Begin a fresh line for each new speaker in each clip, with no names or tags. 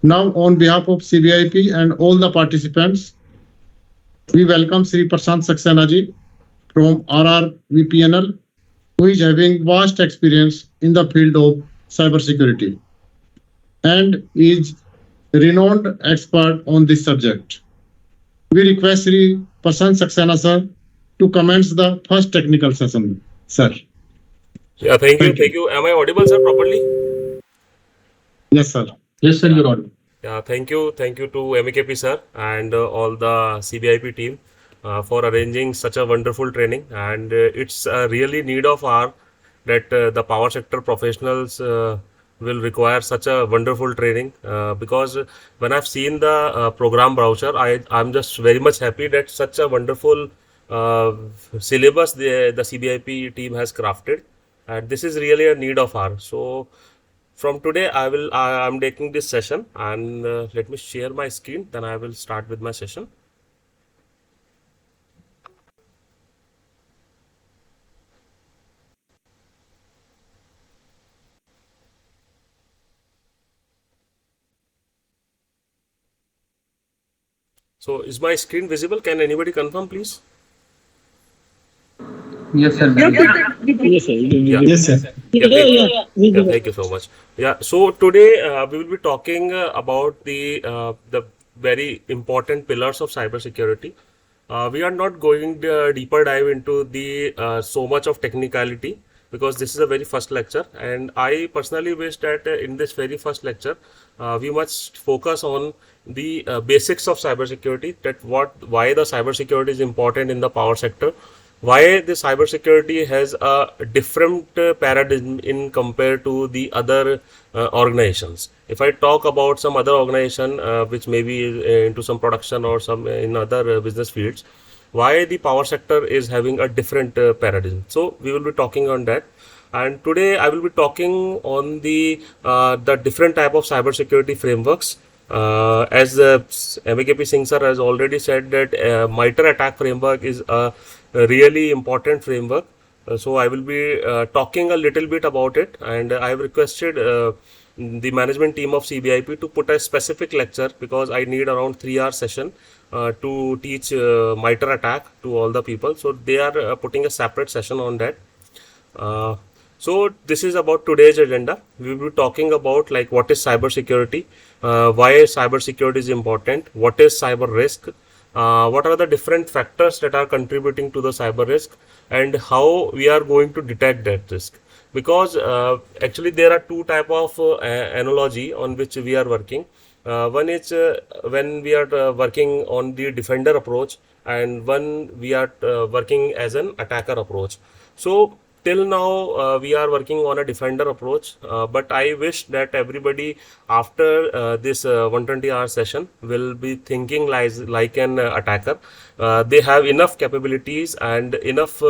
Now, on behalf of CBIP and all the participants, we welcome Sri Prashant Saxena ji from RRVPNL, who is having vast experience in the field of cybersecurity and is renowned expert on this subject. We request Sri Prashant Saxena sir to commence the first technical session. Sir,
Yeah, thank you.
thank
Thank
you.
you. Am I audible, sir, properly?
Yes, sir. Yes, sir,
Yeah.
you're audible.
Yeah, thank you. Thank you to MEKP, sir, and all the CBIP team for arranging such a wonderful training. And it's really need of our that the power sector professionals will require such a wonderful training because when I've seen the program brochure, I'm just very much happy that such a wonderful uh, syllabus the CBIP team has crafted, and this is really a need of ours. So from today, I'm taking this session, and let me share my screen. Then I will start with my session. So is my screen visible? Can anybody confirm, please?
Yes, sir.
Yes, sir.
Yeah.
Yes, sir.
Yeah,
Yeah,
thank,
yeah,
yeah,
visible.
thank you so much. Yeah, so today we will be talking about the very important pillars of cybersecurity. We are not going deeper dive into the so much of technicality because this is a very first lecture, and I personally wish that in this very first lecture we must focus on the basics of cybersecurity. That why the cybersecurity is important in the power sector, why the cybersecurity has a different paradigm in compared to the other organizations. If I talk about some other organization which may be into some production or some in other business fields, why the power sector is having a different paradigm. So we will be talking on that. And today I will be talking on the different type of cybersecurity frameworks. As MEKP Singh sir has already said that MITRE attack framework is a really important framework. So I will be talking a little bit about it, and I have requested the management team of CBIP to put a specific lecture because I need around 3 hour session to teach MITRE attack to all the people. So they are putting a separate session on that. Uh, so this is about today's agenda. We will be talking about like what is cybersecurity, why cybersecurity is important, what is cyber risk, what are the different factors that are contributing to the cyber risk, and how we are going to detect that risk. Because actually there are two type of analogy on which we are working. One is when we are working on the defender approach, and one we are working as an attacker approach. So till now we are working on a defender approach, but I wish that everybody after this 120-hour session will be thinking like an attacker. They have enough capabilities and enough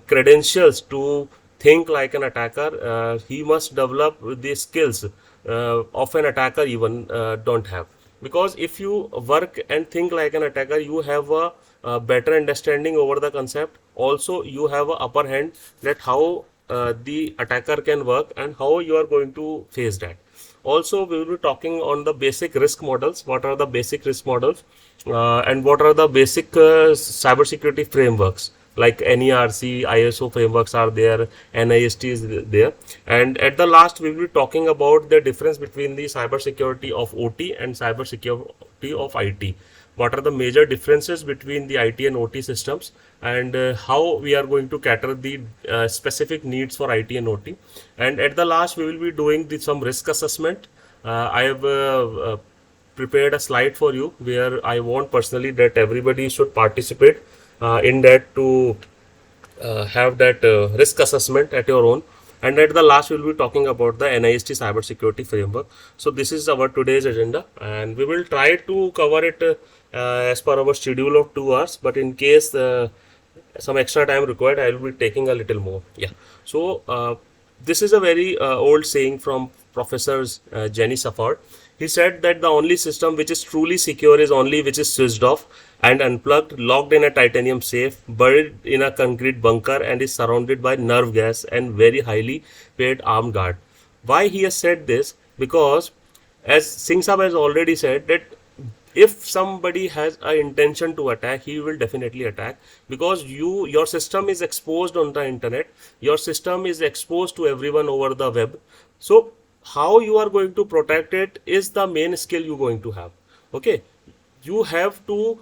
credentials to think like an attacker. He must develop the skills of an attacker even don't have, because if you work and think like an attacker, you have a better understanding over the concept. Also you have a upper hand that how the attacker can work and how you are going to face that. Also we will be talking on the basic risk models, what are the basic risk models, and what are the basic cybersecurity frameworks like NERC, ISO frameworks are there, NIST is there. And at the last, we will be talking about the difference between the cybersecurity of OT and cybersecurity of IT. What are the major differences between the IT and OT systems, and how we are going to cater the specific needs for IT and OT. And at the last, we will be doing some risk assessment. I have prepared a slide for you where I want personally that everybody should participate in that to have that risk assessment at your own. And at the last, we will be talking about the NIST cybersecurity framework. So this is our today's agenda, and we will try to cover it as per our schedule of 2 hours. But in case some extra time required, I will be taking a little more. Yeah. So this is a very old saying from Professor Jenny Safford. He said that the only system which is truly secure is only which is switched off and unplugged, locked in a titanium safe, buried in a concrete bunker, and is surrounded by nerve gas and very highly paid armed guard. Why he has said this? Because as Singh Saab has already said, that if somebody has an intention to attack, he will definitely attack, because your system is exposed on the internet, your system is exposed to everyone over the web. So how you are going to protect it is the main skill you're going to have. Okay, you have to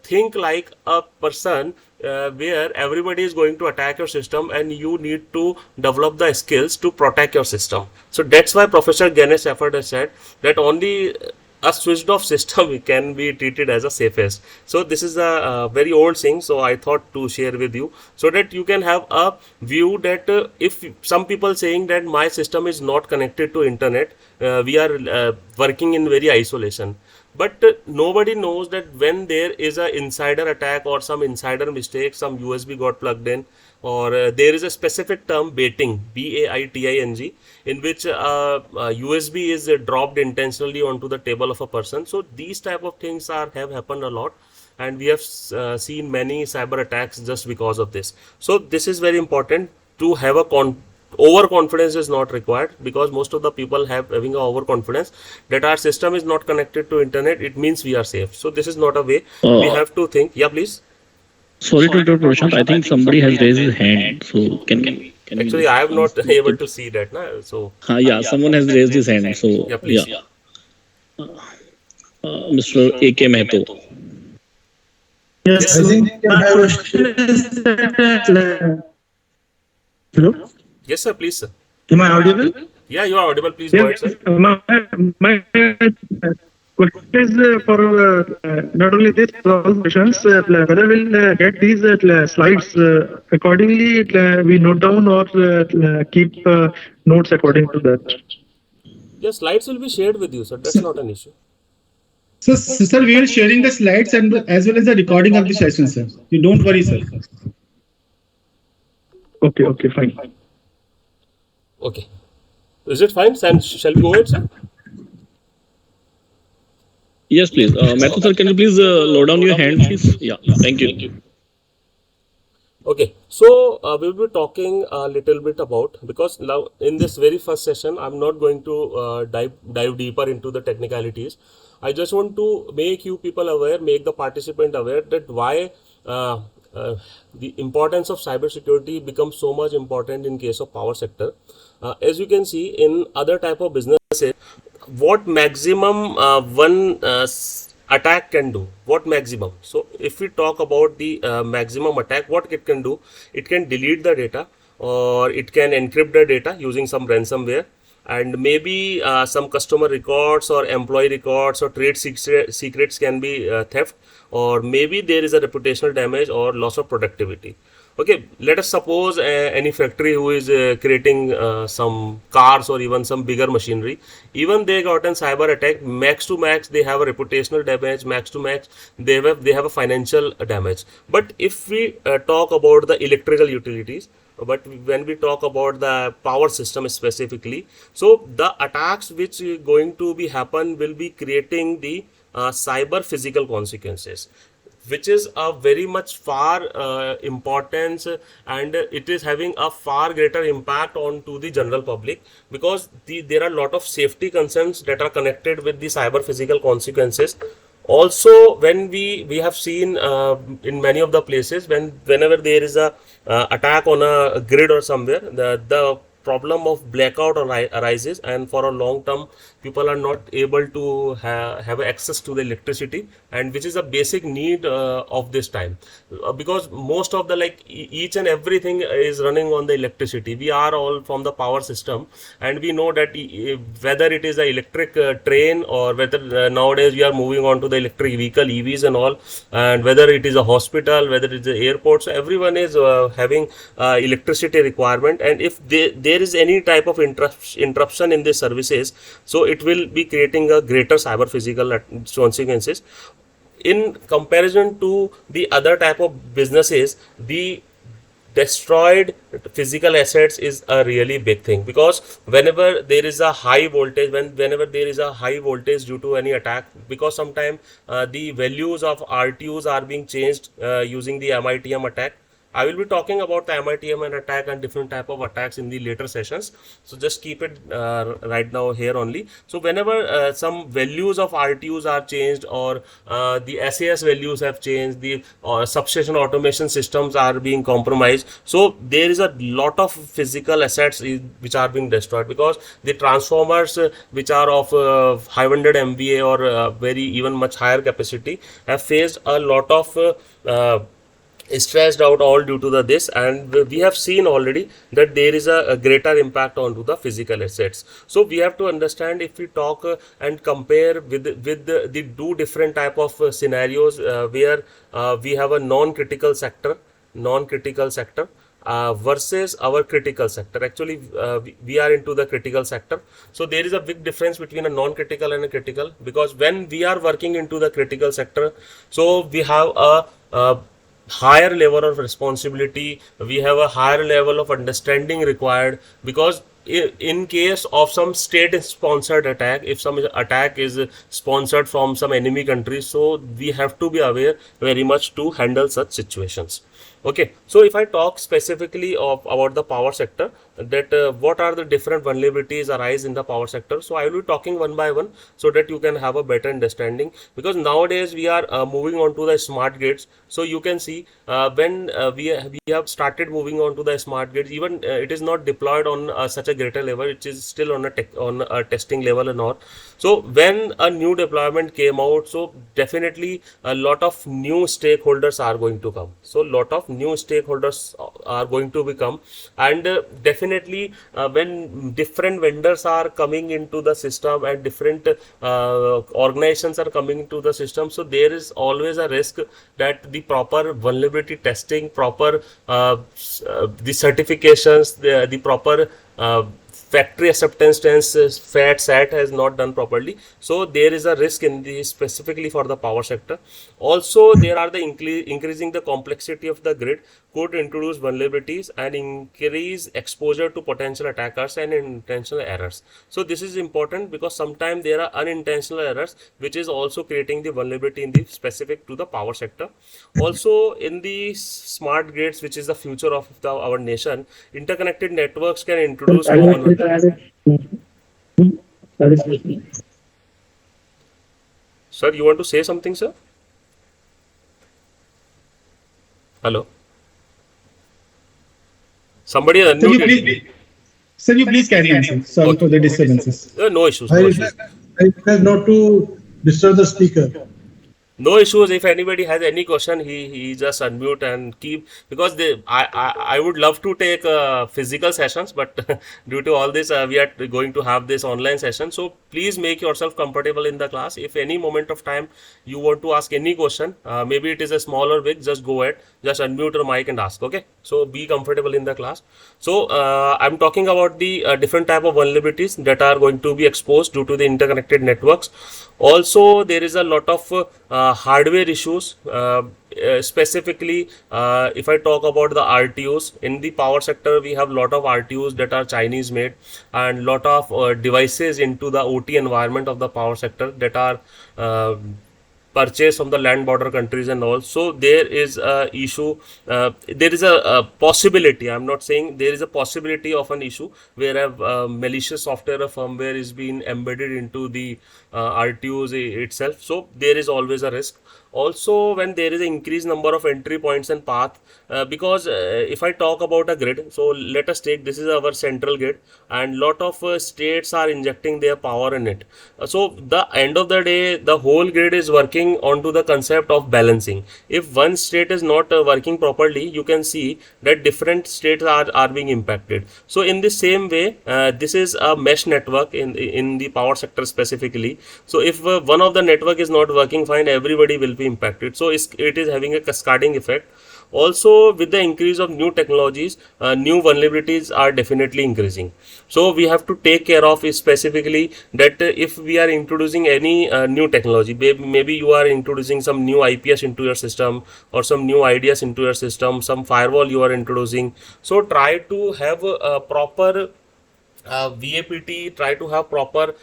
think like a person where everybody is going to attack your system, and you need to develop the skills to protect your system. So that's why Professor Ganesh Effort has said that only a switched off system can be treated as a safest. So this is a very old thing, so I thought to share with you, so that you can have a view that if some people saying that my system is not connected to internet, we are working in very isolation. But nobody knows that when there is a insider attack or some insider mistake, some USB got plugged in, or there is a specific term baiting, BAITING, in which USB is dropped intentionally onto the table of a person. So these type of things have happened a lot, and we have seen many cyber attacks just because of this. So this is very important to have a overconfidence is not required, because most of the people having a overconfidence that our system is not connected to internet, it means we are safe. So this is not a way. We have to think. Yeah, please.
Sorry to interrupt, Prashant. I think somebody has raised his hand. So can we
Actually,
just
I am not
ask to
able
skip?
to see that. Na? So
Yeah, someone has raised his hand. So
yeah,
yeah,
please.
Mr. A.K. Mehto.
Yes,
Yes,
sir.
I think my question is that, hello,
Yes, sir. Please, sir.
am I audible?
Yeah, you are audible. Please go
Yes,
ahead, sir.
my question is for not only this, but also questions whether we'll get these slides accordingly, we note down or keep notes according to that.
Yeah, slides will be shared with you, sir. That's not an issue.
Sir, we will sharing the slides and as well as the recording of the session, sir. You don't worry, sir.
Okay, fine.
Okay. Is it fine? Shall we go ahead, sir?
Yes, please. Mehto sir, can you please lower down your hand, please? Yeah, thank you.
Okay, so we'll be talking a little bit about, because now in this very first session, I'm not going to dive deeper into the technicalities. I just want to make you people aware, make the participant aware that why the importance of cybersecurity becomes so much important in case of power sector. As you can see in other type of businesses, what maximum one attack can do, what maximum. So if we talk about the maximum attack, what it can do, it can delete the data, or it can encrypt the data using some ransomware, and maybe some customer records or employee records or trade secrets can be theft, or maybe there is a reputational damage or loss of productivity. Okay, let us suppose any factory who is creating some cars or even some bigger machinery, even they got an cyber attack, max to max they have a reputational damage, max to max they have a financial damage. But if we talk about the electrical utilities, but when we talk about the power system specifically, so the attacks which going to be happen will be creating the cyber physical consequences, which is a very much far importance, and it is having a far greater impact on to the general public, because there are a lot of safety concerns that are connected with the cyber physical consequences. Also, when we have seen in many of the places, whenever there is a attack on a grid or somewhere, the problem of blackout arises, and for a long term people are not able to have access to the electricity, and which is a basic need of this time, because most of the each and everything is running on the electricity. We are all from the power system, and we know that whether it is a electric train, or whether nowadays we are moving on to the electric vehicle, EVs and all, and whether it is a hospital, whether it is the airport, so everyone is having electricity requirement, and if there is any type of interruption in the services, so it will be creating a greater cyber physical consequences. In comparison to the other type of businesses, the destroyed physical assets is a really big thing, because whenever there is a high voltage, whenever there is a high voltage due to any attack, because sometimes the values of RTUs are being changed using the MITM attack, I will be talking about the MITM attack and different type of attacks in the later sessions. So just keep it right now here only. So whenever some values of RTUs are changed, or the SAS values have changed, the substation automation systems are being compromised. So there is a lot of physical assets which are being destroyed, because the transformers which are of 500 MVA or very even much higher capacity have faced a lot of stressed out all due to this, and we have seen already that there is a greater impact onto the physical assets. So we have to understand, if we talk and compare with the two different type of scenarios where we have a non-critical sector versus our critical sector. Actually we are into the critical sector, so there is a big difference between a non-critical and a critical, because when we are working into the critical sector, so we have a higher level of responsibility, we have a higher level of understanding required, because in case of some state sponsored attack, if some attack is sponsored from some enemy country, so we have to be aware very much to handle such situations. Okay, so if I talk specifically of about the power sector, that what are the different vulnerabilities arise in the power sector, so I will be talking one by one so that you can have a better understanding, because nowadays we are moving on to the smart grids. So you can see when we have started moving on to the smart grids, even it is not deployed on such a greater level, it is still on a testing level and all. So when a new deployment came out, so definitely a lot of new stakeholders are going to come. So lot of new stakeholders are going to become, and definitely when different vendors are coming into the system and different organizations are coming into the system, so there is always a risk that the proper vulnerability testing, proper the certifications, the proper factory acceptance test FAT has not done properly. So there is a risk in the specifically for the power sector. Also there are the increasing the complexity of the grid could introduce vulnerabilities and increase exposure to potential attackers and intentional errors. So this is important, because sometimes there are unintentional errors which is also creating the vulnerability in the specific to the power sector. Also in the smart grids, which is the future of our nation, interconnected networks can introduce common. Sir, you want to say something, sir? Hello? Somebody
Sir, you
unmuted.
please, sir, you please carry on, sir. Sorry for the disturbances.
No issues.
I
No issues.
request not to disturb the speaker.
No issues. If anybody has any question, he just unmute and keep, because I would love to take physical sessions, but due to all this we are going to have this online session. So please make yourself comfortable in the class. If any moment of time you want to ask any question, maybe it is a small or big, just go ahead, just unmute your mic and ask. Okay, so be comfortable in the class. So I'm talking about the different type of vulnerabilities that are going to be exposed due to the interconnected networks. Also there is a lot of hardware issues, specifically if I talk about the RTUs in the power sector, we have lot of RTUs that are Chinese made, and lot of devices into the OT environment of the power sector that are purchased from the land border countries and all. So there is a issue, there is a possibility, I'm not saying, there is a possibility of an issue where a malicious software or firmware is being embedded into the RTUs itself. So there is always a risk. Also when there is an increased number of entry points and path, because if I talk about a grid, so let us take this is our central grid, and lot of states are injecting their power in it. So the end of the day, the whole grid is working onto the concept of balancing. If one state is not working properly, you can see that different states are being impacted. So in the same way, this is a mesh network in the power sector specifically. So if one of the network is not working fine, everybody will be impacted. So it is having a cascading effect. Also with the increase of new technologies, new vulnerabilities are definitely increasing. So we have to take care of specifically that if we are introducing any new technology, maybe you are introducing some new IPS into your system, or some new ideas into your system, some firewall you are introducing, so try to have a proper VAPT, try to have proper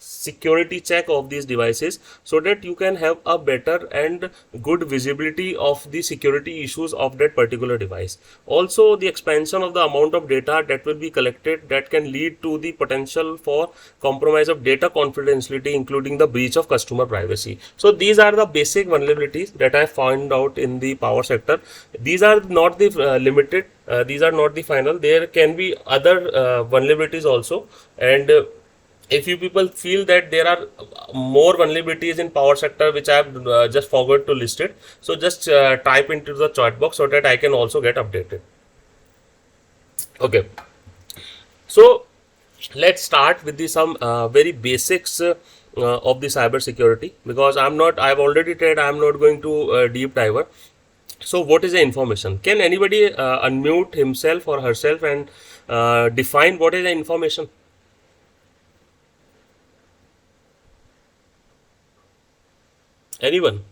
security check of these devices, so that you can have a better and good visibility of the security issues of that particular device. Also, the expansion of the amount of data that will be collected, that can lead to the potential for compromise of data confidentiality, including the breach of customer privacy. So these are the basic vulnerabilities that I found out in the power sector. These are not the limited, these are not the final. There can be other vulnerabilities also, and if you people feel that there are more vulnerabilities in power sector which I have just forgot to list it, so just type into the chat box so that I can also get updated. Okay, so let's start with the some very basics of the cyber security, because I've already said I'm not going to deep dive. So what is the information? Can anybody unmute himself or herself and define what is the information? Anyone?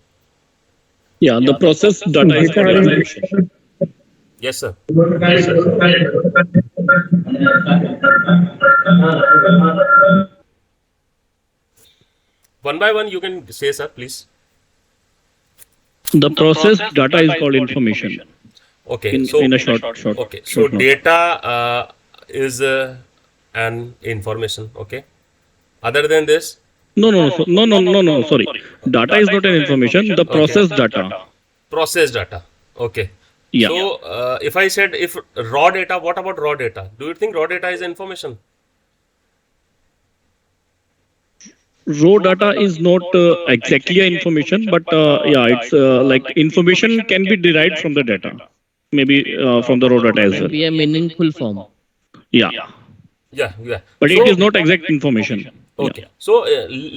Yeah, the process data is called information.
Yes, sir. One by one, you can say, sir, please.
The process data is called information.
Okay,
In a short.
okay, so
short note.
data is an information. Okay. Other than this,
No. Sorry, data is not an information. The process data.
process data. Okay.
Yeah.
So if I said if raw data, what about raw data? Do you think raw data is information?
Raw data is not exactly a information, but yeah, it's like information can be derived from the data, maybe from the raw data as well.
Be a meaningful form.
Yeah,
Yeah.
but
So-
it is not exact information.
Okay, so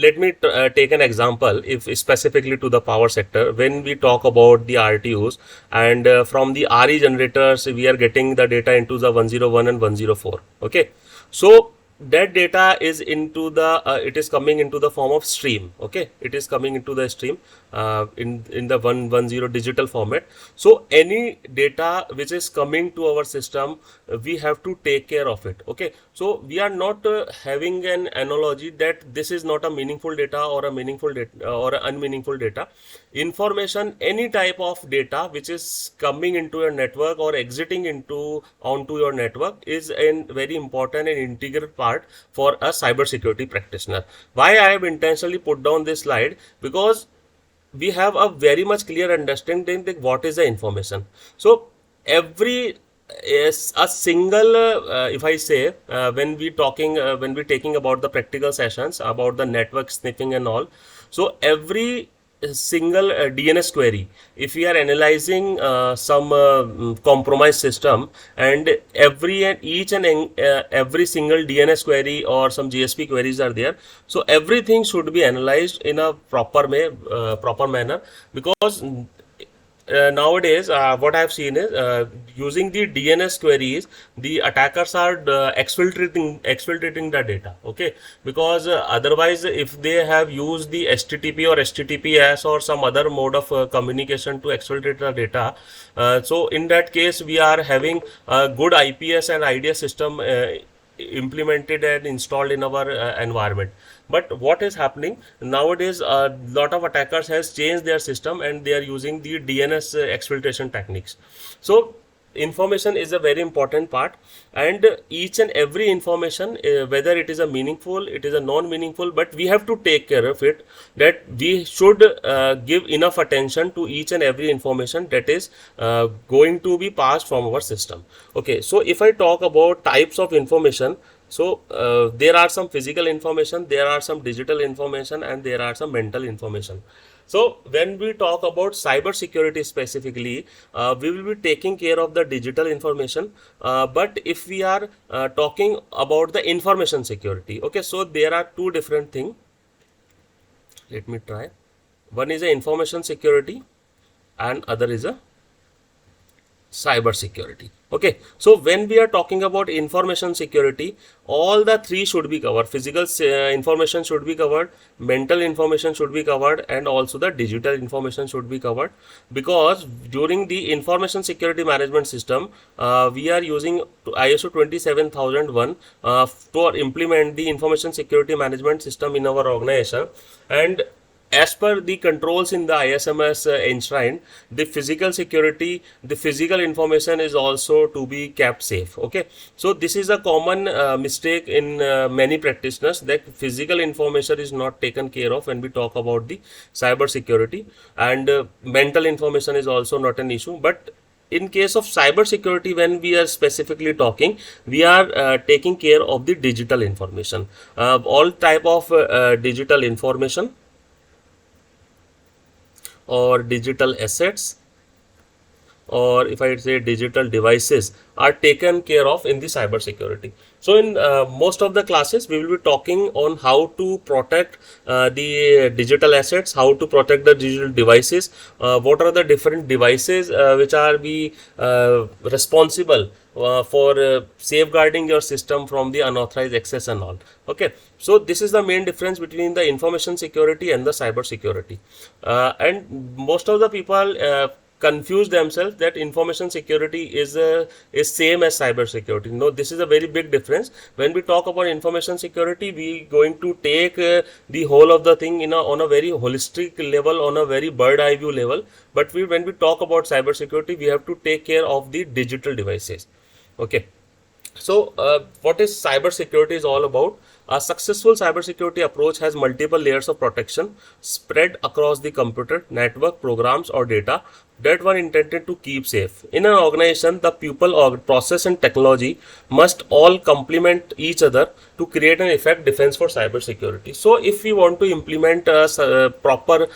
let me take an example, if specifically to the power sector, when we talk about the RTUs, and from the RE generators, we are getting the data into the 101 and 104. Okay, so that data is into the it is coming into the form of stream. Okay, it is coming into the stream in the 110 digital format. So any data which is coming to our system, we have to take care of it. Okay, so we are not having an analogy that this is not a meaningful data or a meaningful data or a unmeaningful data. Information, any type of data which is coming into your network or exiting onto your network, is a very important and integral part for a cybersecurity practitioner. Why I have intentionally put down this slide? Because we have a very much clear understanding that what is the information. So every is a single if I say when we taking about the practical sessions about the network sniffing and all, so every single DNS query, if we are analyzing some compromised system, and each and every single DNS query or some GSP queries are there, so everything should be analyzed in a proper manner, because nowadays what I have seen is using the DNS queries, the attackers are exfiltrating the data. Okay, because otherwise, if they have used the HTTP or HTTPS or some other mode of communication to exfiltrate the data, so in that case we are having a good IPS and IDS system implemented and installed in our environment. But what is happening nowadays, a lot of attackers has changed their system and they are using the DNS exfiltration techniques. So information is a very important part, and each and every information, whether it is a meaningful, it is a non-meaningful, but we have to take care of it, that we should give enough attention to each and every information that is going to be passed from our system. Okay, so if I talk about types of information, so there are some physical information, there are some digital information, and there are some mental information. So when we talk about cyber security specifically, we will be taking care of the digital information. But if we are talking about the information security, okay, so there are two different things. Let me try. One is a information security and other is a cyber security. Okay, so when we are talking about information security, all the three should be covered. Physical information should be covered, mental information should be covered, and also the digital information should be covered, because during the information security management system, we are using ISO 27001 to implement the information security management system in our organization. And as per the controls in the ISMS enshrined, the physical security, the physical information is also to be kept safe. Okay, so this is a common mistake in many practitioners, that physical information is not taken care of when we talk about the cyber security, and mental information is also not an issue. But in case of cyber security, when we are specifically talking, we are taking care of the digital information, all type of digital information or digital assets, or if I say digital devices, are taken care of in the cyber security. So in most of the classes, we will be talking on how to protect the digital assets, how to protect the digital devices, what are the different devices which are be responsible for safeguarding your system from the unauthorized access and all. Okay, so this is the main difference between the information security and the cyber security. And most of the people confuse themselves that information security is same as cyber security. No, this is a very big difference. When we talk about information security, we going to take the whole of the thing on a very holistic level, on a very bird eye view level. But when we talk about cyber security, we have to take care of the digital devices. Okay, so what is cyber security is all about? A successful cybersecurity approach has multiple layers of protection spread across the computer, network, programs, or data that were intended to keep safe. In an organization, the people, or process, and technology must all complement each other to create an effective defense for cybersecurity. So, if we want to implement a proper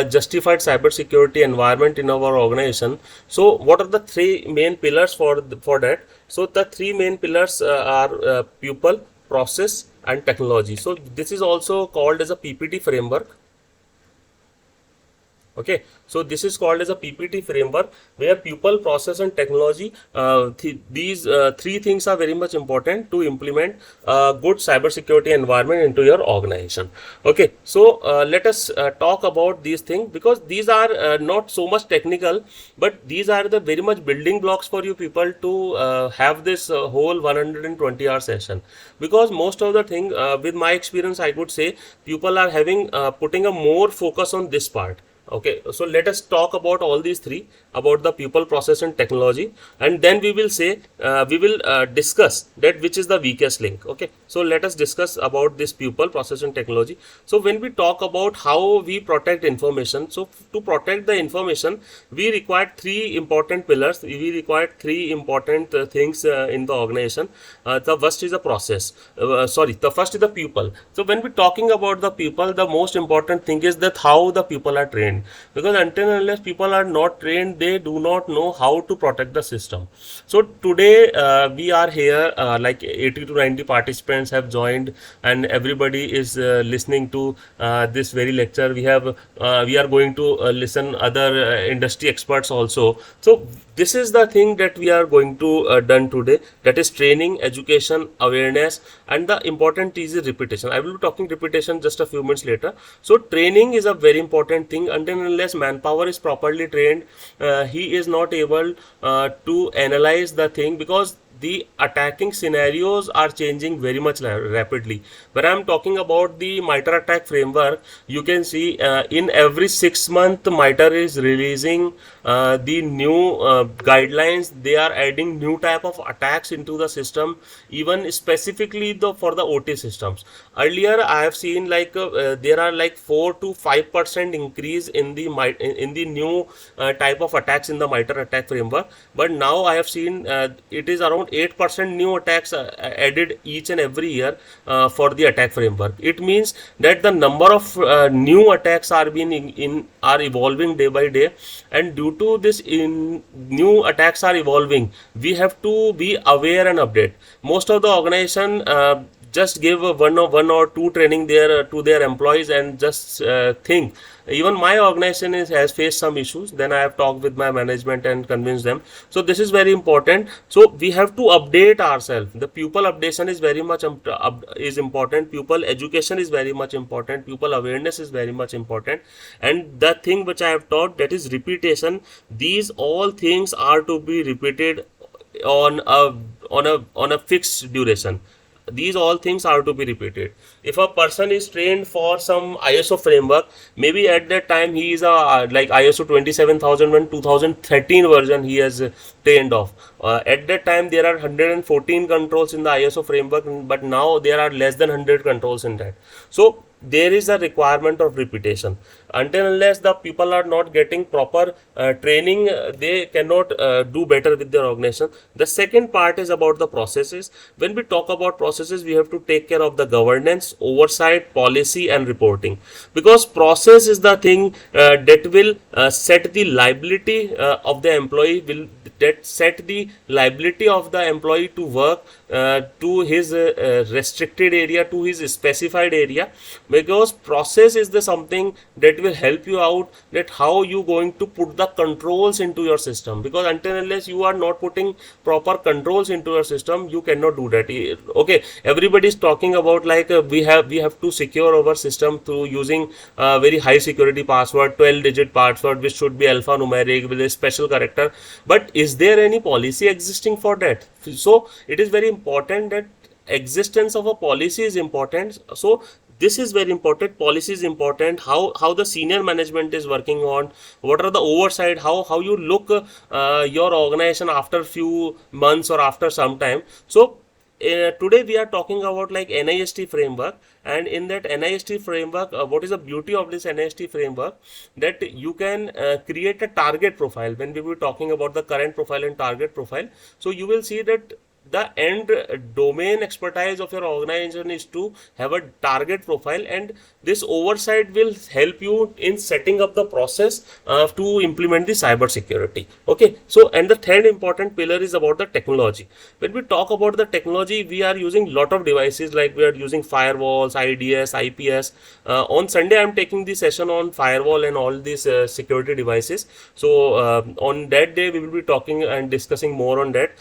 justified cybersecurity environment in our organization, so what are the three main pillars for that? So, the three main pillars are people, process, and technology. So this is also called as a PPT framework. Okay, so this is called as a PPT framework, where people, process, and technology, these three things are very much important to implement a good cybersecurity environment into your organization. Okay, so let us talk about these things, because these are not so much technical, but these are the very much building blocks for you people to have this whole 120-hour session. Because most of the thing, with my experience, I would say people are having putting a more focus on this part. Okay, so let us talk about all these three, about the people, process, and technology, and then we will say we will discuss that which is the weakest link. Okay, so let us discuss about this people, process, and technology. So when we talk about how we protect information, so to protect the information, we require three important pillars. We require three important things in the organization. The first is the process. The first is the people. So when we're talking about the people, the most important thing is that how the people are trained. Because until and unless people are not trained, they do not know how to protect the system. So today we are here, like 80 to 90 participants have joined, and everybody is listening to this very lecture. We are going to listen other industry experts also. So this is the thing that we are going to done today, that is training, education, awareness, and the important is repetition. I will be talking repetition just a few minutes later. So training is a very important thing. Until and unless manpower is properly trained, he is not able to analyze the thing, because the attacking scenarios are changing very much rapidly. When I am talking about the MITRE attack framework, you can see in every 6 months MITRE is releasing the new guidelines. They are adding new type of attacks into the system, even specifically for the OT systems. Earlier I have seen like there are like 4 to 5% increase in the new type of attacks in the MITRE attack framework, but now I have seen it is around 8% new attacks added each and every year for the attack framework. It means that the number of new attacks are evolving day by day, and due to this new attacks are evolving, we have to be aware and update. Most of the organization just give one or two training there to their employees and just think. Even my organization has faced some issues. Then I have talked with my management and convinced them. So this is very important. So we have to update ourselves. The pupil updation is very much is important. Pupil education is very much important. Pupil awareness is very much important. And the thing which I have taught, that is repetition. These all things are to be repeated on a fixed duration. These all things are to be repeated. If a person is trained for some ISO framework, maybe at that time he is a like ISO 27001 2013 version he has trained of. At that time there are 114 controls in the ISO framework, but now there are less than 100 controls in that. So there is a requirement of repetition. Until unless the people are not getting proper training, they cannot do better with their organization. The second part is about the processes. When we talk about processes, we have to take care of the governance, oversight, policy and reporting, because process is the thing that will set the liability of the employee, will that set the liability of the employee to work to his restricted area, to his specified area, because process is the something that will help you out, that how you going to put the controls into your system, because until unless you are not putting proper controls into your system, you cannot do that. Okay, everybody is talking about like we have to secure our system through using very high security password, 12-digit password, which should be alphanumeric with a special character, but is there any policy existing for that? So it is very important that existence of a policy is important. So this is very important. Policy is important. How the senior management is working on, what are the oversight, how you look your organization after few months or after some time. So today we are talking about like NIST framework, and in that NIST framework, what is the beauty of this NIST framework, that you can create a target profile. When we were talking about the current profile and target profile, so you will see that the end domain expertise of your organization is to have a target profile, and this oversight will help you in setting up the process to implement the cyber security. Okay, so and the third important pillar is about the technology. When we talk about the technology, we are using lot of devices, like we are using firewalls, IDS, IPS. On Sunday I am taking the session on firewall and all these security devices. So on that day we will be talking and discussing more on that.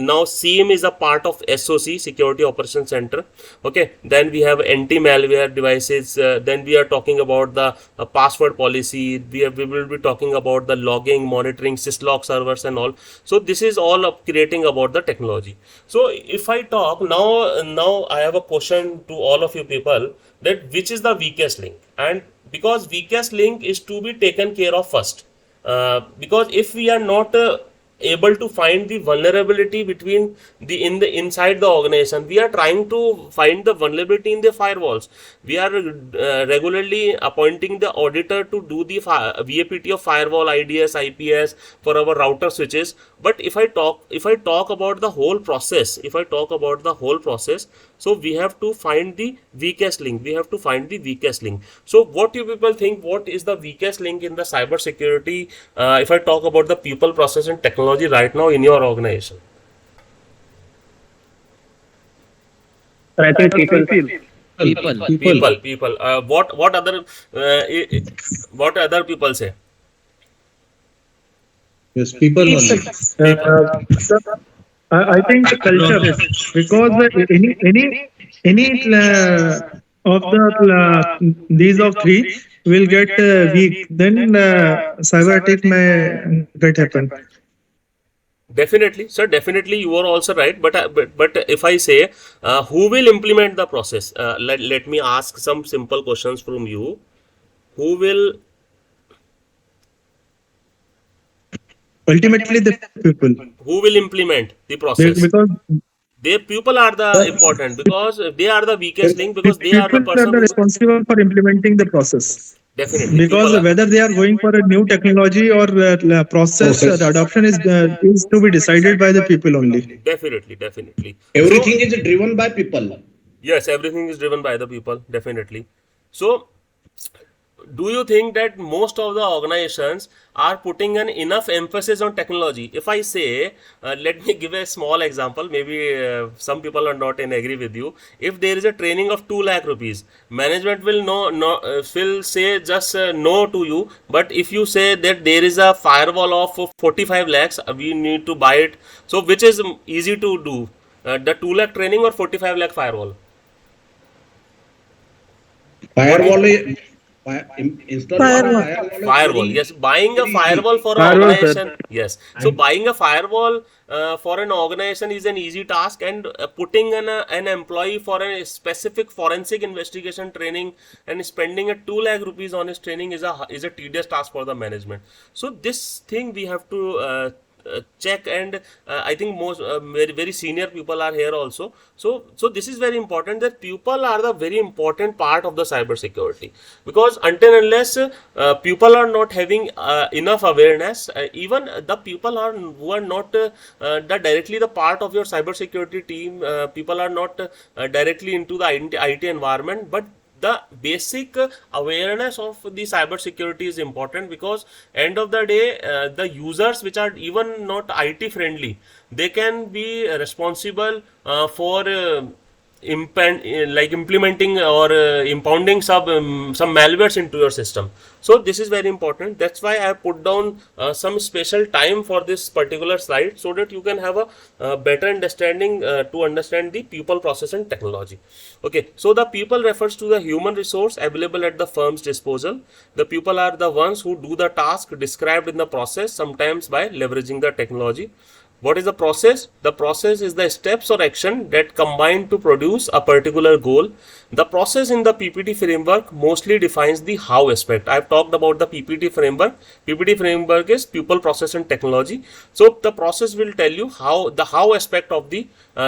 Now SIEM is a part of SOC, Security Operations Center. Okay, then we have anti-malware devices. Then we are talking about the password policy. We will be talking about the logging, monitoring, syslog servers and all. So this is all of creating about the technology. So if I talk now I have a question to all of you people, that which is the weakest link, and because weakest link is to be taken care of first, because if we are not able to find the vulnerability between the inside the organization, we are trying to find the vulnerability in the firewalls. We are regularly appointing the auditor to do the VAPT of firewall, IDS, IPS for our router switches. But if I talk about the whole process, so we have to find the weakest link. So what you people think, what is the weakest link in the cyber security, if I talk about the people, process and technology right now in your organization?
I think people.
People. What other people say?
Yes, people only.
So, I think the culture, because any of the these of three will get weak, then cyber attack may get happen.
Definitely, sir. Definitely, you are also right. But if I say who will implement the process, let me ask some simple questions from you. Who will
Ultimately, the people,
implement the process?
because
Their people are the important, because they are the weakest link, because they are the
people are
person
the
who
responsible for implementing the process.
definitely
Because
people are,
whether they are going for a new technology or process, the adoption is to be decided by the people only.
definitely.
Everything is driven by people.
Yes, everything is driven by the people, definitely. So do you think that most of the organizations are putting an enough emphasis on technology? If I say, let me give a small example, maybe some people are not in agree with you. If there is a training of 2 lakh rupees, management will will say just no to you. But if you say that there is a firewall of 45 lakhs, we need to buy it. So which is easy to do? The 2 lakh training or 45 lakh firewall?
Firewall installation of firewall is
Firewall,
very,
yes, buying a
very
firewall
easy.
for an
Firewall, sir.
organization, yes. So buying a firewall for an organization is an easy task, and putting an employee for a specific forensic investigation training and spending a 2 lakh rupees on his training is a tedious task for the management. So this thing we have to check, and I think most very senior people are here also. So this is very important, that people are the very important part of the cyber security, because until unless people are not having enough awareness, even the people who are not the directly the part of your cyber security team, people are not directly into the IT environment, but the basic awareness of the cyber security is important, because end of the day the users which are even not IT friendly, they can be responsible for implementing or impounding some malwares into your system. So this is very important. That's why I put down some special time for this particular slide, so that you can have a better understanding to understand the people, process and technology. Okay, so the people refers to the human resource available at the firm's disposal. The people are the ones who do the task described in the process, sometimes by leveraging the technology. What is the process? The process is the steps or action that combine to produce a particular goal. The process in the PPT framework mostly defines the how aspect. I've talked about the PPT framework. PPT framework is people, process and technology. So the process will tell you how the how aspect of the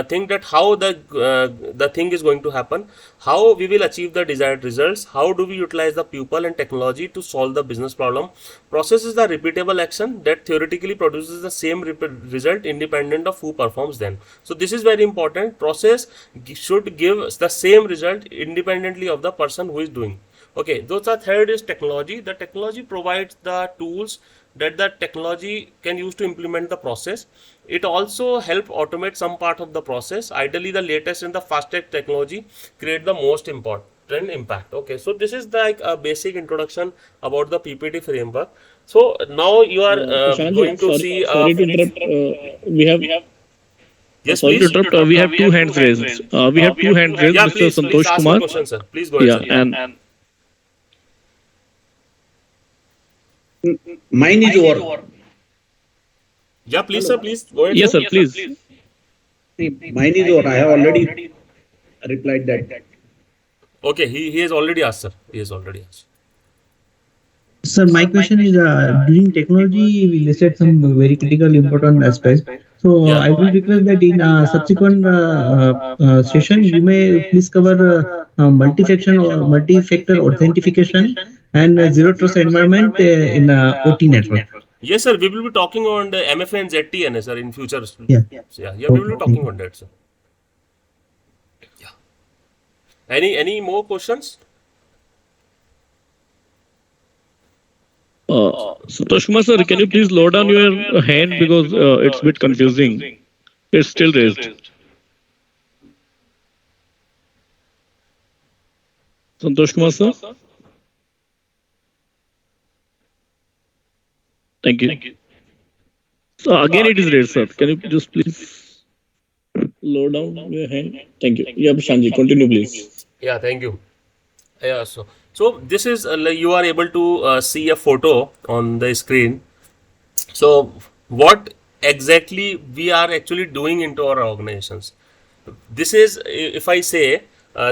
thing, that how the thing is going to happen, how we will achieve the desired results, how do we utilize the people and technology to solve the business problem. Process is the repeatable action that theoretically produces the same result independent of who performs them. So this is very important. Process should give the same result independently of the person who is doing. Okay, those are third is technology. The technology provides the tools that the technology can use to implement the process. It also help automate some part of the process. Ideally, the latest and the fastest technology create the most important impact. Okay, so this is like a basic introduction about the PPT framework. So now you are
Prashant ji,
going to see
sorry to interrupt. We have
yes,
sorry to
please.
interrupt. We have two hands raised. We have two hands raised,
Yeah,
Mr.
please
Santosh
ask your
Kumar.
question, sir. Please go ahead,
Yeah,
sir.
and
Mine is over.
Yeah, please, sir. Please go ahead,
yes,
sir.
sir, please.
See, mine is over. I have already replied that.
Okay, he has already asked, sir. He has already asked.
Sir, my question is during technology, we listed some very critical important aspects. So
Yeah.
I will request that in subsequent session, you may please cover multi-faction or multi-factor authentication and zero trust environment in OT network.
Yes, sir. We will be talking on the MFA and ZTN, sir, in future.
Yeah.
Yeah, we will be talking on that, sir. Yeah. Any more questions?
Santosh Kumar sir, can you please lower down your hand, because it's a bit confusing. It's still raised. Santosh Kumar sir. Thank you. So again it is raised, sir. Can you just please lower down your hand? Thank you. Yeah, Prashant ji, continue please.
Yeah, thank you. Yeah, so this is like you are able to see a photo on the screen. So what exactly we are actually doing into our organizations? This is, if I say,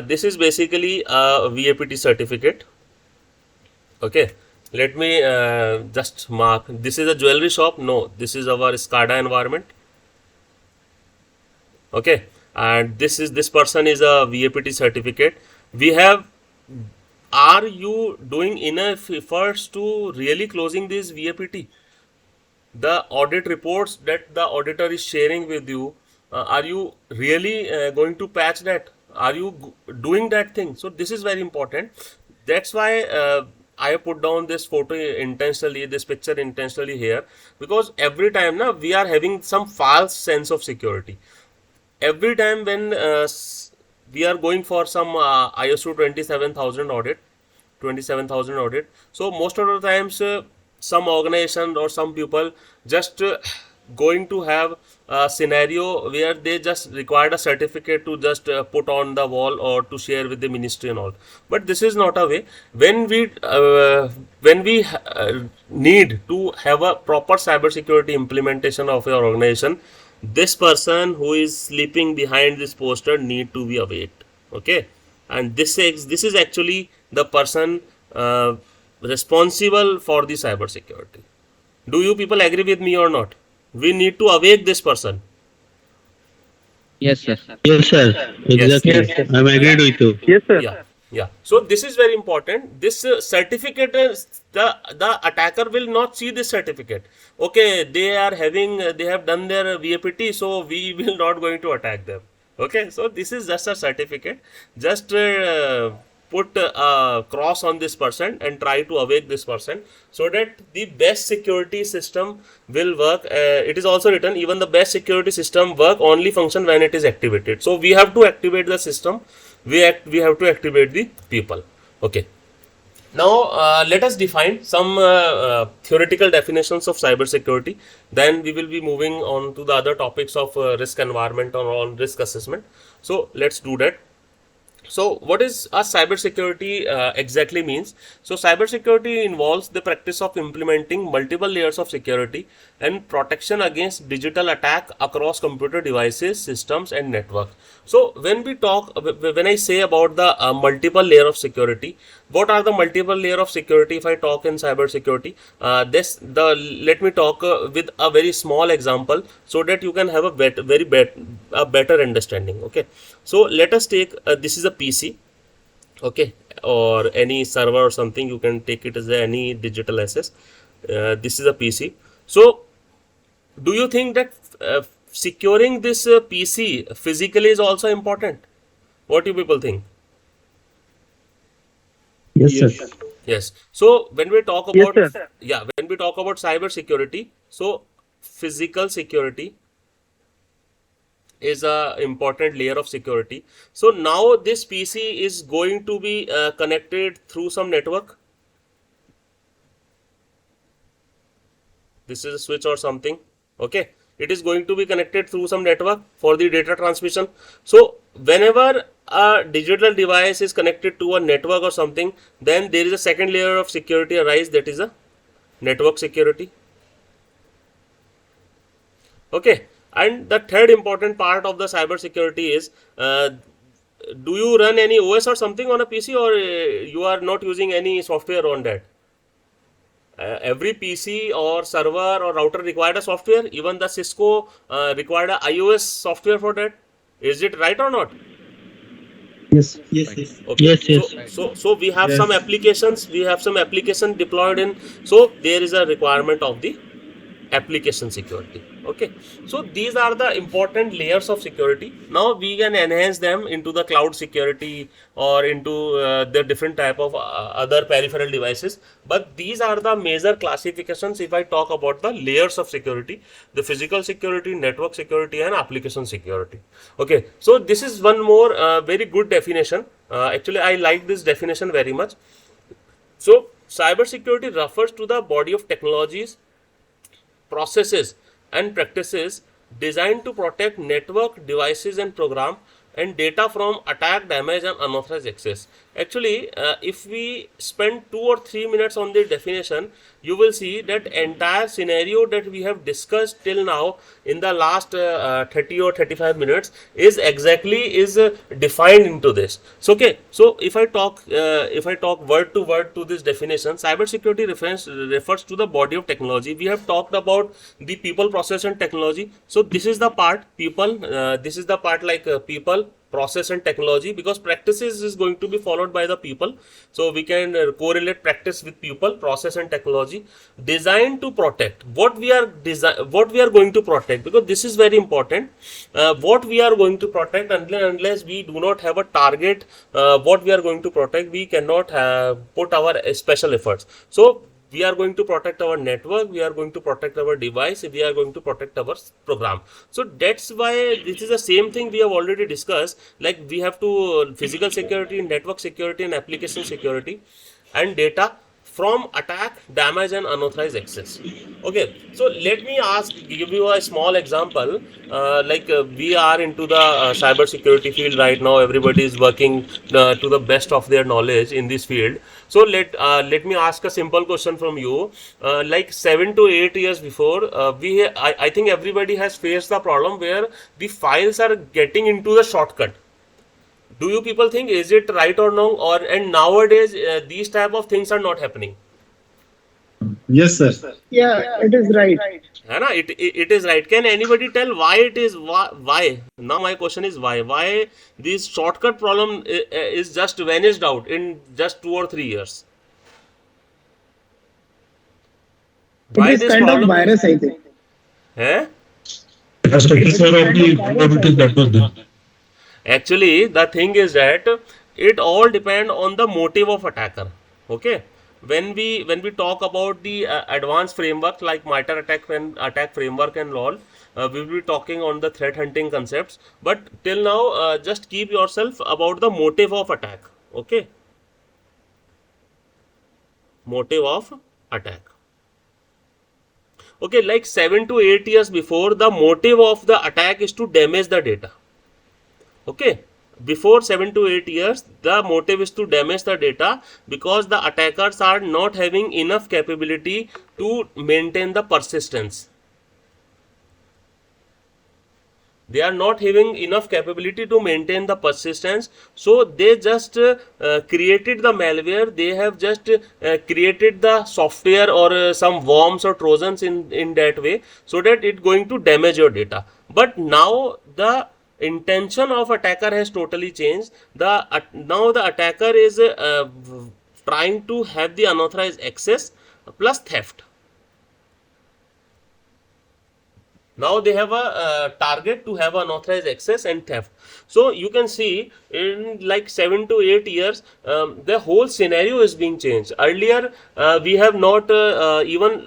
this is basically a VAPT certificate. Okay, let me just mark. This is a jewelry shop. No, this is our SCADA environment. Okay, and this person is a VAPT certificate. We have. Are you doing enough efforts to really closing this VAPT? The audit reports that the auditor is sharing with you, are you really going to patch that? Are you doing that thing? So this is very important. That's why I have put down this photo intentionally, this picture intentionally here, because every time now we are having some false sense of security. Every time when we are going for some ISO 27,000 audit. So most of the times some organization or some people just going to have a scenario where they just required a certificate to just put on the wall or to share with the ministry and all. But this is not a way. When we need to have a proper cybersecurity implementation of your organization, this person who is sleeping behind this poster need to be awake. Okay, and this is actually the person responsible for the cybersecurity. Do you people agree with me or not? We need to awake this person.
Yes, sir.
Yes, sir. Exactly.
Yes.
I'm agreed with you.
Yes, sir.
Yeah. So this is very important. This certificate is the attacker will not see this certificate. Okay, they are having they have done their VAPT, so we will not going to attack them. Okay, so this is just a certificate. Just put a cross on this person and try to awake this person so that the best security system will work. It is also written even the best security system work only function when it is activated. So we have to activate the system. We have to activate the people. Okay. Now let us define some theoretical definitions of cybersecurity. Then we will be moving on to the other topics of risk environment or on risk assessment. So let's do that. So what is a cybersecurity exactly means? So cybersecurity involves the practice of implementing multiple layers of security and protection against digital attack across computer devices, systems and network. So when I say about the multiple layer of security, what are the multiple layer of security? If I talk in cybersecurity, let me talk with a very small example so that you can have a better understanding. Okay, so let us take this is a PC, okay, or any server or something. You can take it as any digital access. This is a PC. So do you think that securing this PC physically is also important? What do you people think?
Yes, sir.
Yes. So when we talk
Yes,
about
sir.
when we talk about cyber security, so physical security is a important layer of security. So now this PC is going to be connected through some network. This is a switch or something. Okay, it is going to be connected through some network for the data transmission. So whenever a digital device is connected to a network or something, then there is a second layer of security arise, that is a network security. Okay, and the third important part of the cyber security is do you run any OS or something on a PC, or you are not using any software on that? Every PC or server or router required a software. Even the Cisco required a iOS software for that. Is it right or not?
Yes.
Okay.
Yes.
So we have some applications. We have some application deployed in. So there is a requirement of the application security. Okay, so these are the important layers of security. Now we can enhance them into the cloud security or into the different type of other peripheral devices, but these are the major classifications. If I talk about the layers of security, the physical security, network security and application security. Okay, so this is one more very good definition. Actually I like this definition very much. So cyber security refers to the body of technologies, processes and practices designed to protect network devices and program and data from attack, damage and unauthorized access. Actually if we spend 2 or 3 minutes on the definition, you will see that entire scenario that we have discussed till now in the last 30 or 35 minutes is defined into this. So okay, so if I talk word to word to this definition, cybersecurity refers to the body of technology. We have talked about the people, process and technology. So this is the part people, this is the part like people, process and technology, because practices is going to be followed by the people. So we can correlate practice with people, process and technology. Designed to protect what we are going to protect, because this is very important. What we are going to protect, unless we do not have a target, what we are going to protect, we cannot put our special efforts. So we are going to protect our network, we are going to protect our device, we are going to protect our program. So that's why this is the same thing we have already discussed, like we have to physical security, network security and application security, and data from attack, damage and unauthorized access. Okay, so let me give you a small example. We are into the cyber security field right now. Everybody is working to the best of their knowledge in this field. So let me ask a simple question from you. Like 7 to 8 years before, I think everybody has faced the problem where the files are getting into the shortcut. Do you people think, is it right or wrong? And nowadays these type of things are not happening.
Yes, sir.
Yeah, it is right.
It is right. Can anybody tell why it is? Why? Now my question is why this shortcut problem is just vanished out in just 2 or 3 years?
It
Why
is
this
kind of
problem?
virus, I think.
Eh?
That's the nature of the vulnerabilities that was there.
Actually, the thing is that it all depend on the motive of attacker. Okay, when we talk about the advanced framework like MITRE attack framework and all, we will be talking on the threat hunting concepts. But till now, just keep yourself about the motive of attack. Okay, motive of attack. Okay, like 7 to 8 years before, the motive of the attack is to damage the data. Okay, before 7 to 8 years, the motive is to damage the data, because the attackers are not having enough capability to maintain the persistence. They are not having enough capability to maintain the persistence, so they just created the malware. They have just created the software or some worms or trojans in that way, so that it going to damage your data. But now the intention of attacker has totally changed. Now the attacker is trying to have the unauthorized access plus theft. Now they have a target to have unauthorized access and theft. So you can see in like 7 to 8 years, the whole scenario is being changed. Earlier, we have not even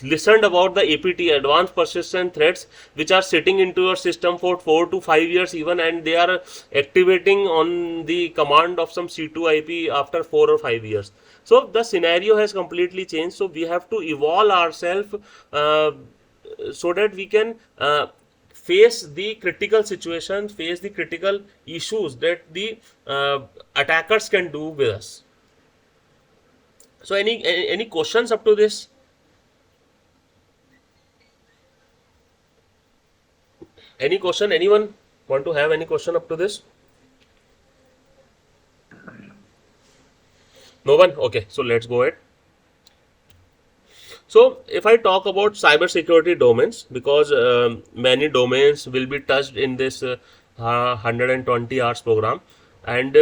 listened about the APT, advanced persistent threats, which are sitting into your system for 4 to 5 years even, and they are activating on the command of some C2 IP after 4 or 5 years. So the scenario has completely changed. So we have to evolve ourselves so that we can face the critical situations, face the critical issues that the attackers can do with us. So any questions up to this? Any question? Anyone want to have any question up to this? No one? Okay, so let's go ahead. So if I talk about cybersecurity domains, because many domains will be touched in this 120 hours program, and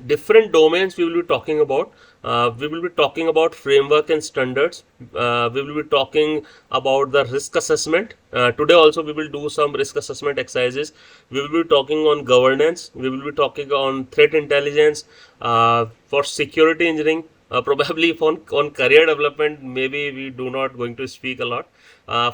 different domains we will be talking about. We will be talking about framework and standards. We will be talking about the risk assessment. Today also we will do some risk assessment exercises. We will be talking on governance. We will be talking on threat intelligence, for security engineering. Probably on career development, maybe we do not going to speak a lot.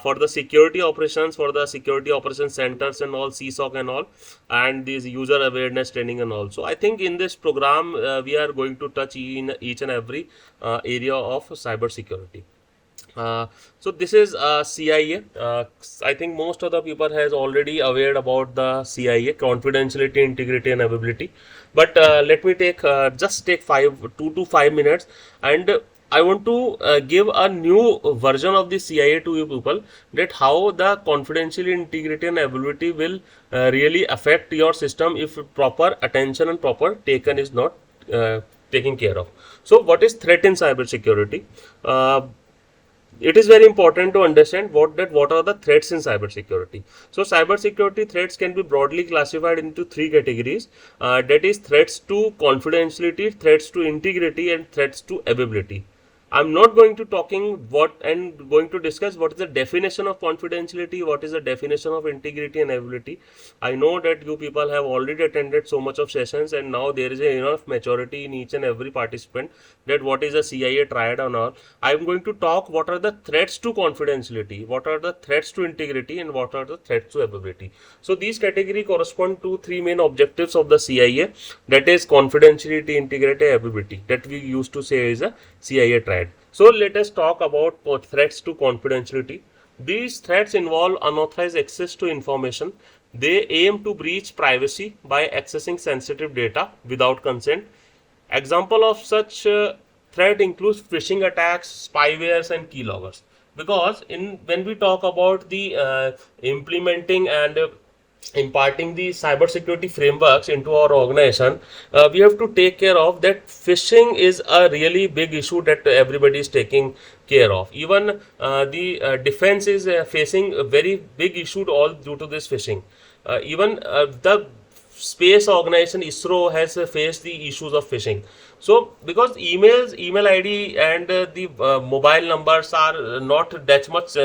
For the security operations, for the security operations centers and all, CSOC and all, and these user awareness training and all. So I think in this program we are going to touch in each and every area of cyber security. So this is CIA. I think most of the people has already aware about the CIA, confidentiality, integrity and availability. But let me just take 2 to 5 minutes, and I want to give a new version of the CIA to you people, that how the confidentiality, integrity and availability will really affect your system if proper attention and proper taken is not taken care of. So what is threat in cybersecurity? it is very important to understand what are the threats in cybersecurity. So cybersecurity threats can be broadly classified into three categories. That is threats to confidentiality, threats to integrity, and threats to availability. I'm not going to talking what and going to discuss what is the definition of confidentiality, what is the definition of integrity and availability. I know that you people have already attended so much of sessions, and now there is enough maturity in each and every participant that what is a CIA triad and all. I'm going to talk what are the threats to confidentiality, what are the threats to integrity, and what are the threats to availability. So these category correspond to three main objectives of the CIA, that is confidentiality, integrity, availability, that we used to say is a CIA triad. So let us talk about threats to confidentiality. These threats involve unauthorized access to information. They aim to breach privacy by accessing sensitive data without consent. Example of such threat includes phishing attacks, spywares, and keyloggers. Because when we talk about the implementing and imparting the cybersecurity frameworks into our organization, we have to take care of that. Phishing is a really big issue that everybody is taking care of. Even the defense is facing a very big issue all due to this phishing. Even the space organization ISRO has faced the issues of phishing. So because email ID and the mobile numbers are not that much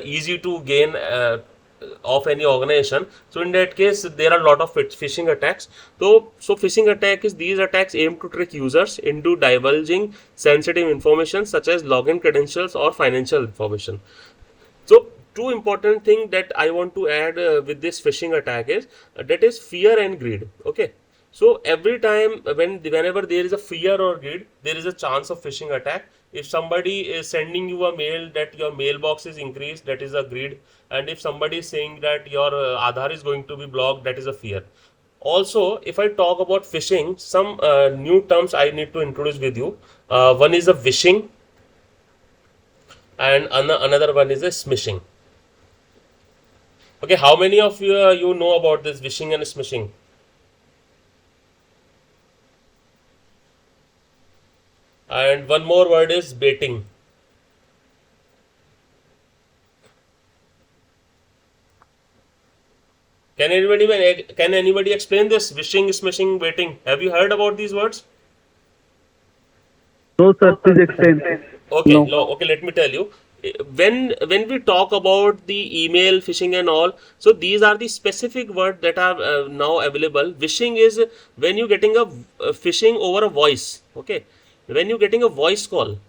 easy to gain of any organization, so in that case there are a lot of phishing attacks. So phishing attack is, these attacks aim to trick users into divulging sensitive information such as login credentials or financial information. So two important thing that I want to add with this phishing attack is that is fear and greed. Okay, so every time whenever there is a fear or greed, there is a chance of phishing attack. If somebody is sending you a mail that your mailbox is increased, that is a greed. And if somebody is saying that your Aadhaar is going to be blocked, that is a fear. Also, if I talk about phishing, some new terms I need to introduce with you. One is a wishing, and another one is a smishing. Okay, how many of you know about this wishing and smishing? And one more word is baiting. Can anybody explain this wishing, smishing, baiting? Have you heard about these words?
No, sir, please explain.
Okay,
No.
okay, let me tell you. When we talk about the email phishing and all, so these are the specific words that are now available. Wishing is when you're getting a phishing over a voice. Okay, when you're getting a voice call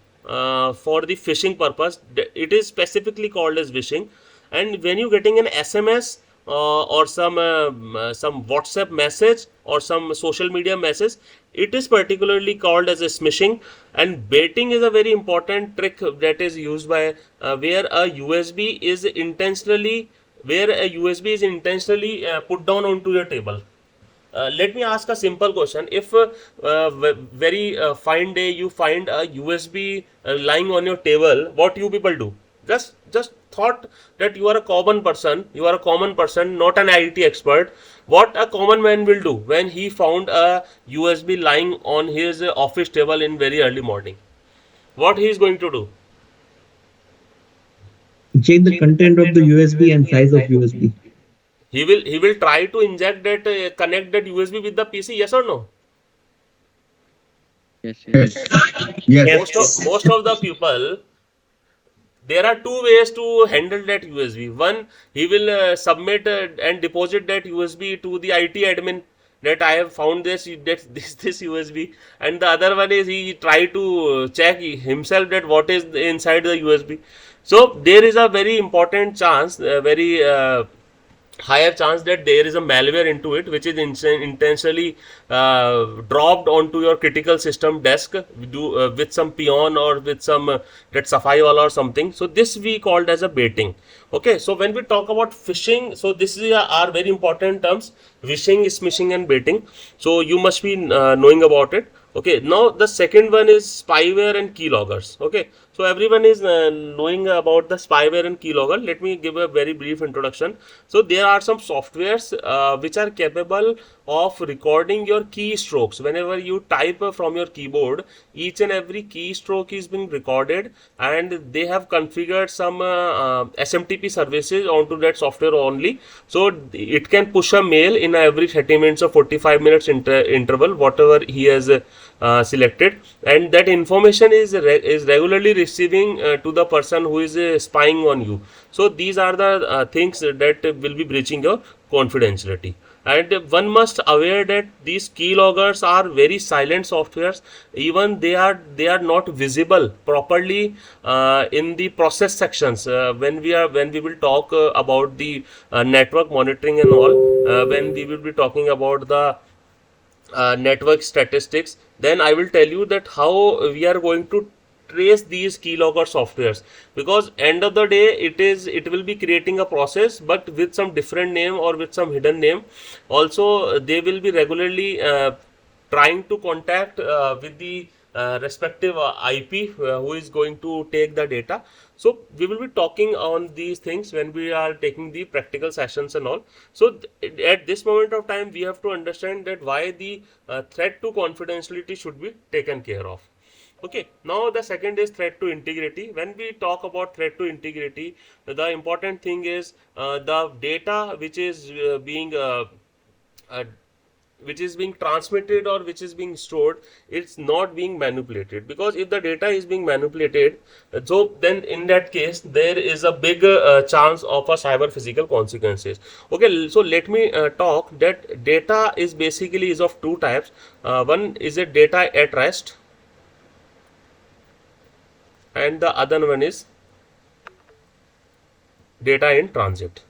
for the phishing purpose, it is specifically called as wishing. And when you're getting an SMS or some WhatsApp message or some social media message, it is particularly called as a smishing. And baiting is a very important trick that is used by where a USB is intentionally put down onto your table. Let me ask a simple question. If very fine day you find a USB lying on your table, what you people do? Just thought that you are a common person, not an IT expert. What a common man will do when he found a USB lying on his office table in very early morning? What he is going to do?
Check the content of the USB and size of USB.
He will try to inject that connect that USB with the PC. Yes or no?
Yes.
Most of the people, there are two ways to handle that USB. One, he will submit and deposit that USB to the IT admin that I have found this USB, and the other one is he try to check himself that what is inside the USB. So there is a very important chance, very higher chance that there is a malware into it which is intentionally dropped onto your critical system desk with some peon or with some that safai wala or something. So this we called as a baiting. Okay, so when we talk about phishing, so this is are very important terms: wishing, smishing, and baiting. So you must be knowing about it. Okay, now the second one is spyware and keyloggers. Okay, So everyone is knowing about the spyware and keylogger. Let me give a very brief introduction. So there are some softwares which are capable of recording your keystrokes. Whenever you type from your keyboard, each and every keystroke is being recorded, and they have configured some SMTP services onto that software only. So it can push a mail in every 30 minutes or 45 minutes interval, whatever he has selected, and that information is regularly receiving to the person who is spying on you. So these are the things that will be breaching your confidentiality. And one must aware that these keyloggers are very silent softwares. Even they are not visible properly in the process sections. When we will talk about the network monitoring and all, when we will be talking about the network statistics, then I will tell you that how we are going to trace these keylogger softwares, because end of the day it will be creating a process but with some different name or with some hidden name. Also they will be regularly trying to contact with the respective IP who is going to take the data. So we will be talking on these things when we are taking the practical sessions and all. So at this moment of time we have to understand that why the threat to confidentiality should be taken care of. Okay, now the second is threat to integrity. When we talk about threat to integrity, the important thing is the data uh, which is being transmitted or which is being stored, it's not being manipulated. Because if the data is being manipulated, so then in that case there is a big chance of a cyber physical consequences. Okay, so let me talk that data is basically is of two types. One is a data at rest, and the other one is data in transit.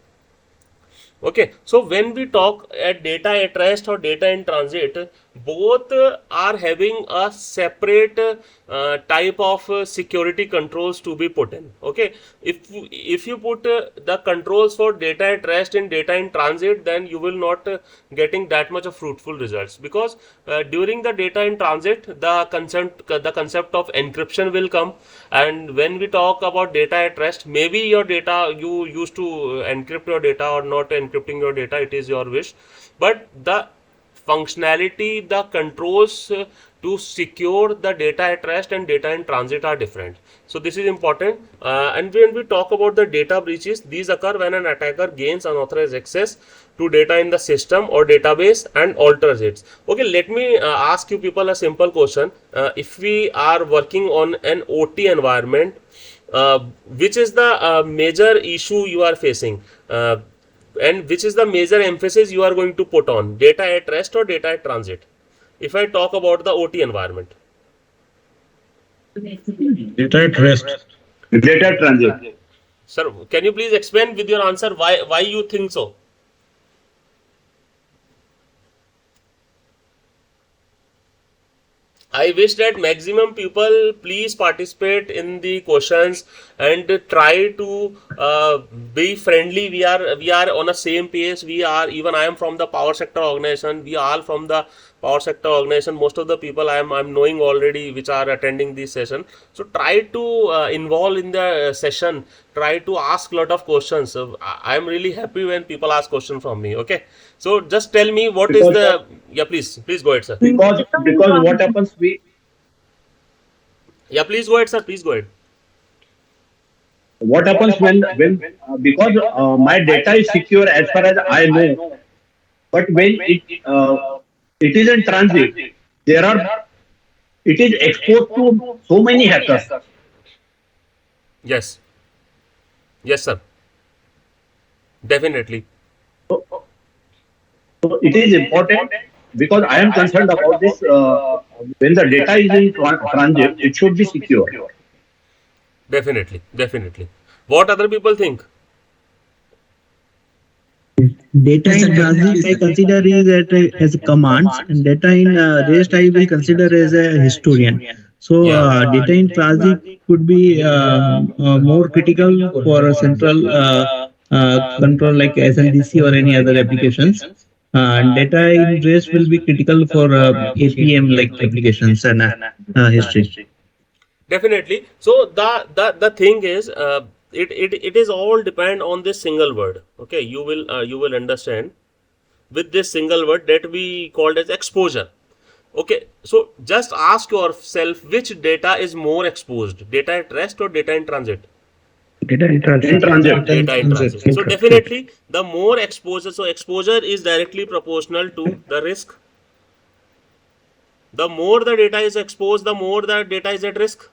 Okay, so when we talk at data at rest or data in transit, both are having a separate type of security controls to be put in. Okay, if you put the controls for data at rest and data in transit, then you will not getting that much of fruitful results, because during the data in transit the concept of encryption will come. And when we talk about data at rest, maybe your data, you used to encrypt your data or not encrypting your data, it is your wish, but the functionality, the controls to secure the data at rest and data in transit are different. So this is important. And when we talk about the data breaches, these occur when an attacker gains unauthorized access to data in the system or database and alters it. Okay, let me ask you people a simple question. If we are working on an OT environment, which is the major issue you are facing? And which is the major emphasis you are going to put on, data at rest or data at transit, if I talk about the OT environment?
Data at rest.
Data transit.
Sir, can you please explain with your answer why you think so? I wish that maximum people please participate in the questions and try to be friendly. We are on the same page. Even I am from the power sector organization. We are all from the power sector organization. Most of the people I'm knowing already which are attending this session. So try to involve in the session. Try to ask lot of questions. So I'm really happy when people ask questions from me. Okay. So just tell me what is the, yeah, please go ahead, sir.
Because what happens,
Yeah, please go ahead, sir. Please go ahead.
what happens when because my data is secure as far as I know, but when it is in transit, there are it is exposed to so many hackers.
Yes. Yes, sir. Definitely.
So it is important, because I am concerned about this. When the data is in transit, it should be secure.
Definitely. Definitely. What other people think?
Data in transit I consider is as commands, and data in rest I will consider as a historian. So data in transit could be more critical for a central control like SNDC or any other applications. And data in rest will be critical for APM like applications and history.
Definitely. So the thing is, it is all depend on this single word. Okay, you will understand with this single word that we called as exposure. Okay, so just ask yourself which data is more exposed, data at rest or data in transit?
Data in
In
transit.
transit.
Data in transit. So definitely the more exposure, so exposure is directly proportional to the risk. The more the data is exposed, the more the data is at risk.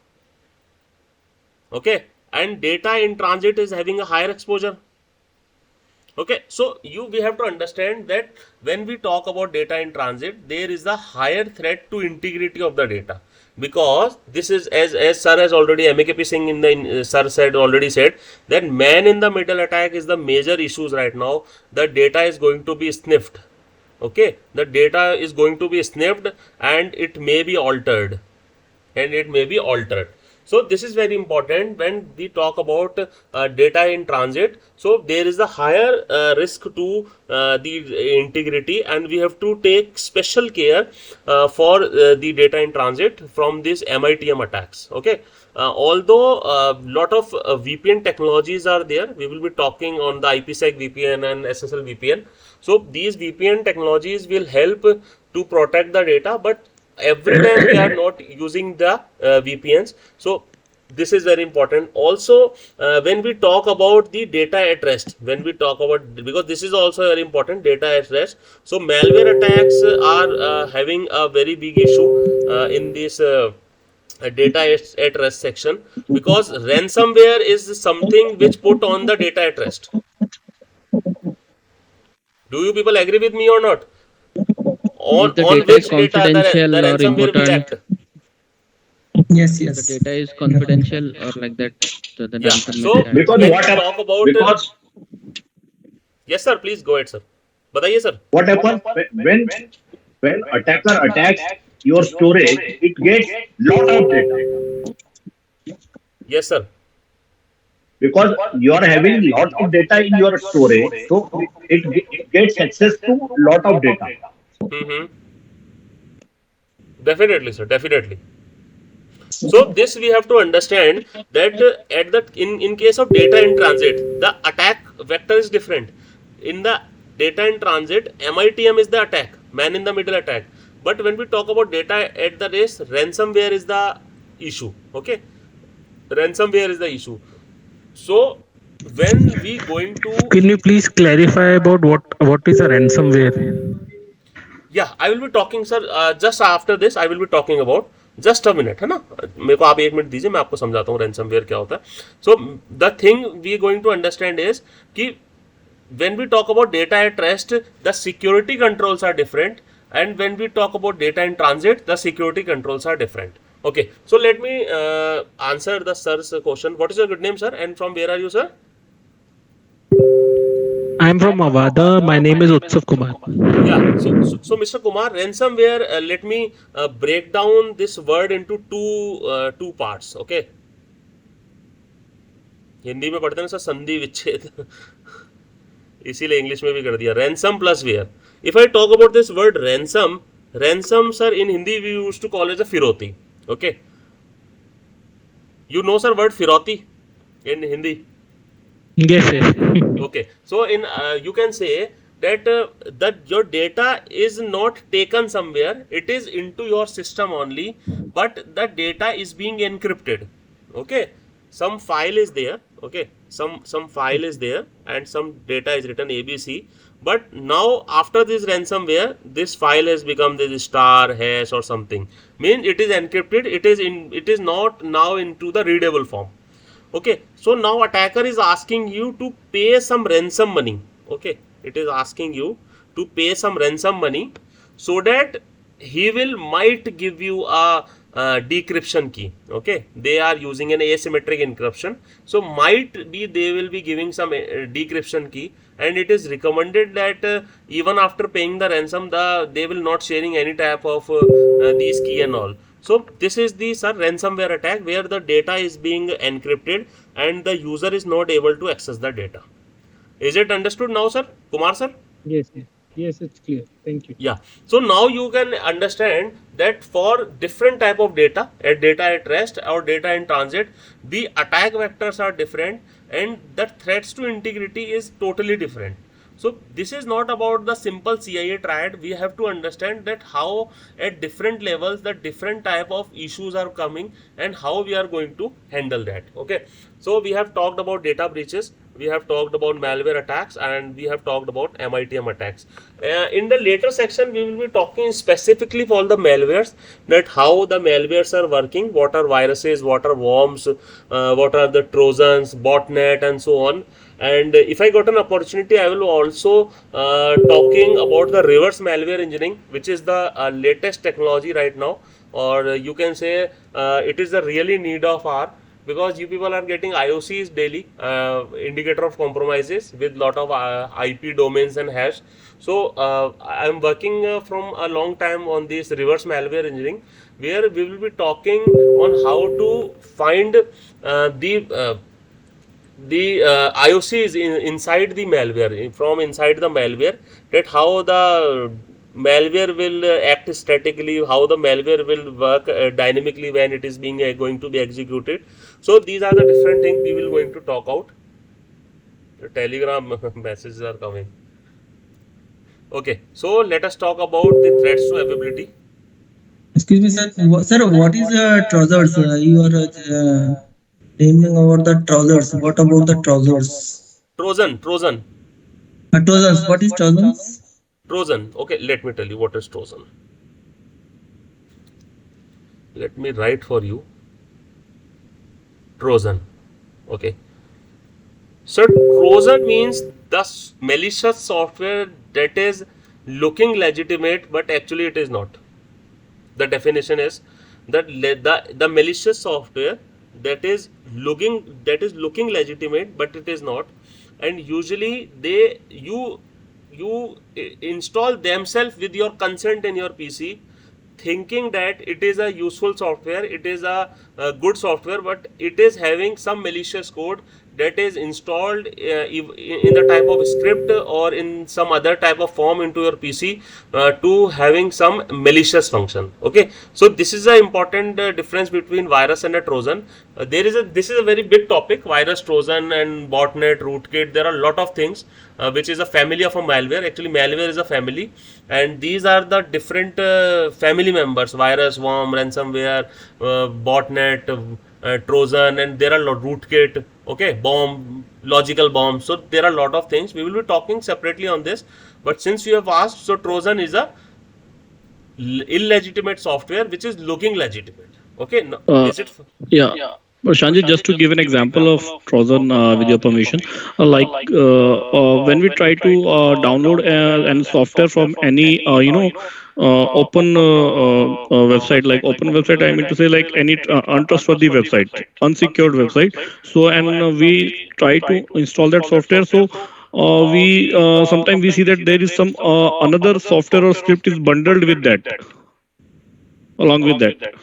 Okay, and data in transit is having a higher exposure. Okay, so we have to understand that when we talk about data in transit, there is a higher threat to integrity of the data, because this is, as sir has already, MKP Singh in the sir said already said, that man in the middle attack is the major issues right now. The data is going to be sniffed. Okay, the data is going to be sniffed and it may be altered. So this is very important when we talk about data in transit. So there is a higher risk to the integrity, and we have to take special care for the data in transit from these MITM attacks. Okay, although a lot of VPN technologies are there, we will be talking on the IPsec VPN and SSL VPN. So these VPN technologies will help to protect the data, but every time we are not using the VPNs. So this is very important. Also, when we talk about the data at rest, when we talk about, because this is also very important, data at rest. So malware attacks are having a very big issue in this data at rest section, because ransomware is something which put on the data at rest. Do you people agree with me or not?
If the
On
data is
which data the
confidential or
ransomware will
important,
act?
Yes,
if the
yes.
data is confidential or like that, the
Yeah.
ransomware
So
will act.
Because
when
what
we
hap-
talk about
because
yes sir, please go ahead sir. बताइए sir.
what happens when attacker attacks your storage, it gets lot of data
Yes sir.
because you are having lot of data in your storage, so it gets access to lot of data.
Mm-hmm. Definitely sir, definitely. So this we have to understand that at the in case of data in transit, the attack vector is different. In the data in transit, MITM is the attack, man in the middle attack. But when we talk about data at the rest, ransomware is the issue. Okay, ransomware is the issue. So when we going to,
Can you please clarify about what is a ransomware?
yeah, I will be talking sir, just after this I will be talking about, just a minute है ना, मेरे को आप एक minute दीजिए, मैं आपको समझाता हूँ रैंसमवेयर क्या होता है. So the thing we going to understand is कि when we talk about data at rest, the security controls are different, and when we talk about data in transit, the security controls are different. Okay, so let me answer the sir's question. What is your good name sir, and from where are you sir?
I'm from Avada. My name is Utsav Kumar.
Yeah, so Mr. Kumar, ransomware, let me break down this word into two parts. Okay, Hindi में पढ़ते हैं sir संधि विच्छेद, इसीलिए English में भी कर दिया, ransom plus ware. If I talk about this word ransom, ransom sir in Hindi we used to call as a फिरौती. Okay, you know sir word फिरौती in Hindi?
Yes, yes.
Okay, so in you can say that that your data is not taken somewhere, it is into your system only, but the data is being encrypted. Okay, some file is there. Okay, some file is there and some data is written ABC, but now after this ransomware, this file has become this star hash or something, means it is encrypted, it is not now into the readable form. Okay, so now attacker is asking you to pay some ransom money. Okay, it is asking you to pay some ransom money, so that he will might give you a decryption key. Okay, they are using an asymmetric encryption, so might be they will be giving some decryption key, and it is recommended that even after paying the ransom, they will not sharing any type of these key and all. So this is the sir ransomware attack, where the data is being encrypted and the user is not able to access the data. Is it understood now sir, Kumar sir?
Yes, yes.
Yes, it's clear. Thank you.
Yeah. So now you can understand that for different type of data at rest or data in transit, the attack vectors are different and the threats to integrity is totally different. So this is not about the simple CIA triad. We have to understand that how at different levels the different type of issues are coming and how we are going to handle that. Okay. So we have talked about data breaches, we have talked about malware attacks, and we have talked about MITM attacks. In the later section, we will be talking specifically for the malwares, that how the malwares are working, what are viruses, what are worms, what are the trojans, botnet, and so on. And if I got an opportunity, I will also talking about the reverse malware engineering, which is the latest technology right now, or you can say it is the really need of our, because you people are getting IOCs daily, indicator of compromises with lot of IP domains and hash. So I am working from a long time on this reverse malware engineering, where we will be talking on how to find the IOCs inside the malware, from inside the malware, that how the malware will act statically, how the malware will work dynamically when it is being going to be executed. So these are the different things we will going to talk out. The telegram messages are coming. Okay, so let us talk about the threats to availability.
Excuse me, sir. Sir, what is trousers? You are naming about the trousers. What about the trousers?
Trojan.
Trousers. What is trousers?
Trojan. Okay, let me tell you what is Trojan. Let me write for you. Trojan. Okay. So Trojan means the malicious software that is looking legitimate but actually it is not. The definition is that the malicious software that is looking legitimate but it is not, and usually you install themselves with your consent in your PC, thinking that it is a useful software, it is a good software, but it is having some malicious code that is installed in the type of script or in some other type of form into your PC to having some malicious function. Okay, so this is an important difference between virus and a Trojan. This is a very big topic: virus, Trojan, and botnet, rootkit. There are a lot of things which is a family of a malware. Actually, malware is a family, and these are the different family members: virus, worm, ransomware, botnet, Trojan, and there are rootkit. Okay, bomb, logical bomb. So there are a lot of things. We will be talking separately on this. But since you have asked, so Trojan is a illegitimate software which is looking legitimate. Okay, no, is it?
Yeah. Shanji, just to give an example of Trojan, with your permission, when we try to download an software from any, open website, like open website, I mean to say like any untrustworthy website, unsecured website. So, and we try to install that software. So, we sometimes we see that there is some another software or script is bundled with that, along with that.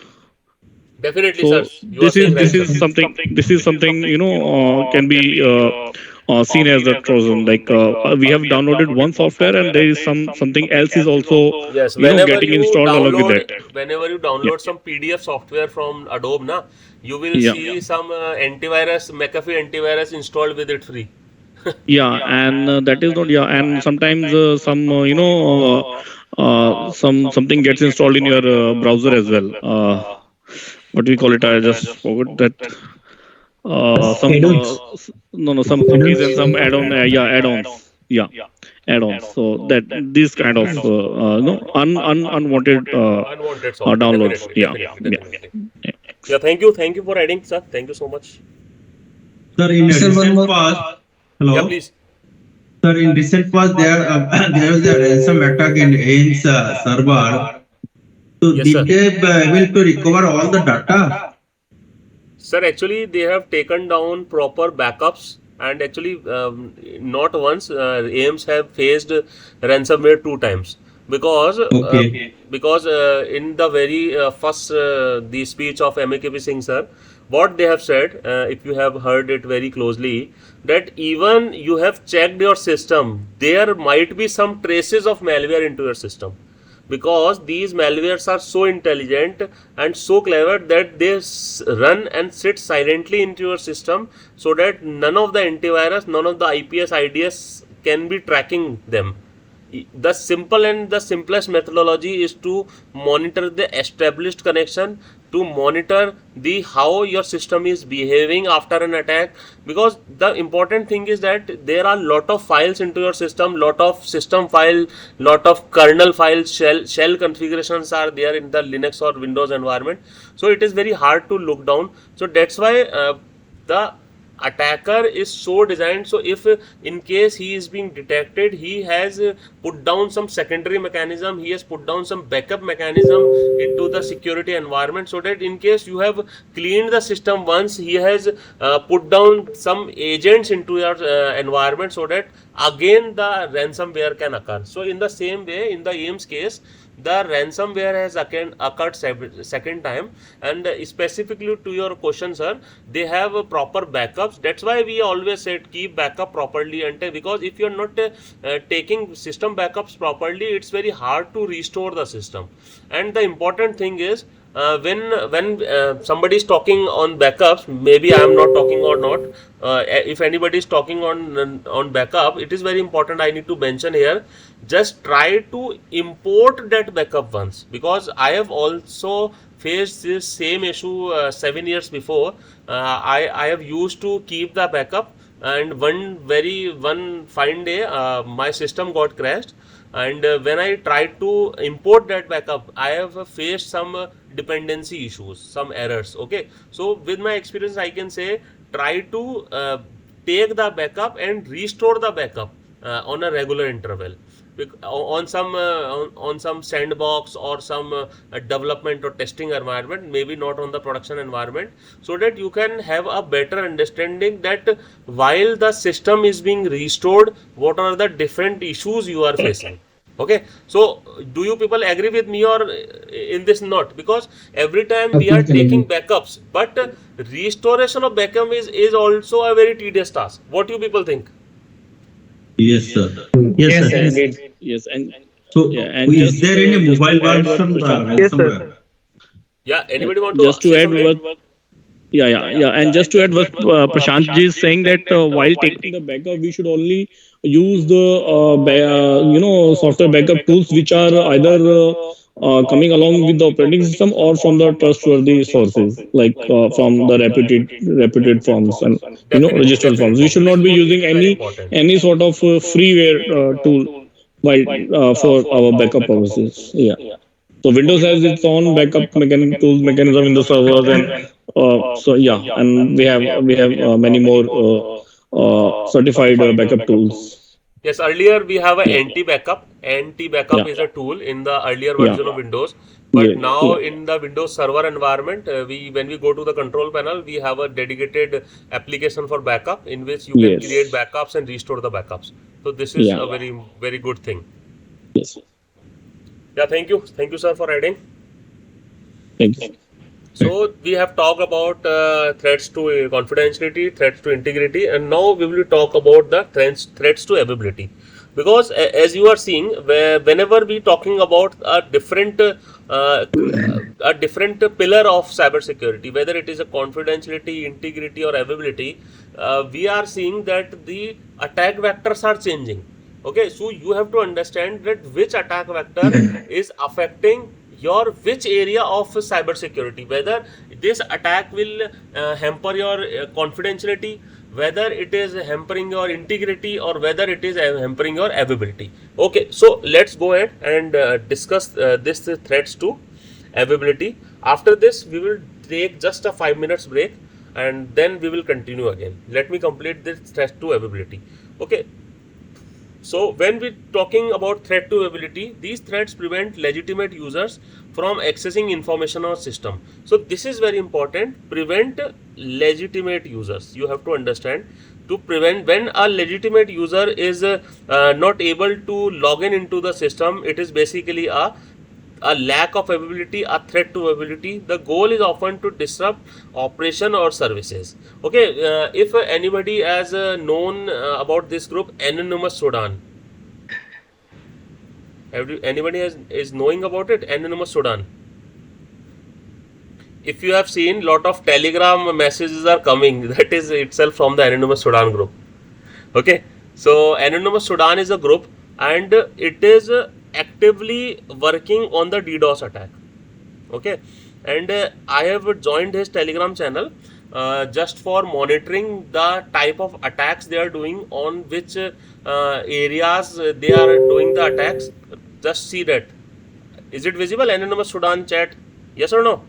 Definitely,
So
sir. You are saying right, sir.
this is something can be seen as a Trojan. Like we have downloaded one software and there is something else is also
Yes,
getting installed along with that.
whenever you
Yeah,
download some PDF software from Adobe, na, you will
yeah,
see some antivirus, McAfee antivirus installed with it free.
yeah, and that is not, yeah, and sometimes some something gets installed in your browser as well. What do we call it? I just forgot that. Some
Add-ons.
no, some cookies and
Add-ons.
some add-on, yeah, add-ons, yeah, add-ons. So that these kind of no unwanted
Unwanted software,
downloads,
definitely,
yeah,
definitely,
yeah.
definitely. Yeah, thank you for adding, sir. Thank you so much.
Sir, in
Sir, one
recent
more.
past,
Yeah,
hello.
please.
Sir, in recent past, there was a ransom attack in AIM's server. So
Yes, sir.
did they able to recover all the data?
Sir, actually, they have taken down proper backups, and actually, not once. AIMS have faced ransomware 2 times, because
Okay.
in the very first the speech of MAKP Singh sir, what they have said, if you have heard it very closely, that even you have checked your system, there might be some traces of malware into your system, because these malwares are so intelligent and so clever that they run and sit silently into your system, so that none of the antivirus, none of the IPS IDS can be tracking them. The simple and the simplest methodology is to monitor the established connection, to monitor the how your system is behaving after an attack, because the important thing is that there are lot of files into your system, lot of system file, lot of kernel files, shell configurations are there in the Linux or Windows environment, so it is very hard to look down. So that's why the attacker is so designed, so if in case he is being detected, he has put down some secondary mechanism, he has put down some backup mechanism into the security environment, so that in case you have cleaned the system once, he has put down some agents into your environment, so that again the ransomware can occur. So in the same way, in the AIMS case, the ransomware has again occurred second time, and specifically to your question, sir, they have proper backups. That's why we always said keep backup properly, and because if you're not taking system backups properly, it's very hard to restore the system. And the important thing is, when somebody is talking on backups, maybe I am not talking or not, if anybody is talking on backup, it is very important, I need to mention here, just try to import that backup once, because I have also faced this same issue 7 years before. I have used to keep the backup, and one fine day my system got crashed, and when I tried to import that backup, I have faced some dependency issues, some errors. Okay, so with my experience, I can say try to take the backup and restore the backup on a regular interval, on some sandbox or some development or testing environment, maybe not on the production environment, so that you can have a better understanding that while the system is being restored, what are the different issues you are facing. Okay, so do you people agree with me or in this not? Because every time we are taking backups, but restoration of backup is also a very tedious task. What do you people think?
Yes, sir.
Yes, sir.
Yes, and
So,
yeah, and
is there any mobile version ransomware?
Yeah, anybody want to
just to
say
add
something?
what and just to add what Prashant ji is saying, that while taking the backup, we should only use the software backup tools which are either coming along with the operating system or from the trustworthy sources, like from the reputed firms and
Definitely,
registered firms. We should not be using
very important.
any sort of freeware tool while for our backup purposes. Yeah. So Windows has its own backup mechanism in the servers, and and we have many more certified backup tools.
Yes, earlier we have a
Yeah,
anti-backup. Anti-backup
yeah,
is a tool in the earlier
yeah,
version of Windows. But
yeah,
now
yeah.
in the Windows Server environment, when we go to the control panel, we have a dedicated application for backup in which you can create
Yes,
backups and restore the backups. So this is
yeah,
a very good thing.
yes.
Yeah, thank you, sir, for adding.
Thank you.
So we have talked about threats to confidentiality, threats to integrity, and now we will talk about the threats to availability. Because as you are seeing, whenever we talking about a different pillar of cybersecurity, whether it is a confidentiality, integrity, or availability, we are seeing that the attack vectors are changing. Okay, so you have to understand that which attack vector is affecting your which area of cybersecurity, whether this attack will hamper your confidentiality, whether it is hampering your integrity, or whether it is hampering your availability. Okay, so let's go ahead and discuss this threats to availability. After this, we will take just a 5 minutes break, and then we will continue again. Let me complete this threat to availability. Okay, so when we're talking about threat to availability, these threats prevent legitimate users from accessing information or system. So this is very important. Prevent legitimate users. You have to understand, to prevent, when a legitimate user is not able to log in into the system, it is basically a lack of availability, a threat to availability. The goal is often to disrupt operation or services. Okay, if anybody has known about this group, Anonymous Sudan. Anybody is knowing about it? Anonymous Sudan. If you have seen, lot of telegram messages are coming, that is itself from the Anonymous Sudan group. Okay, so Anonymous Sudan is a group, and it is actively working on the DDoS attack. Okay, and I have joined his telegram channel just for monitoring the type of attacks they are doing, on which areas they are doing the attacks. Just see that. Is it visible, Anonymous Sudan chat? Yes or no?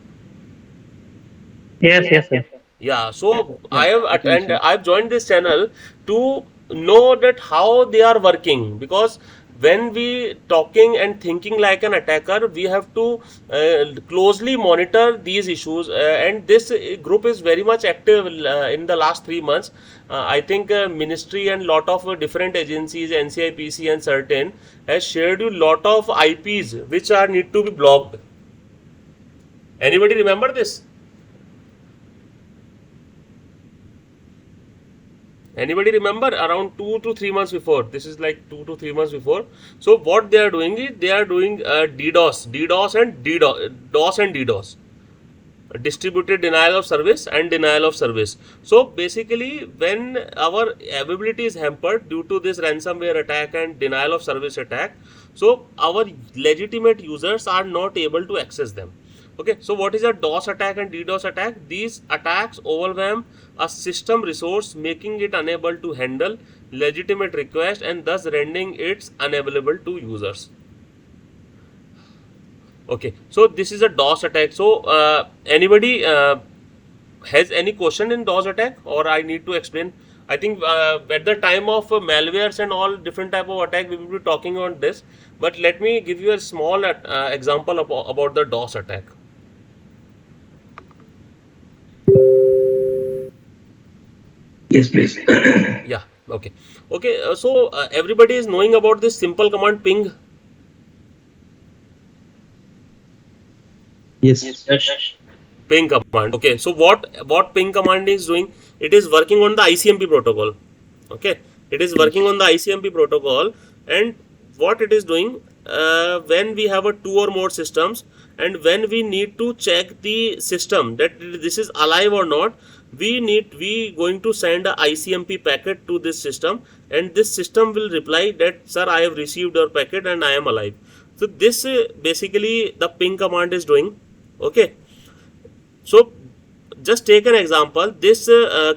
Yes, yes, sir.
Yeah, so I
Yeah,
have
I think so.
I've joined this channel to know that how they are working, because when we talking and thinking like an attacker, we have to closely monitor these issues, and this group is very much active in the last 3 months. I think ministry and lot of different agencies, NCIPC and certain, has shared you lot of IPs which are need to be blocked. Anybody remember this? Anybody remember? Around 2 to 3 months before, this is like 2 to 3 months before. So what they are doing is, they are doing DDoS and DDoS, distributed denial of service and denial of service. So basically, when our availability is hampered due to this ransomware attack and denial of service attack, so our legitimate users are not able to access them. Okay, so what is a DOS attack and DDoS attack? These attacks overwhelm a system resource, making it unable to handle legitimate requests and thus rendering it unavailable to users. Okay, so this is a DOS attack. So anybody has any question in DOS attack, or I need to explain? I think at the time of malwares and all different type of attack, we will be talking on this. But let me give you a small example about the DOS attack.
Yes, please.
Yeah. Okay. Okay. So everybody is knowing about this simple command ping.
Yes.
Ping command. Okay, so what ping command is doing? It is working on the ICMP protocol. Okay, it is working on the ICMP protocol, and what it is doing, when we have a 2 or more systems, and when we need to check the system that this is alive or not, we going to send a ICMP packet to this system, and this system will reply that, sir, I have received your packet and I am alive. So this basically the ping command is doing. Okay, so just take an example. This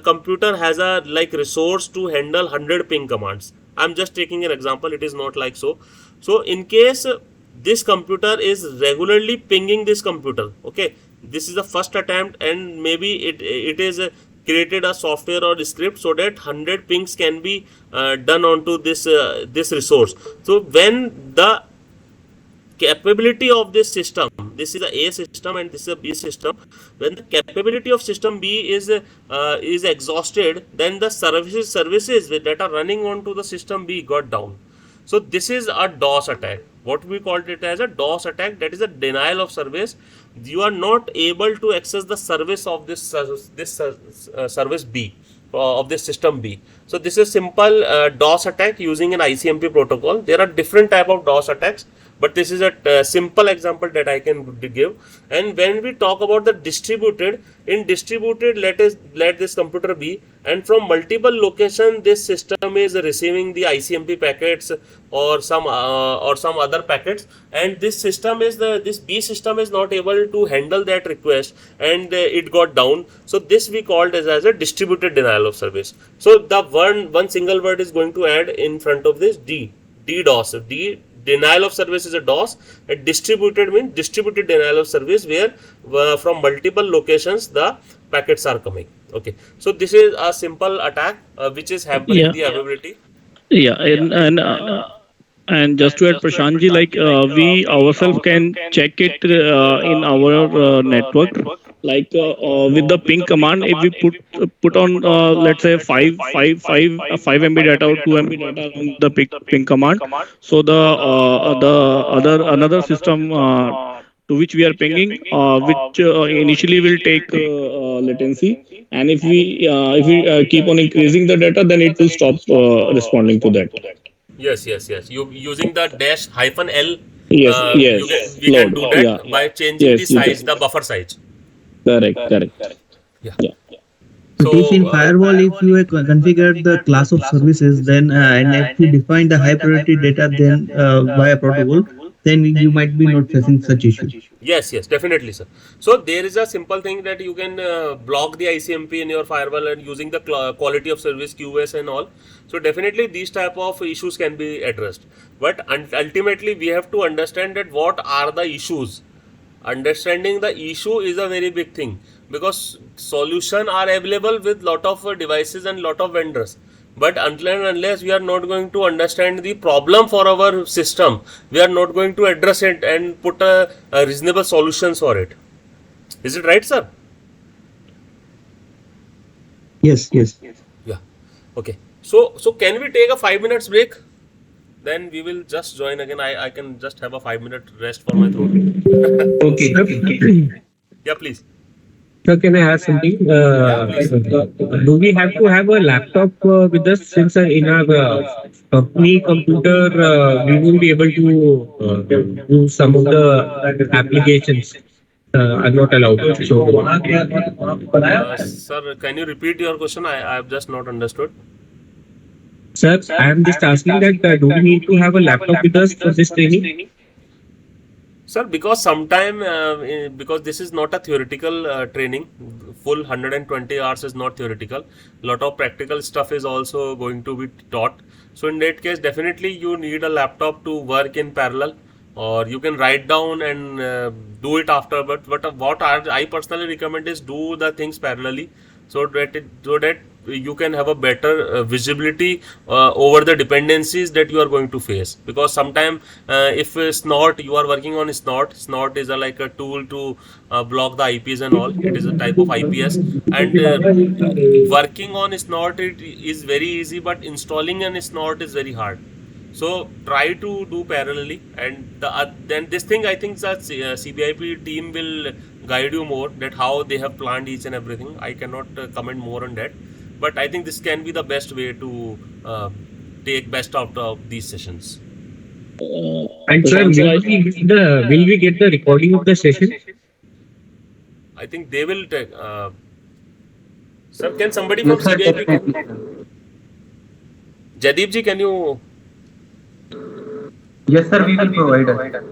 computer has a like resource to handle 100 ping commands. I'm just taking an example, it is not like so. So in case this computer is regularly pinging this computer, okay, this is the first attempt, and maybe it is created a software or a script so that 100 pings can be done onto this this resource. So when the capability of this system, this is a system and this is a B system, when the capability of system B is exhausted, then the services that are running onto the system B got down. So this is a DOS attack. What we called it as a DOS attack, that is a denial of service. You are not able to access the service of this service B, of this system B. So this is simple DOS attack using an ICMP protocol. There are different type of DOS attacks, but this is a simple example that I can give. And when we talk about the distributed, in distributed, let this computer be, and from multiple location this system is receiving the ICMP packets or some other packets, and this system is this B system is not able to handle that request, and it got down. So this we called as a distributed denial of service. So the one single word is going to add in front of this DDoS. Denial of service is a DOS. And distributed means distributed denial of service, where from multiple locations the packets are coming. Okay, so this is a simple attack which is hampering the availability.
Yeah, and just to add, Prashantji, like we ourselves can check it in our network With the ping command, if we put on let's say 5 MB data or 2 MB data on the ping command, so the other another system to which we are pinging, which initially will take latency, and if we keep on increasing the data, then it will stop responding to that.
Yes, yes, yes. You using the dash hyphen L,
Yes,
we can
load.
do
Yeah,
that by changing the
yes, you
size,
can.
the buffer size.
Correct.
Yeah.
Yeah.
It is
So
in firewall if you have configured the class of services, then and if you define the high priority data, then via protocol, then you might be not facing such issue.
yes, yes, definitely, sir. So there is a simple thing that you can block the ICMP in your firewall and using the quality of service QoS and all. So definitely these type of issues can be addressed. But ultimately we have to understand that what are the issues. Understanding the issue is a very big thing, because solution are available with lot of devices and lot of vendors, but until and unless we are not going to understand the problem for our system, we are not going to address it and put a reasonable solutions for it. Is it right, sir?
Yes.
Yeah. Okay. So can we take a 5 minutes break? Then we will just join again. I can just have a 5 minute rest for my throat.
Okay.
Yeah, please.
So can I ask something?
Yeah, please.
Do we have to have a laptop with us, since in our company computer we won't be able to do some of the applications are not allowed. So
Sir, can you repeat your question? I have just not understood.
sir, I am just asking that do we need to have a laptop with us for this training?
Sir, because sometime because this is not a theoretical training, full 120 hours is not theoretical. Lot of practical stuff is also going to be taught. So in that case, definitely you need a laptop to work in parallel, or you can write down and do it after. But what I personally recommend is do the things parallelly, so that you can have a better visibility over the dependencies that you are going to face. Because sometime if snort, you are working on snort is like a tool to block the IPs and all. It is a type of IPS, and working on snort it is very easy, but installing an snort is very hard. So try to do parallelly, and then this thing I think that CBIP team will guide you more, that how they have planned each and everything. I cannot comment more on that, but I think this can be the best way to take best out of these sessions.
And sir,
Prashant, sir,
will we get the recording of the session?
I think they will take. Sir, can somebody from CBIP? Jadip ji, can you?
Yes, sir, we will provide us.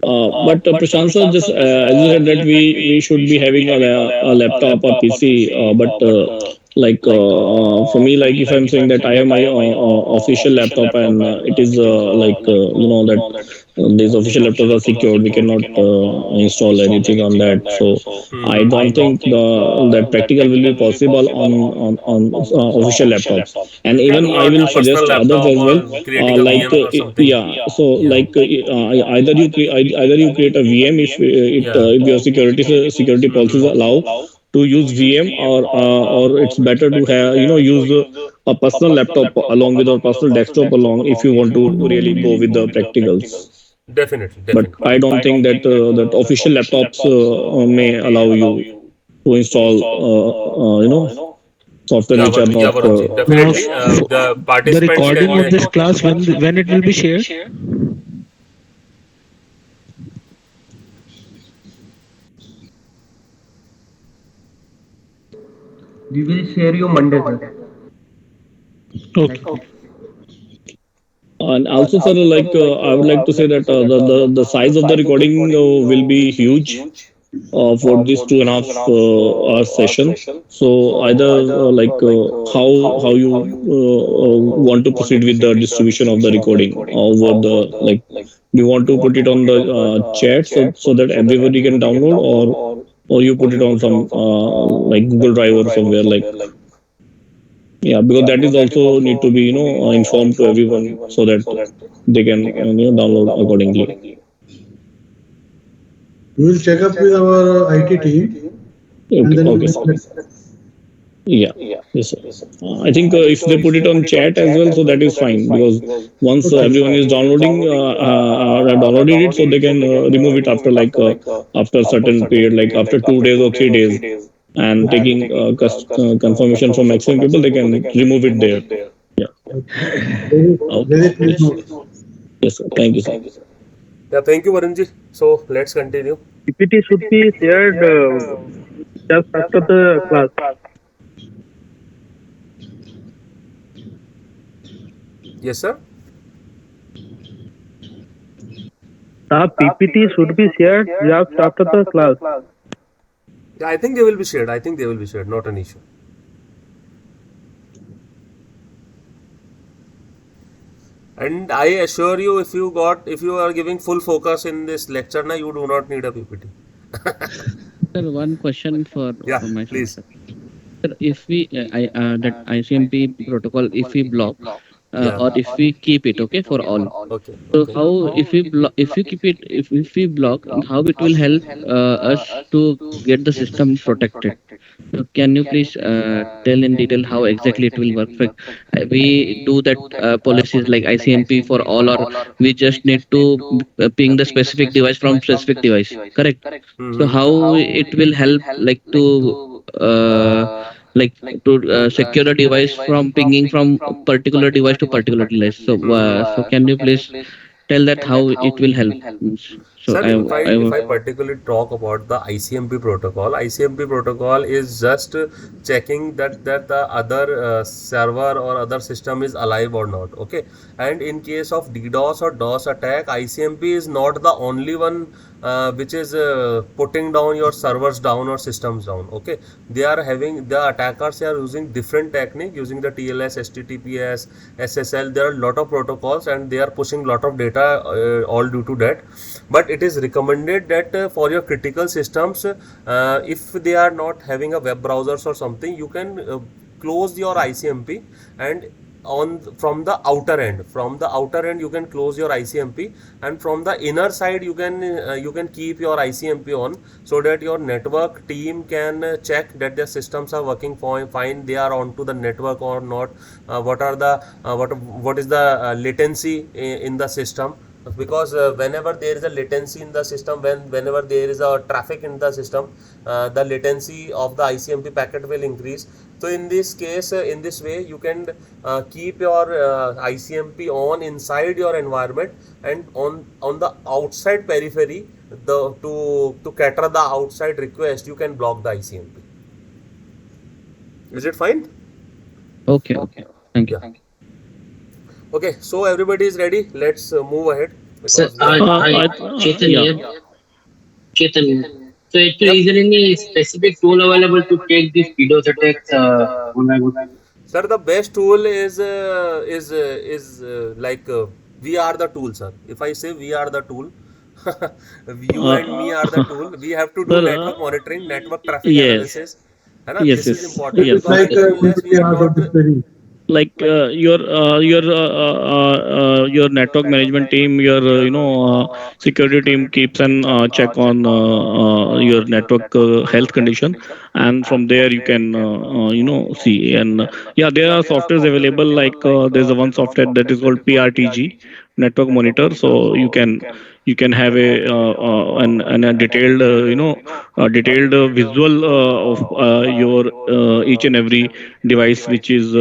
But Prashant sir, just as you said that we should be having a laptop or PC, but for me, like if I'm saying that I have my official laptop, and it is that these official laptops are secured, we cannot install anything on that. So I don't think that practical will be possible on official laptops. And
To
even
do
I
a
will
personal
suggest others
laptop
as well.
or creating a VM or something.
Yeah, so
Yeah.
either you create a VM if your security policies allow to use VM, or it's better to have use a personal laptop along with or personal desktop along if you want to really go with the practicals.
Definitely,
But
definitely.
I don't think that that official laptops may allow you to install software which are
Yeah,
not.
Varunji,
Now,
definitely. The
the
participants
recording
can.
of this class, when it will be shared?
We will share you Monday, sir.
Okay.
And also, sir, I would like to say that the size of the recording will be huge for this 2.5 hour session. So either how you want to proceed with the distribution of the recording over the do you want to put it on the chat so that everybody can download, or you put it on some Google Drive or somewhere yeah, because that is also need to be informed to everyone so that they can download accordingly.
We will check up with our IT team
and then
Okay. Yeah. Yes, sir. I think if they put it on chat as well, so that is fine, because once
okay.
everyone is downloading it, so they can remove it after after a certain period, like after 2 days or 3 days, and taking confirmation from maximum people, they can remove it there. Yeah. Okay.
Very please
Yes.
note.
Yes, sir. Thank you, sir.
Yeah, thank you, Varunji. So let's continue.
PPT should be shared just after the class.
Yes, sir.
The PPT should be shared just after the class.
Yeah, I think they will be shared. I think they will be shared. Not an issue. And I assure you, if you are giving full focus in this lecture, now you do not need a PPT.
Sir, one question
Yeah,
from my side,
please.
sir. Sir, if we that ICMP protocol, if we block
Yeah.
or if we keep it, okay, for all.
Okay.
So
Okay.
how if we keep it, if we block, how it will help us to get the system protected? So can you please tell in detail how exactly it will work? Like, we do that policies like ICMP for all, or we just need to ping the specific device from specific device, correct? So
Mm-hmm.
how it will help uh, like secure the device from pinging from a particular device to particular device? So so can you please tell that how it will help? So
Sir, if
I
I particularly talk about the ICMP protocol is just checking that the other server or other system is alive or not. Okay, and in case of DDoS or DOS attack, ICMP is not the only one which is putting down your servers down or systems down. Okay, the attackers are using different technique, using the TLS, HTTPS, SSL. There are a lot of protocols and they are pushing lot of data all due to that. But it is recommended that for your critical systems, if they are not having a web browsers or something, you can close your ICMP, and on from the outer end you can close your ICMP, and from the inner side you can keep your ICMP on, so that your network team can check that their systems are working fine, they are onto the network or not, what is the latency in the system, because whenever there is a latency in the system, whenever there is a traffic in the system, the latency of the ICMP packet will increase. So in this case, in this way you can keep your ICMP on inside your environment, and on the outside periphery, to cater the outside request, you can block the ICMP. Is it fine?
okay, okay. Thank you.
Yeah. Okay, so everybody is ready. Let's move ahead.
Sir,
Because we are.
Chetan
Yeah.
here. Chetan. So
Yep.
actually, is there any specific tool available to take these DDoS attacks on?
Sir, the best tool is like we are the tool, sir. If I say we are the tool, you and me are the tool. We have to do
Sir,
network monitoring, network traffic
yes,
analysis. है ना?
yes,
This is
yes,
important,
This is
yes.
because
like
unless we are
PPTRs of
not
the study.
Like your network management team, your security team keeps an check on your network health condition, and from there you can see. And yeah, there are softwares available, like there's a one software that is called PRTG, network monitor. So you can have a detailed detailed visual of your each and every device which is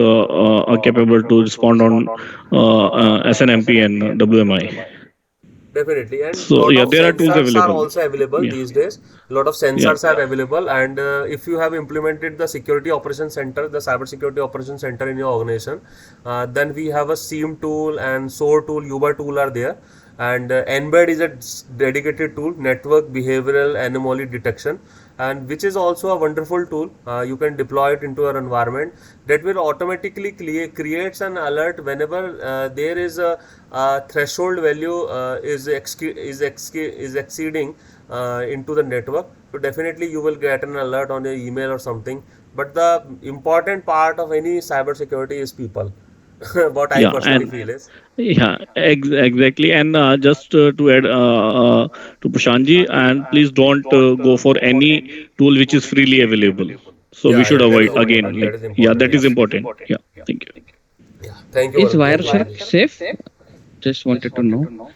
capable to respond on SNMP and WMI.
definitely, and
So
lot
yeah,
of
there are tools
sensors are
available.
also available
Yeah,
these days. Lot of
yeah.
sensors are available, and if you have implemented the security operations center, the cyber security operations center in your organization, then we have a SIEM tool and SOAR tool, Uber tool are there, and Embed is a dedicated tool, network behavioral anomaly detection, and which is also a wonderful tool. You can deploy it into your environment, that will automatically creates an alert whenever there is a threshold value is exceeding into the network. So definitely you will get an alert on your email or something. But the important part of any cyber security is people. what I
Yeah,
personally
and
feel is.
exactly. And just to add to Prashantji, and please don't go for any tool which is freely available. So we
Yeah,
should
yeah, that
avoid
is
again.
important. That is
Yeah,
important.
that is
Yes.
important. Yeah, thank you.
Yeah. Thank you,
Is
Varun. Thank you,
Wireshark
Varun.
safe? Just wanted to know.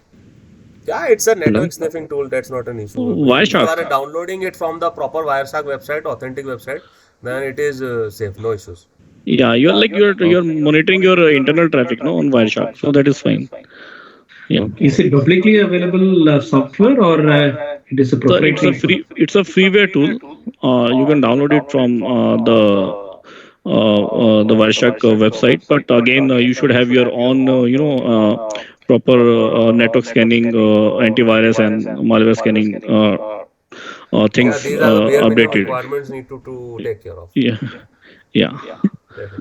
Yeah, it's a
Hello.
network sniffing tool. That's not an issue. If you
Wireshark.
are downloading it from the proper Wireshark website, authentic website, then it is safe. No issues.
Yeah, you're monitoring your internal traffic, no, on Wireshark, so that is fine. Yeah.
Is
Okay.
it publicly available software or it is a
So it's a
proprietary software?
freeware tool. You can download it from the Wireshark website. But again, you should have your own proper network scanning, antivirus, and malware scanning
Yeah,
things
these are the bare minimum
updated.
requirements need to take care of.
Yeah, yeah.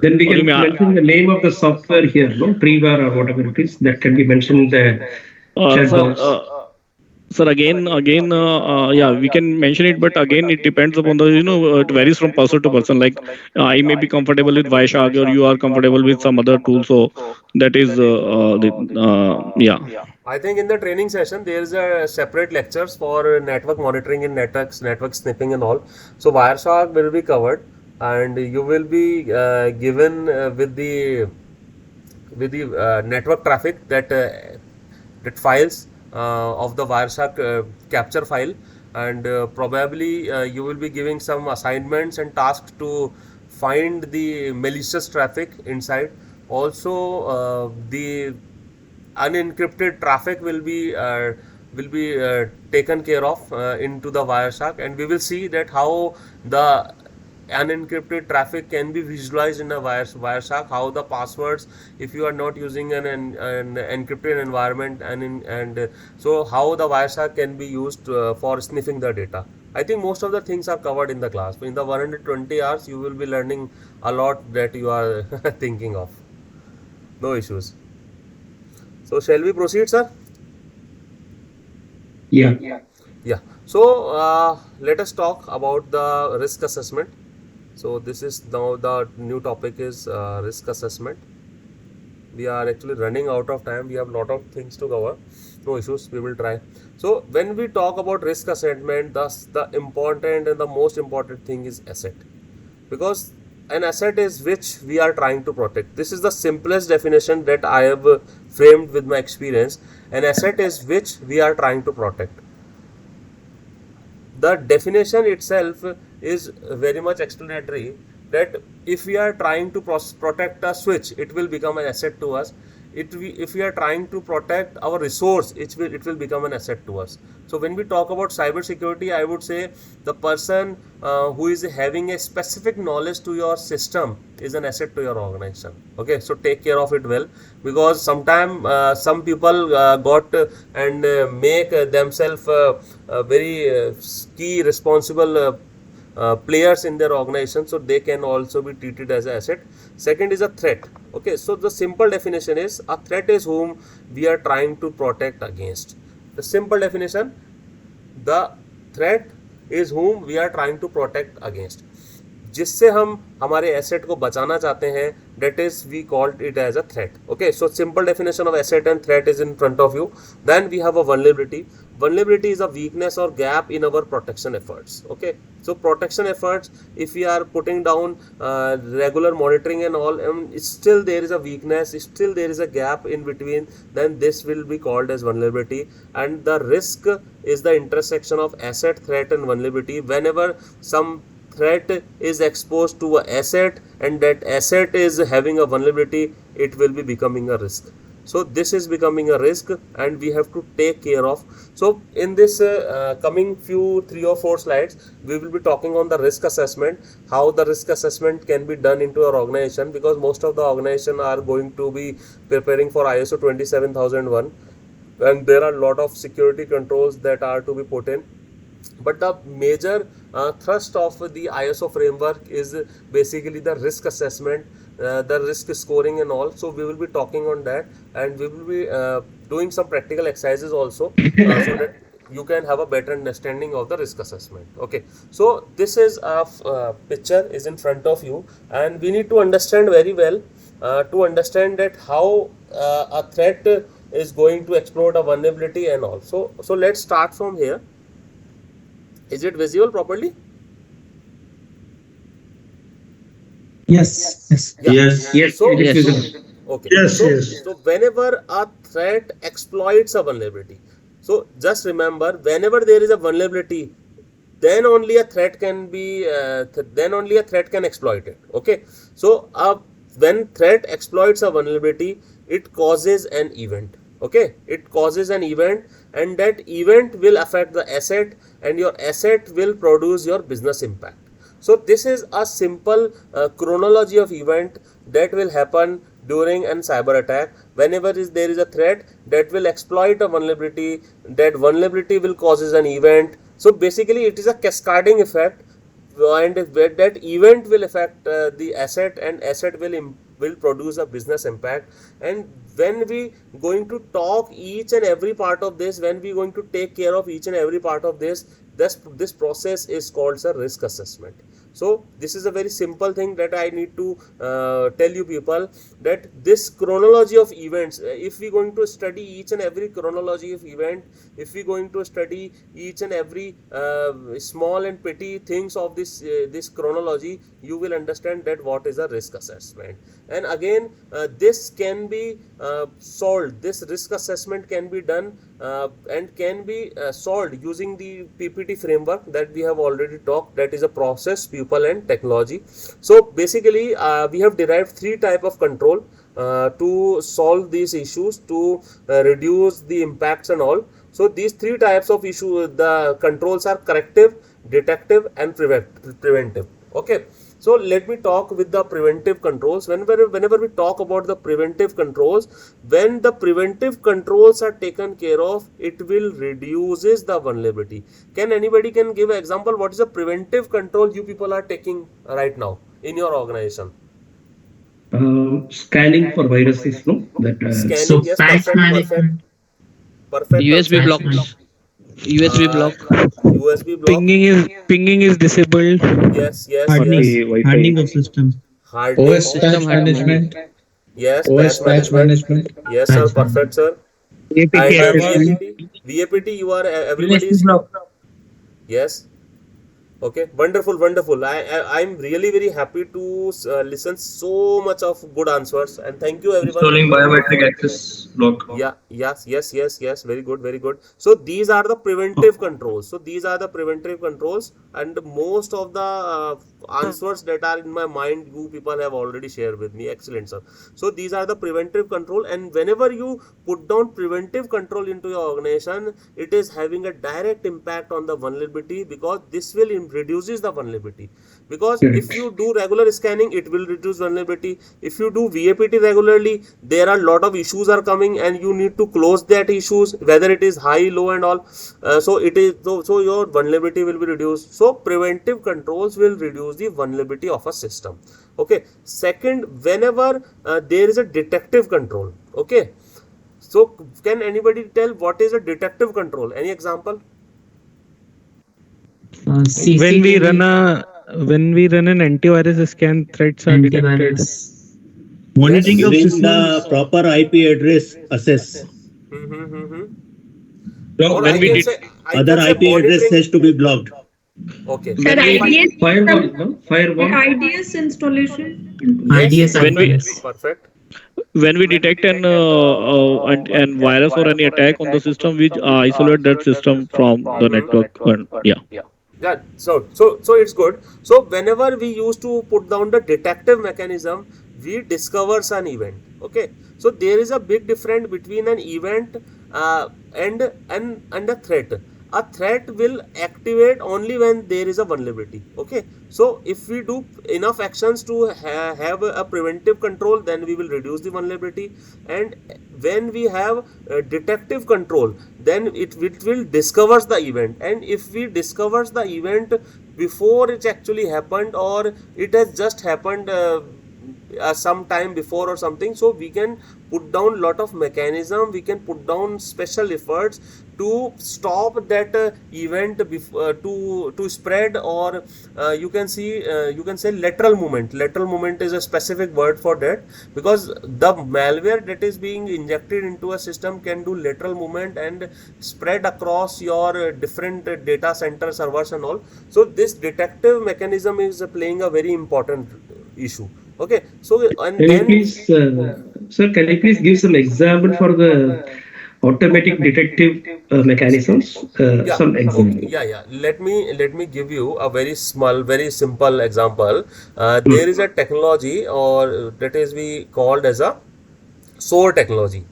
Then
Definitely.
we
Or you
can
may
mention the name of the software here, no? Triad or whatever it is. That can be mentioned in the chat
sir.
box.
Sir, yeah, we can mention it, but again, it depends upon the, it varies from person to person. Like, I may be comfortable with Wireshark, or you are comfortable with some other tool. So that is, yeah.
I think in the training session there is a separate lectures for network monitoring in networks, network sniffing and all. So Wireshark will be covered, and you will be given with the network traffic that files of the Wireshark capture file, and probably you will be giving some assignments and tasks to find the malicious traffic inside. Also, the unencrypted traffic will be taken care of into the Wireshark, and we will see that how the unencrypted traffic can be visualized in a Wireshark. How the passwords, if you are not using an encrypted environment, so how the Wireshark can be used for sniffing the data. I think most of the things are covered in the class. In the 120 hours, you will be learning a lot that you are thinking of. No issues. So shall we proceed, sir?
Yeah.
Yeah. So let us talk about the risk assessment. So this is now the new topic is risk assessment. We are actually running out of time. We have a lot of things to cover. No issues. We will try. So when we talk about risk assessment, the important and the most important thing is asset, because an asset is which we are trying to protect. This is the simplest definition that I have framed with my experience. An asset is which we are trying to protect. The definition itself is very much explanatory, that if we are trying to protect a switch, it will become an asset to us. If we are trying to protect our resource, it will become an asset to us. So when we talk about cyber security, I would say the person who is having a specific knowledge to your system is an asset to your organization. Okay, so take care of it well, because sometimes some people got and make themselves very key responsible players in their organization, so they can also be treated as an asset. Second is a threat. Okay, so the simple definition is a threat is whom we are trying to protect against. The simple definition, the threat is whom we are trying to protect against, जिससे हम हमारे asset को बचाना चाहते हैं, that is we called it as a threat. Okay, so simple definition of asset and threat is in front of you. Then we have a vulnerability. Vulnerability is a weakness or gap in our protection efforts. Okay, so protection efforts, if we are putting down regular monitoring and all, still there is a weakness, still there is a gap in between, then this will be called as vulnerability. And the risk is the intersection of asset, threat and vulnerability. Whenever some threat is exposed to an asset and that asset is having a vulnerability, it will be becoming a risk. So this is becoming a risk and we have to take care of. So in this coming few 3 or 4 slides, we will be talking on the risk assessment, how the risk assessment can be done into our organization, because most of the organization are going to be preparing for ISO 27001 and there are a lot of security controls that are to be put in. But the major thrust of the ISO framework is basically the risk assessment, the risk scoring and all. So we will be talking on that, and we will be doing some practical exercises also, so that you can have a better understanding of the risk assessment. Okay, so this is a picture is in front of you, and we need to understand very well to understand that how a threat is going to exploit a vulnerability and all. So let's start from here. Is it visible properly?
Yes. Yes.
Yeah.
Yes.
Yes,
So,
it is
Yes.
visible.
okay.
Yes,
So,
yes.
so whenever a threat exploits a vulnerability, so just remember, whenever there is a vulnerability, then only a threat can be, then only a threat can exploit it. Okay. So, when threat exploits a vulnerability, it causes an event. Okay, it causes an event, and that event will affect the asset, and your asset will produce your business impact. So this is a simple chronology of event that will happen during an cyber attack. Whenever there is a threat that will exploit a vulnerability, that vulnerability will causes an event. So basically it is a cascading effect, and that event will affect the asset, and asset will produce a business impact. And when we going to talk each and every part of this, when we going to take care of each and every part of this process is called a risk assessment. So this is a very simple thing that I need to tell you people, that this chronology of events, if we going to study each and every chronology of event, if we going to study each and every small and petty things of this chronology, you will understand that what is a risk assessment. And again, this can be solved, this risk assessment can be done and can be solved using the PPT framework that we have already talked, that is a process, people and technology. So basically we have derived three type of control to solve these issues, to reduce the impacts and all. So these three types of issue, the controls are corrective, detective and preventive. Okay, so let me talk with the preventive controls. Whenever we talk about the preventive controls, when the preventive controls are taken care of, it will reduces the vulnerability. Can anybody can give an example what is the preventive control you people are taking right now in your organization?
Scanning for viruses, no? That
Scanning, yes, perfect
USB
answer.
blocks. USB
uh,
block.
USB block,
Pinging is disabled.
yes, yes,
Hardening.
yes.
Okay, Wi-Fi.
Hardening of system.
Hardening,
System hardening.
yes. Patch management, yes sir,
Patch
perfect
management.
sir.
APK
And
assessment.
VAPT, you are everybody
USB
is,
block.
yes. Okay, wonderful, wonderful. I'm really very happy to listen so much of good answers, and thank you everyone.
Installing biometric access block.
Yeah, yes. Very good, very good. So these are the preventive controls. So these are the preventive controls, and most of the answers that are in my mind, you people have already shared with me. Excellent, sir. So these are the preventive control, and whenever you put down preventive control into your organization, it is having a direct impact on the vulnerability, because this will reduces the vulnerability. Because if you do regular scanning, it will reduce vulnerability. If you do VAPT regularly, there are a lot of issues are coming, and you need to close that issues, whether it is high, low and all. So it is so your vulnerability will be reduced. So preventive controls will reduce the vulnerability of a system. Okay, second, whenever there is a detective control. Okay, so can anybody tell what is a detective control? Any example?
When we run
CCTV,
a when we run an antivirus scan, threats are detected.
antivirus.
Yes.
Monitoring of giving the proper IP address access.
Or
When we did
I
Other
can say
IP address
monitoring.
has to be blocked.
Okay.
Sir,
when we
IDS
Firewall,
system,
no? Firewall.
IDS installation.
Yes,
IDS,
when we
perfect,
IPS.
perfect.
when we detect an virus or any attack on the system, we isolate that system from the network. And yeah.
Yeah, so it's good. So whenever we used to put down the detective mechanism, we discovers an event. Okay, so there is a big difference between an event and a threat. A threat will activate only when there is a vulnerability. Okay, so if we do enough actions to have a preventive control, then we will reduce the vulnerability. And when we have detective control, then it will discovers the event. And if we discovers the event before it actually happened, or it has just happened some time before or something, so we can put down lot of mechanism, we can put down special efforts to stop that event to spread, or you can say lateral movement. Lateral movement is a specific word for that, because the malware that is being injected into a system can do lateral movement and spread across your different data center servers and all. So this detective mechanism is playing a very important issue. Okay, so and
Can you
then
please, sir, can you please give some example for the automatic detective mechanisms?
yeah,
Some
okay,
example.
yeah, let me give you a very small, very simple example. There is a technology, or that is we called as a SOAR technology.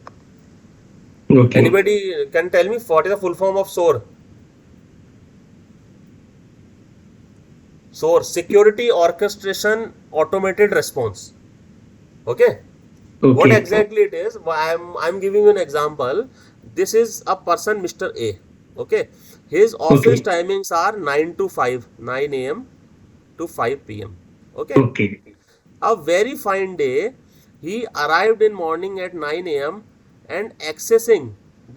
Okay.
Anybody can tell me what is the full form of SOAR? SOAR, Security Orchestration Automated Response. Okay, what
Okay.
exactly it is? I'm giving you an example. This is a person, Mr. A. Okay, his office
Okay.
timings are 9 to 5, 9 a.m. to 5 p.m. Okay,
Okay.
a very fine day, he arrived in morning at 9 a.m. and accessing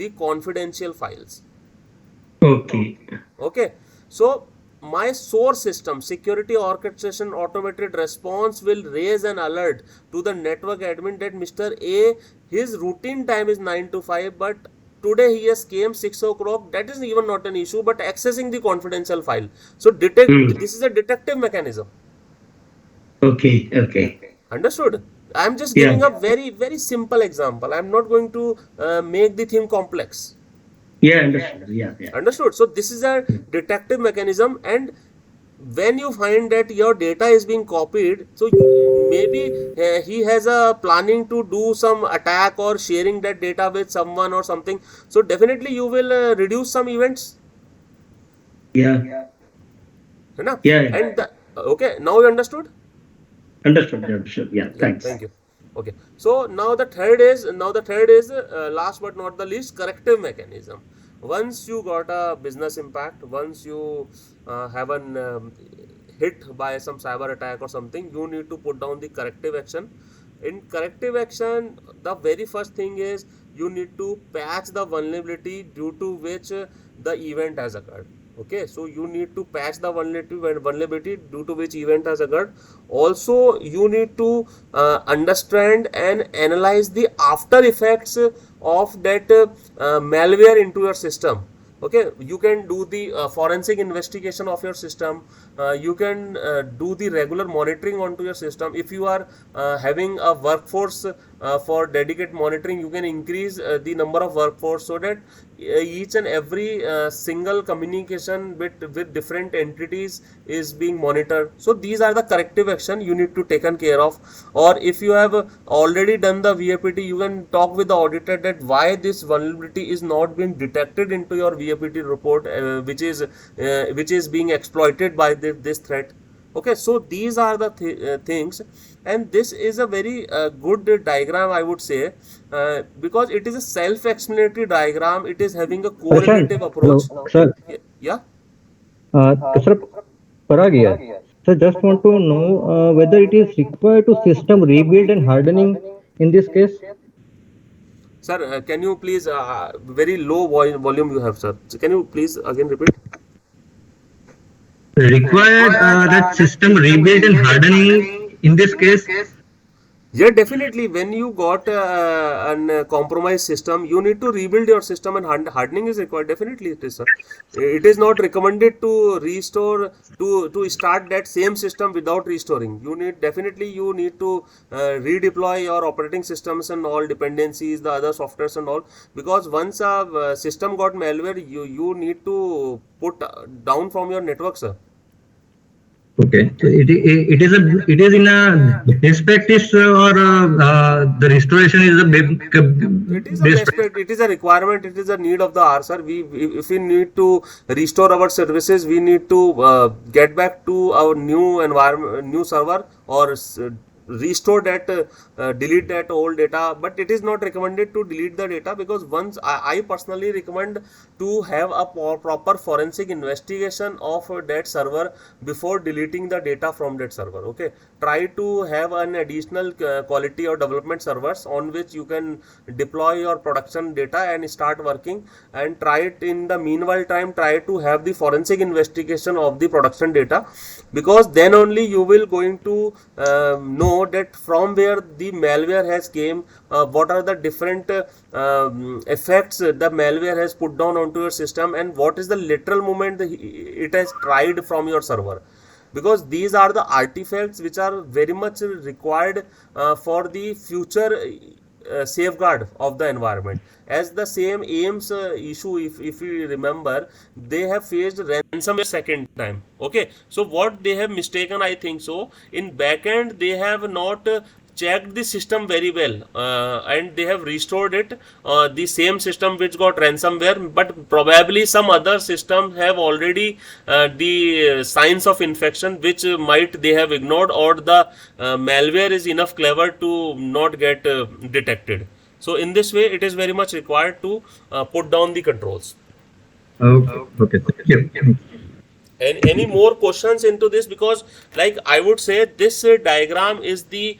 the confidential files.
Okay.
Okay, so my source system, security orchestration automated response, will raise an alert to the network admin that Mr. A, his routine time is 9 to 5, but today he has came 6 o'clock. That is even not an issue, but accessing the confidential file. So
Mm.
this is a detective mechanism.
Okay. Okay.
Understood? I'm just
Yeah.
giving a very, very simple example. I'm not going to make the thing complex.
Yeah. Understood. Yeah. Yeah.
Understood? So this is a detective mechanism, and when you find that your data is being copied, so maybe he has a planning to do some attack or sharing that data with someone or something. So definitely you will reduce some events.
Yeah.
है ना?
Yeah. Yeah.
And okay, now you understood?
Understood. Understood. Yeah.
Yeah,
Thanks.
thank you. Okay, so now the third is last but not the least, corrective mechanism. Once you got a business impact, once you have an hit by some cyber attack or something, you need to put down the corrective action. In corrective action, the very first thing is you need to patch the vulnerability due to which the event has occurred. Okay, so you need to patch the vulnerability due to which event has occurred. Also, you need to understand and analyze the after effects of that malware into your system. Okay, you can do the forensic investigation of your system. You can do the regular monitoring onto your system. If you are having a workforce for dedicated monitoring, you can increase the number of workforce, so that each and every single communication with different entities is being monitored. So these are the corrective action you need to taken care of. Or if you have already done the VAPT, you can talk with the auditor that why this vulnerability is not being detected into your VAPT report, which is being exploited by this threat. Okay, so these are the things, and this is a very good diagram, I would say, because it is a self-explanatory diagram. It is having a
Prashant,
correlative approach.
hello, sir.
Yeah.
Sir, Parag here. Sir, just want to know whether it is required to system rebuild and hardening in this case.
Sir, can you please, very low volume you have, sir. So can you please again repeat?
Required that system rebuild and hardening in this case.
Yeah, definitely. When you got an compromised system, you need to rebuild your system, and hardening is required. Definitely, it is, sir. It is not recommended to restore to start that same system without restoring. You need to redeploy your operating systems and all dependencies, the other softwares and all, because once a system got malware, you need to put down from your network, sir.
Okay, so it is in a best practice or the restoration is a
It is a
best.
best practice. It is a requirement. It is a need of the hour, sir. If we need to restore our services, we need to get back to our new environment, new server, or restore that, delete that old data. But it is not recommended to delete the data, because once I personally recommend to have a proper forensic investigation of that server before deleting the data from that server. Okay, try to have an additional quality or development servers on which you can deploy your production data and start working, and try it in the meanwhile time, try to have the forensic investigation of the production data, because then only you will going to know that from where the malware has came, what are the different effects the malware has put down onto your system, and what is the literal movement it has tried from your server. Because these are the artifacts which are very much required for the future safeguard of the environment. As the same AIMS issue, if you remember, they have faced ransomware second time. Okay, so what they have mistaken, I think so, in backend they have not checked the system very well, and they have restored it, the same system which got ransomware, but probably some other system have already the signs of infection which might they have ignored, or the malware is enough clever to not get detected. So in this way it is very much required to put down the controls.
Okay, thank you.
And any more questions into this? Because like I would say, this diagram is the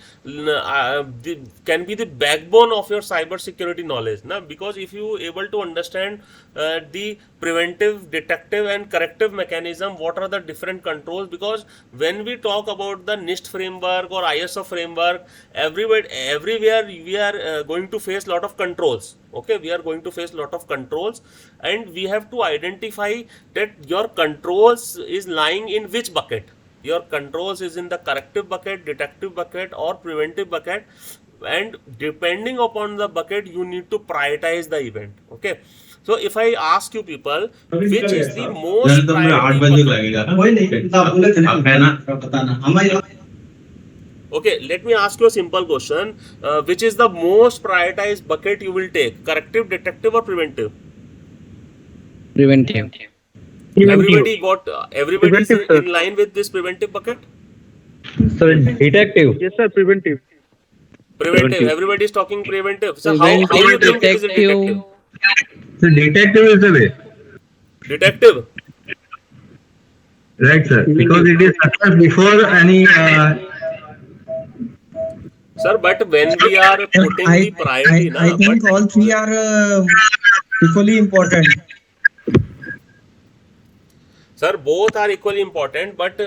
can be the backbone of your cyber security knowledge now, because if you able to understand the preventive, detective and corrective mechanism, what are the different controls, because when we talk about the NIST framework or ISO framework, everywhere we are going to face lot of controls. Okay, we are going to face lot of controls, and we have to identify that your controls is lying in which bucket. Your controls is in the corrective bucket, detective bucket or preventive bucket, and depending upon the bucket you need to prioritize the event. Okay, so if I ask you people, which is the most priority bucket? Okay, let me ask you a simple question. Which is the most prioritized bucket you will take? Corrective, detective or preventive?
Preventive.
Everybody got, everybody is in line with this preventive bucket?
Sir, detective.
Yes, sir. Preventive.
Preventive. Everybody is talking preventive. So how you think it is a detective?
So detective is the way.
Detective.
Right, sir. Because it is success before any.
Sir, but when we are putting the priority,
I think all three are equally important.
Sir, both are equally important, but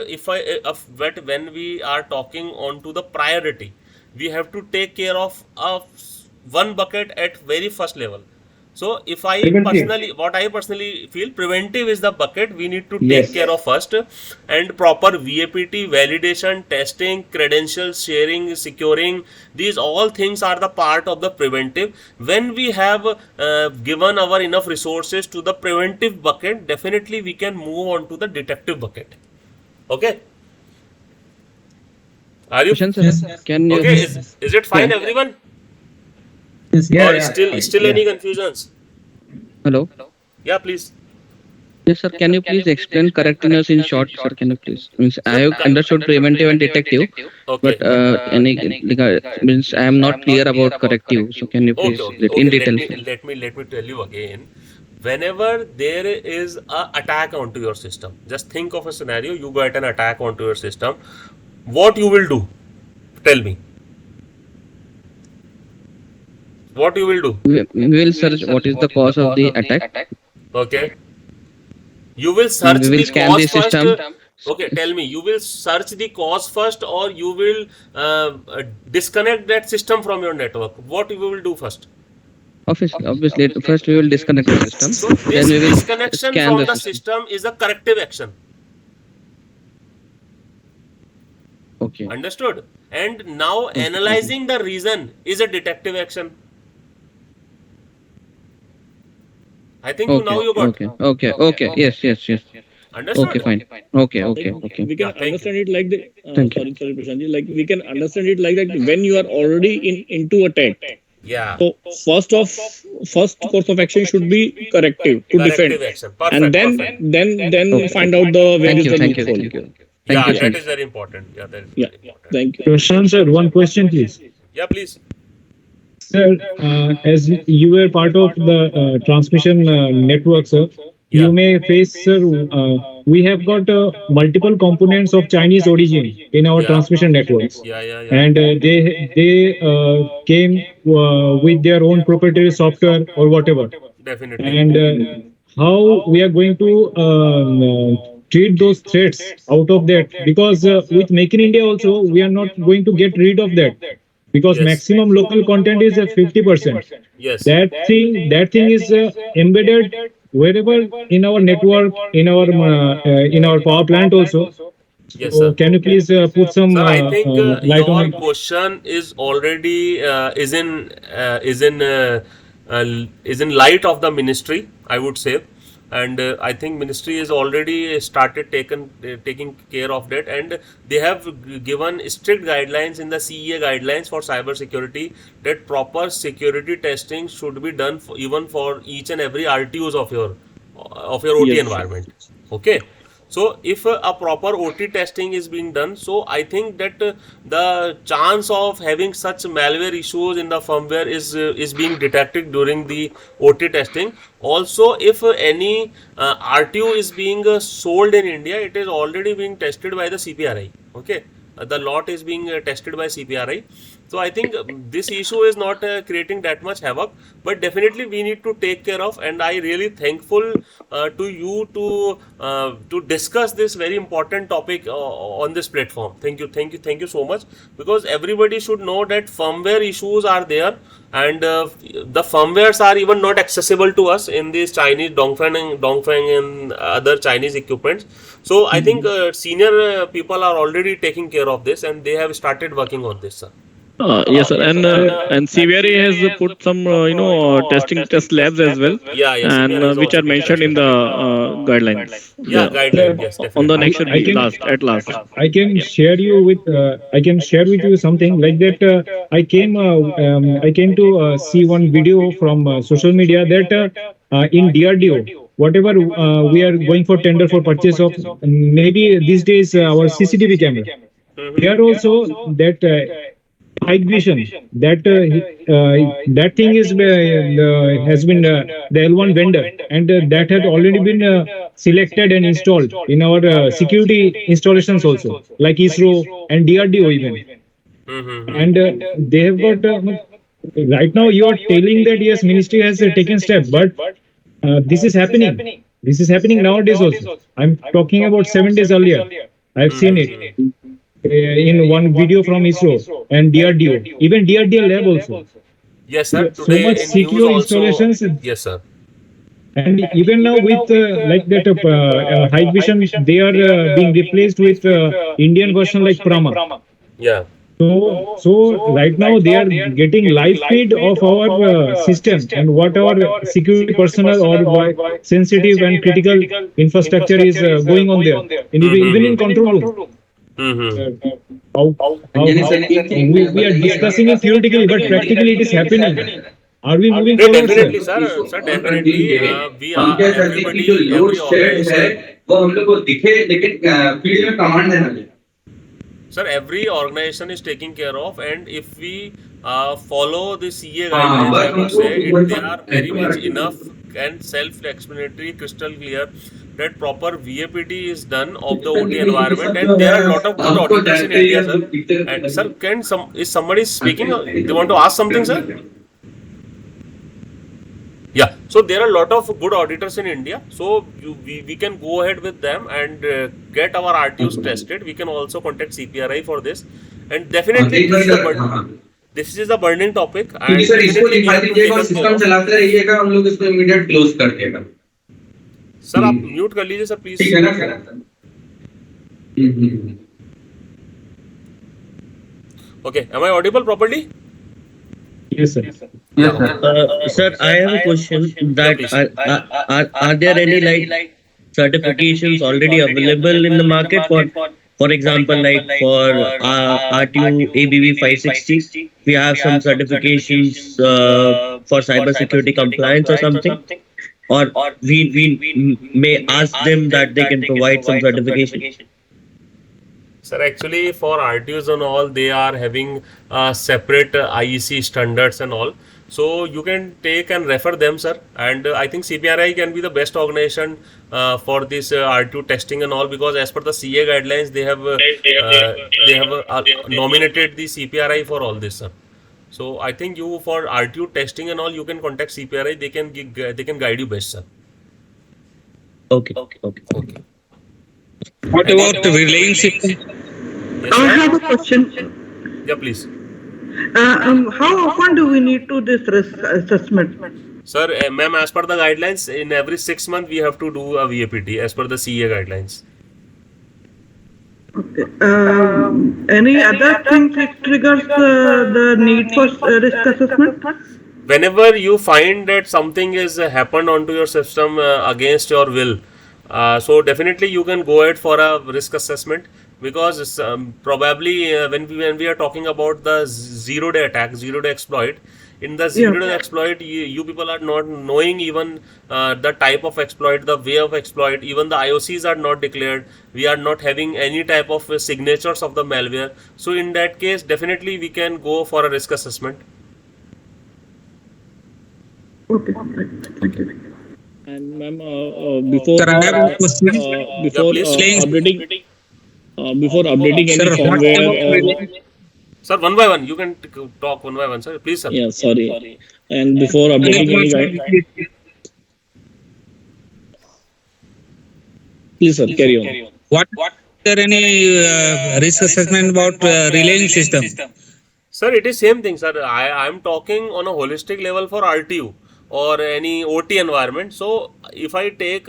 but when we are talking on to the priority, we have to take care of one bucket at very first level. So if I personally, what I personally feel, preventive is the bucket we need to take care of first, and proper VAPT, validation, testing, credentials sharing, securing, these all things are the part of the preventive. When we have given our enough resources to the preventive bucket, definitely we can move on to the detective bucket. Okay. Are you?
Yes. Can you?
Okay. Is it fine, everyone?
Yes.
Or still any confusions?
Hello.
Yeah, please.
Yes, sir. Can you please explain correctiveness in short, sir? Can you please? Means I have understood preventive and detective,
Okay.
but means I am not clear about corrective. So can you please in detail?
Let me tell you again. Whenever there is a attack onto your system, just think of a scenario. You got an attack onto your system. What you will do? Tell me. What you will do?
We will search what is the cause of the attack.
Okay. You will search
We will
the
scan
cause
the
first.
system.
Okay, tell me. You will search the cause first, or you will disconnect that system from your network. What you will do first?
Obviously, first we will disconnect the system.
So
Then
this
we will
disconnection
scan
from
the
the
system.
system is a corrective action.
Okay.
Understood? And now analyzing the reason is a detective action. I think now you got.
Okay. Yes.
Understood?
Okay, fine. Okay.
We can understand it like the.
Thank you.
Sorry, Prashant. Like we can understand it like that when you are already into attack.
Yeah.
So first course of action should be corrective to defend,
Corrective action. Perfect.
and then
perfect.
then find out the where is the
Thank you.
loophole.
Thank you.
Yeah,
you so
that
much.
is very important. Yeah, that is
Yeah,
very important.
thank you.
Prashant sir, one question please.
Yeah, please.
Sir, as you were part of the transmission network, sir, you
Yeah.
may face, sir, we have got multiple components of Chinese origin in our
Yeah.
transmission networks,
Yeah, yeah, yeah.
and they came with their own proprietary software or whatever.
Definitely.
And how we are going to treat those threats out of that? Because with Make in India also, we are not going to get rid of that because
Yes.
maximum local content is 50%.
Yes.
That thing is embedded wherever in our network, in our power plant also.
Yes,
So
sir.
can you please put some
Sir, I think
light on
your
it?
question is already is in light of the ministry, I would say, and I think ministry is already started taking care of that, and they have given strict guidelines in the CEA guidelines for cyber security that proper security testing should be done for, even for each and every RTUs of your OT
Yes.
environment. Okay. So if a proper OT testing is being done, so I think that the chance of having such malware issues in the firmware is being detected during the OT testing. Also, if any RTU is being sold in India, it is already being tested by the CPRI. Okay, the lot is being tested by CPRI. So I think this issue is not creating that much havoc, but definitely we need to take care of. And I really thankful to you to discuss this very important topic on this platform. Thank you so much, because everybody should know that firmware issues are there, and the firmwares are even not accessible to us in these Chinese Dongfeng and other Chinese equipments. So I think senior people are already taking care of this, and they have started working on this, sir.
Yes, sir. And CVRA has put some testing test labs as well,
Yeah, yeah,
and
CBR is
which
also
are
being
mentioned in
tested.
the guidelines.
Yeah,
Yeah,
guideline. Yes,
on the
definitely.
next should
I
be
can
last at last.
I can
Yeah.
share you with I can share with you something like that. I came to see one video from social media that in DRDO, whatever we are going for tender for purchase of, maybe these days our CCTV camera. They are also that high vision. That thing is has been the L1 vendor, and that had already been selected and installed in our security installations also, like ISRO and DRDO even. And they have got right now. You are telling that yes, ministry has taken step, but this is happening. This is happening nowadays also. I'm talking about 7 days earlier. I've seen it in one video from ISRO and DRDO, even DRDO lab also.
Yes, sir.
So much
Today in news
secure
also.
installations,
Yes, sir.
and even now with like that high vision, they are being replaced with Indian version like Prama.
Yeah.
So right now they are getting live feed of our system and what our security personnel or why sensitive and critical infrastructure is going on there, and even in control room. How, we are discussing it theoretically, but practically it is happening. Are we moving
No,
forward, sir?
definitely, sir. Sir, definitely. We are everybody, every organization. Sir, every organization is taking care of, and if we follow the CA guidelines, I would say they are very much enough and self-explanatory, crystal clear that proper VAPT is done of the OT environment, and there are a lot of good auditors in India, sir. And sir, is somebody speaking? They want to ask something, sir? Yeah, so there are a lot of good auditors in India. So we can go ahead with them and get our RTUs tested. We can also contact CPRI for this. And definitely this is a burning topic, and definitely we have to take care of. Sir आप mute कर लीजिए sir please. Okay, am I audible properly?
Yes, sir.
Sir, I have a question that
please.
are there any like certifications already available in the market for example, like for RTU ABV 560, we have some certifications for cybersecurity compliance or something, or we may ask them that they can provide some certification.
Sir, actually, for RTOs and all, they are having separate IEC standards and all. So you can take and refer them, sir. And I think CPRI can be the best organization for this RTO testing and all, because as per the CA guidelines, they have nominated the CPRI for all this, sir. So I think you, for RTO testing and all, you can contact CPRI. They can guide you best, sir.
Okay.
Okay.
What about relaying system?
Yes,
I
sir.
have a question.
Yeah, please.
How often do we need to this risk assessment?
Sir, ma'am, as per the guidelines, in every 6 months we have to do a VAPT as per the CA guidelines.
Any other things which triggers the need for risk assessment?
Whenever you find that something is happened onto your system against your will, so definitely you can go ahead for a risk assessment, because probably when we are talking about the zero-day attack, zero-day exploit, in the zero-day exploit, you people are not knowing even the type of exploit, the way of exploit, even the IOCs are not declared. We are not having any type of signatures of the malware. So in that case, definitely we can go for a risk assessment.
Okay, thank you.
And ma'am, before
Sir, I have a question.
before
please.
updating any
Sir, what
firmware
about
or
relaying?
Sir, one by one, you can talk one by one, sir. Please, sir.
yeah, sorry, and before updating any guide, please sir, carry on.
What there any risk assessment about relaying system?
Sir, it is same thing, sir. I am talking on a holistic level for RTU or any OT environment. So if I say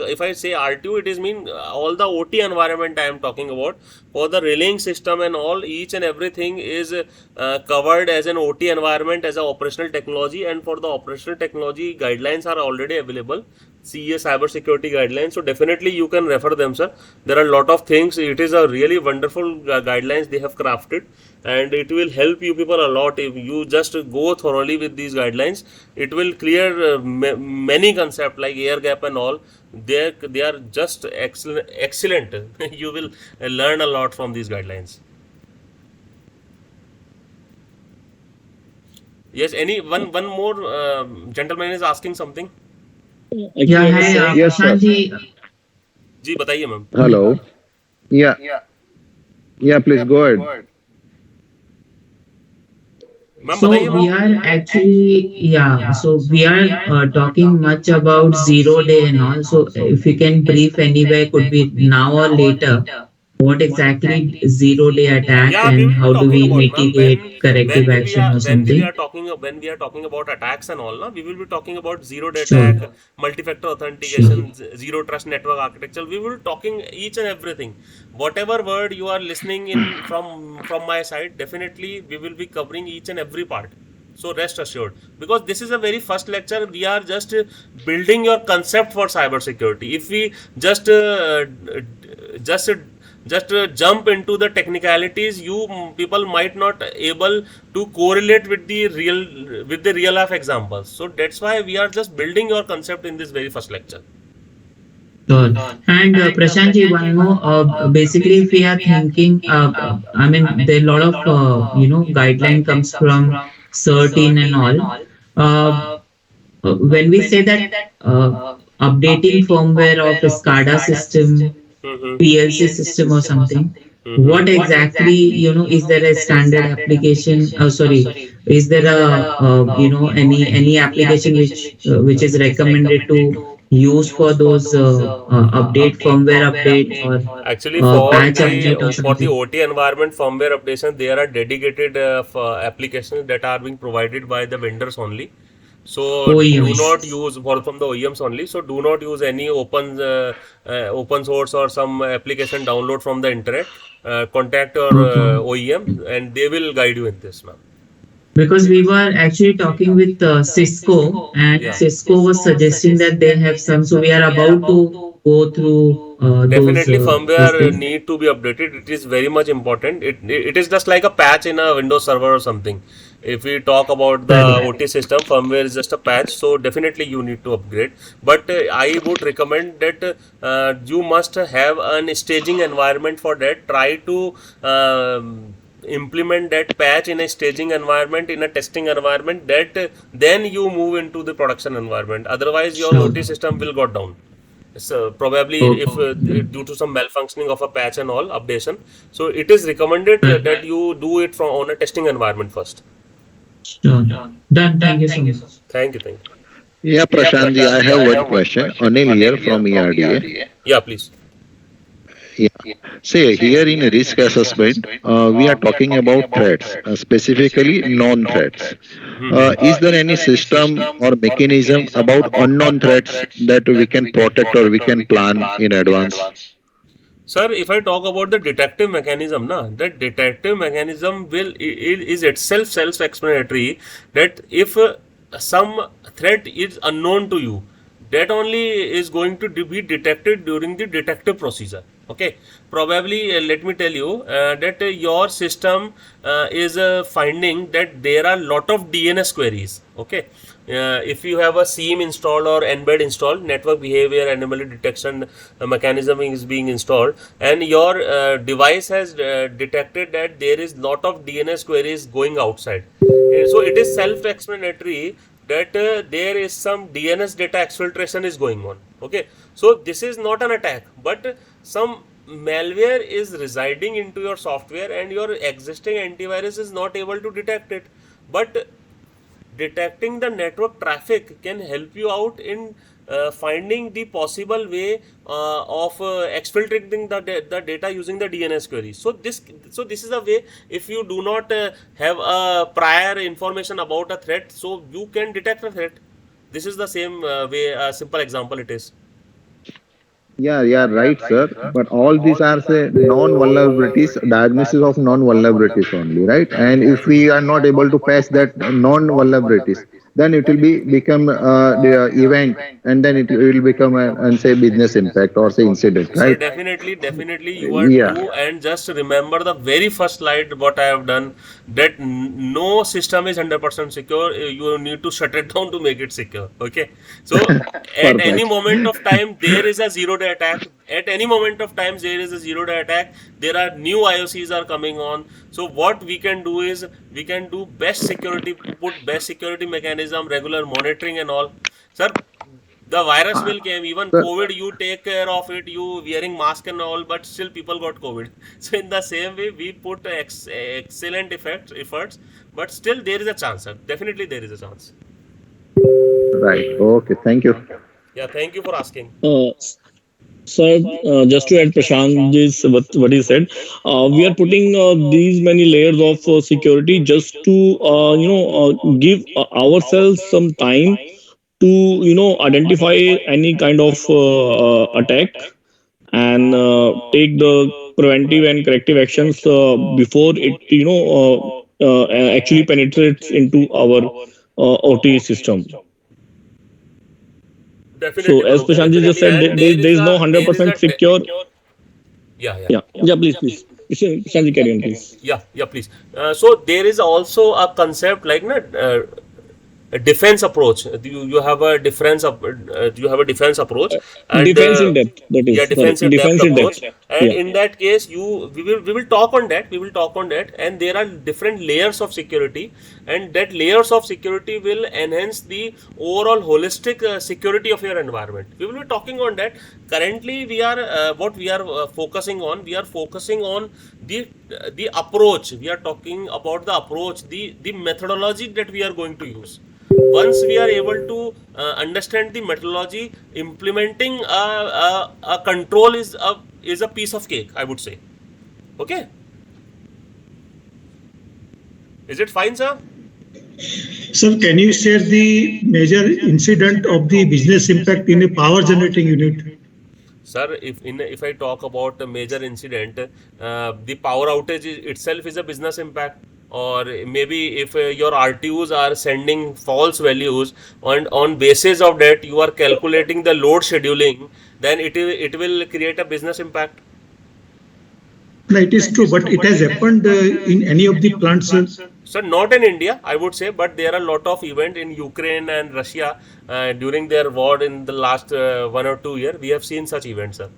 RTU, it is mean all the OT environment I am talking about. For the relaying system and all, each and everything is covered as an OT environment, as a operational technology, and for the operational technology, guidelines are already available. CA cybersecurity guidelines. So definitely you can refer them, sir. There are a lot of things. It is a really wonderful guidelines they have crafted, and it will help you people a lot if you just go thoroughly with these guidelines. It will clear many concepts like air gap and all. They are just excellent. You will learn a lot from these guidelines. Yes, any one more gentleman is asking something.
Yeah, hi,
Yes, sir.
Prashant ji.
जी बताइए ma'am.
Hello. Yeah. Yeah, please go ahead.
Ma'am
So
बताइए
we
ma'am.
are actually, yeah, so we are talking much about zero day and all. So if you can brief anywhere, could be now or later, what exactly zero day attack
Yeah, we
and
will be
how do
talking
we
about, ma'am,
mitigate corrective action or something?
when we are talking about attacks and all, na, we will be talking about zero day
Sure,
attack, multi-factor
sure.
authentication, zero trust network architecture. We will be talking each and everything. Whatever word you are listening in from my side, definitely we will be covering each and every part. So rest assured, because this is a very first lecture, we are just building your concept for cybersecurity. If we just just jump into the technicalities, you people might not able to correlate with the real life examples. So that's why we are just building your concept in this very first lecture.
Sure. And Prashant ji, one more. Basically, if we are thinking, I mean, there are a lot of guideline comes from CERT-in and all. When we say that updating firmware of a SCADA system, PLC system or something, what exactly is there a standard application? Sorry, is there a any application which is recommended to use for those update firmware update or
Actually,
patch update or
for the
something?
OT environment firmware updation, there are dedicated applications that are being provided by the vendors only. So do
OEMs.
not use from the OEMs only. So do not use any open source or some application download from the internet. Contact your
Okay.
OEM and they will guide you in this, ma'am.
Because we were actually talking with Cisco, and
Yeah.
Cisco was suggesting that they have some. So we are about to go through
Definitely,
those
firmware
things?
need to be updated. It is very much important. It is just like a patch in a Windows server or something. If we talk about the
Correct.
OT system, firmware is just a patch. So definitely you need to upgrade. But I would recommend that you must have an staging environment for that. Try to implement that patch in a staging environment, in a testing environment. That then you move into the production environment. Otherwise, your
Sure.
OT system will go down. So probably if
Okay.
due to some malfunctioning of a patch and all updation, so it is recommended that you do it from on a testing environment first.
Sure. Done. Thank you so much.
Thank you, thank you.
Yeah, Prashantji, I have one question. Anil here from ERDA.
Yeah, please.
Yeah. Say, here in risk assessment, we are talking about threats, specifically non-threats. Is there any system or mechanism about unknown threats that we can protect or we can plan in advance?
Sir, if I talk about the detective mechanism, na, that detective mechanism is itself self-explanatory. That if some threat is unknown to you, that only is going to be detected during the detective procedure. Okay, probably let me tell you that your system is finding that there are lot of DNS queries. Okay, if you have a SIEM installed or embed installed, network behavior anomaly detection mechanism is being installed, and your device has detected that there is lot of DNS queries going outside. So it is self-explanatory that there is some DNS data exfiltration is going on. Okay, so this is not an attack, but some malware is residing into your software and your existing antivirus is not able to detect it. But detecting the network traffic can help you out in finding the possible way of exfiltrating the data using the DNS query. So this is a way. If you do not have a prior information about a threat, so you can detect a threat. This is the same way. A simple example it is.
Yeah, right, sir. But all these are say non-vulnerabilities, diagnosis of non-vulnerabilities only, right? And if we are not able to patch that non-vulnerabilities, then it will be become the event, and then it will become an say business impact or say incident,
Sir,
right?
definitely you are
Yeah,
true. And just remember the very first slide what I have done, that no system is 100% secure. You need to shut it down to make it secure. Okay, so at any
perfect.
moment of time there is a zero day attack. At any moment of time there is a zero day attack. There are new IOCs are coming on. So what we can do is we can do best security, put best security mechanism, regular monitoring and all. Sir, the virus will came. Even
Sir,
COVID, you take care of it, you wearing mask and all, but still people got COVID. So in the same way we put excellent efforts, but still there is a chance, sir. Definitely there is a chance.
right. Okay, thank you.
Yeah, thank you for asking.
Sir, just to add Prashant, this what he said, we are putting these many layers of security just to give ourselves some time to identify any kind of attack and take the preventive and corrective actions before it actually penetrates into our OT system. So
Definitely,
as
Manoj,
Prashant ji just
definitely.
said,
And
there is no 100% secure.
yeah.
Yeah, please. Prashant ji, carry on, please.
Yeah, please. So there is also a concept like a defense approach. You have a you have a defense approach, and
Defense in depth, that
yeah,
is, sorry,
defense in depth
defense in
approach.
depth.
And
Yeah.
in that case, we will talk on that. We will talk on that, and there are different layers of security, and that layers of security will enhance the overall holistic security of your environment. We will be talking on that. Currently, we are what we are focusing on. We are focusing on the approach. We are talking about the approach, the methodology that we are going to use. Once we are able to understand the methodology, implementing a control is a piece of cake, I would say. Okay, is it fine, sir?
Sir, can you share the major incident of the business impact in a power generating unit?
Sir, if I talk about a major incident, the power outage itself is a business impact or maybe if your RTUs are sending false values, and on basis of that you are calculating the load scheduling, then it will create a business impact.
No, it is true, but it has happened in any of the plants.
So not in India, I would say, but there are a lot of events in Ukraine and Russia during their war in the last 1 or 2 years. We have seen such events, sir.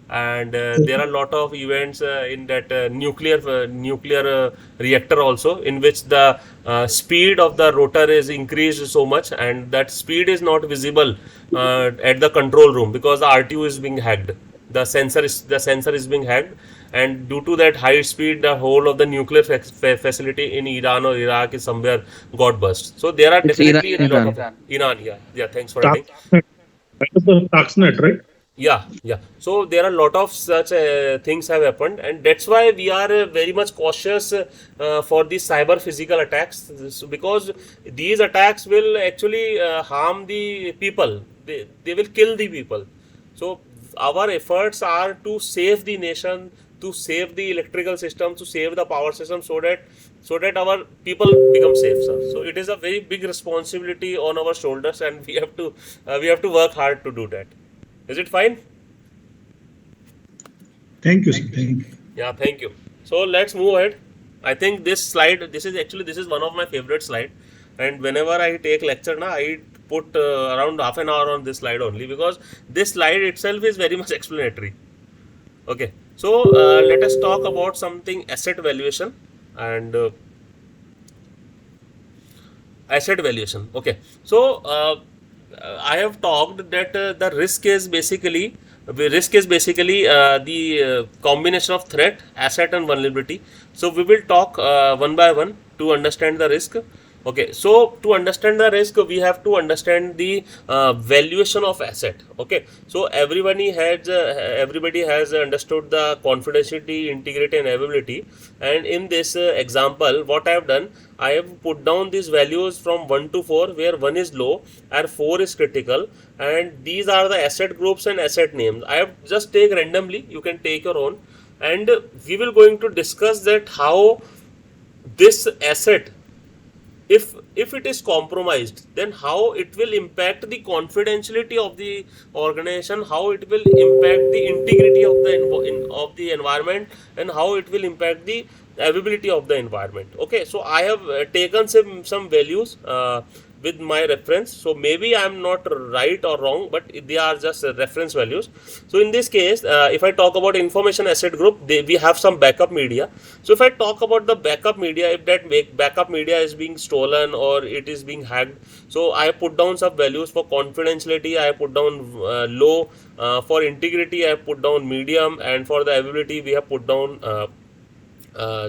And there are a lot of events in that nuclear reactor also, in which the speed of the rotor is increased so much, and that speed is not visible at the control room because the RTU is being hacked. The sensor is being hacked, and due to that high speed, the whole of the nuclear facility in Iran or Iraq is somewhere got burst. So there are
It's Iran.
definitely a lot of
Iran.
Iran. Yeah. Thanks for adding.
That is the Saxena, right?
Yeah. So there are a lot of such things have happened, and that's why we are very much cautious for these cyber physical attacks, because these attacks will actually harm the people. They will kill the people. So our efforts are to save the nation, to save the electrical system, to save the power system, so that our people become safe, sir. So it is a very big responsibility on our shoulders, and we have to work hard to do that. Is it fine?
Thank you, sir. Thank you.
Yeah, thank you. So let's move ahead. I think this is one of my favorite slide, and whenever I take lecture now, I put around half an hour on this slide only, because this slide itself is very much explanatory. Okay, so let us talk about something asset valuation and asset valuation. Okay, so I have talked that the risk is basically the combination of threat, asset, and vulnerability. So we will talk one by one to understand the risk. Okay, so to understand the risk, we have to understand the valuation of asset. Okay, so everybody has understood the confidentiality, integrity, and availability. And in this example, what I have done, I have put down these values from 1 to 4, where 1 is low and 4 is critical, and these are the asset groups and asset names. I have just take randomly. You can take your own, and we will going to discuss that how this asset, if it is compromised, then how it will impact the confidentiality of the organization, how it will impact the integrity of the environment, and how it will impact the availability of the environment. Okay, so I have taken some values with my reference. So maybe I am not right or wrong, but they are just reference values. So in this case, if I talk about information asset group, we have some backup media. So if I talk about the backup media, if that backup media is being stolen or it is being hacked, so I put down some values. For confidentiality, I put down low. For integrity, I put down medium, and for the availability, we have put down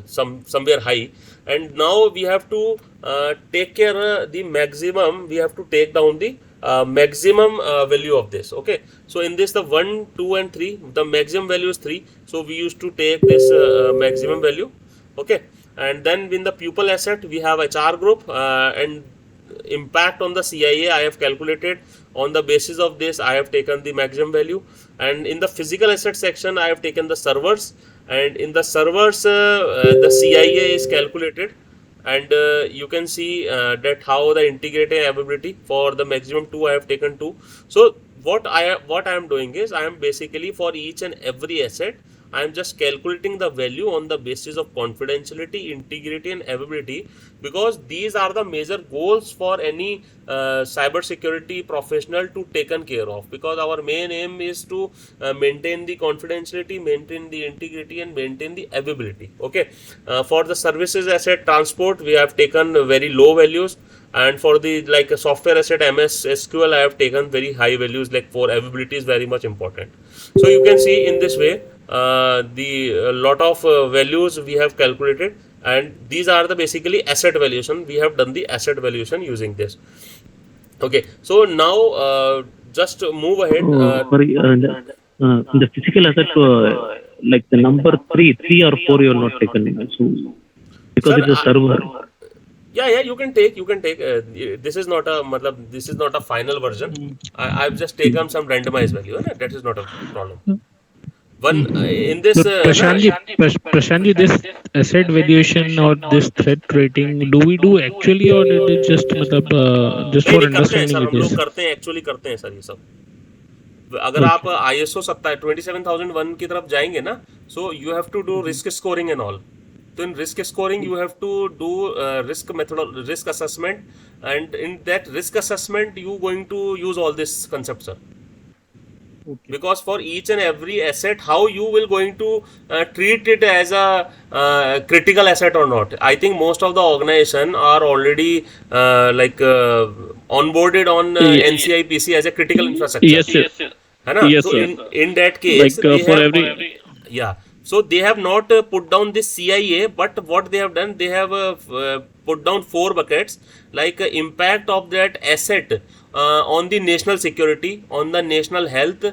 somewhere high. And now we have to take care the maximum. We have to take down the maximum value of this. Okay, so in this, the 1, 2, and 3, the maximum value is 3, so we used to take this maximum value. Okay, and then in the pupil asset, we have HR group, and impact on the CIA I have calculated. On the basis of this, I have taken the maximum value. And in the physical asset section, I have taken the servers, and in the servers the CIA is calculated. And you can see that how the integrated availability for the maximum 2, I have taken 2. So what I am doing is, I am basically, for each and every asset, I am just calculating the value on the basis of confidentiality, integrity, and availability, because these are the major goals for any cyber security professional to taken care of, because our main aim is to maintain the confidentiality, maintain the integrity, and maintain the availability. Okay, for the services asset transport, we have taken very low values, and for the like a software asset MS SQL, I have taken very high values, like for availability is very much important. So you can see in this way the lot of values we have calculated, and these are the basically asset valuation. We have done the asset valuation using this. Okay, so now just move ahead.
Sorry, the physical asset, like the number 3 or 4, you are not taken. So because
Sir,
it's a server.
Yeah, you can take. This is not a final version. I've just taken some randomized value. That is not a problem. One in this
Prashantji, this asset valuation or this threat rating, do we do actually or it is just मतलब just
नहीं
for
नहीं करते हैं
understanding
sir,
it
हम लोग
is?
करते हैं, actually करते हैं सर ये सब. अगर आप ISO 27001 की तरफ जाएंगे ना, so you have to do risk scoring and all. तो in risk scoring you have to do risk assessment, and in that risk assessment you going to use all this concept, sir. Because for each and every asset, how you will going to treat it as a critical asset or not. I think most of the organization are already onboarded on NCIPC as a critical infrastructure.
Yes, sir.
है ना?
Yes,
so
sir.
in that case,
Like
they
for
have,
every
yeah. So they have not put down this CIA, but what they have done, they have put down 4 buckets, like impact of that asset on the national security, on the national health,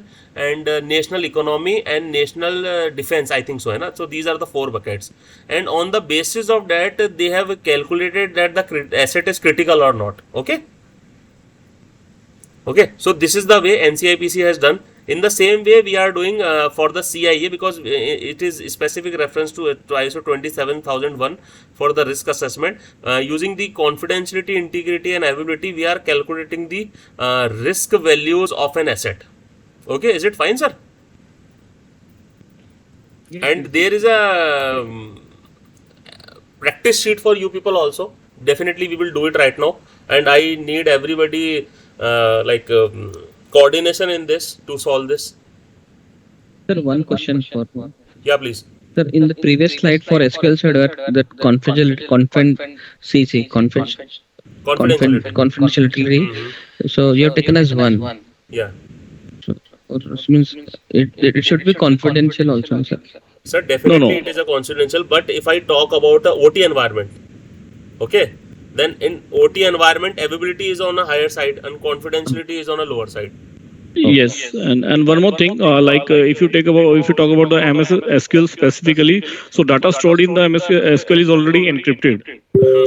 and national economy and national defense. I think so, है ना? So these are the 4 buckets, and on the basis of that, they have calculated that the asset is critical or not. Okay. Okay, so this is the way NCIPC has done. In the same way, we are doing for the CIA, because it is specific reference to ISO 27001 for the risk assessment. Using the confidentiality, integrity, and availability, we are calculating the risk values of an asset. Okay, is it fine, sir? And there is a practice sheet for you people also. Definitely, we will do it right now, and I need everybody coordination in this to solve this.
Sir, one question for one.
Yeah, please.
Sir, in the previous slide for SQL server, that confidentiality, so you have taken as 1.
Yeah.
So it means it should be confidential also, sir.
Sir, definitely it is a confidential. But if I talk about the OT environment, okay, then in OT environment, availability is on a higher side and confidentiality is on a lower side.
Yes, and one more thing, if you talk about the MS SQL specifically, so data stored in the MS SQL is already encrypted.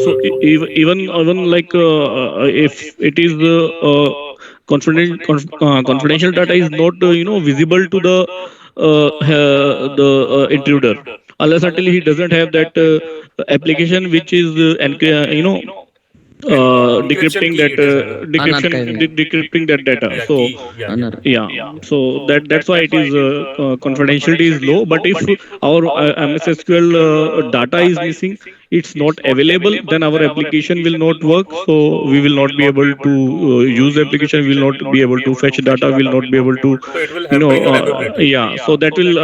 So even like if it is confidential data is not visible to the intruder, unless until he doesn't have that application which is decrypting that decrypting that data. So so that's why it is confidentiality is low. But if our MS SQL data is missing, it's not available, then our application will not work. So we will not be able to use the application, will not be able to fetch data, will not be able to so that will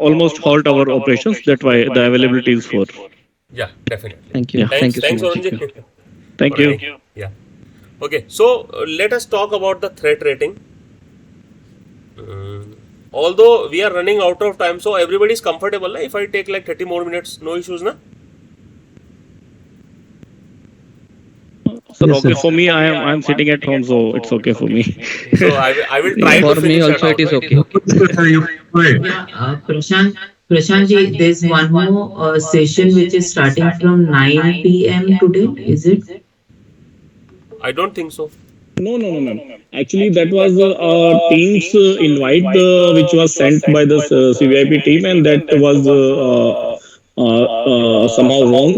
almost halt our operations. That's why the availability is 4.
Yeah, definitely.
Thank you. Thank you so much.
Varunji.
Thank you.
Yeah. Okay, so let us talk about the threat rating. Although we are running out of time, so everybody is comfortable. If I take like 30 more minutes, no issues, na?
Sir, okay for me. I am sitting at home, so it's okay for me.
So I will try
For
to
me
finish
also it is okay.
Prashant ji, there's one more session which is starting from 9 p.m. today, is it?
I don't think so.
No. Actually, that was Teams invite which was sent by the CVIP team, and that was somehow wrong,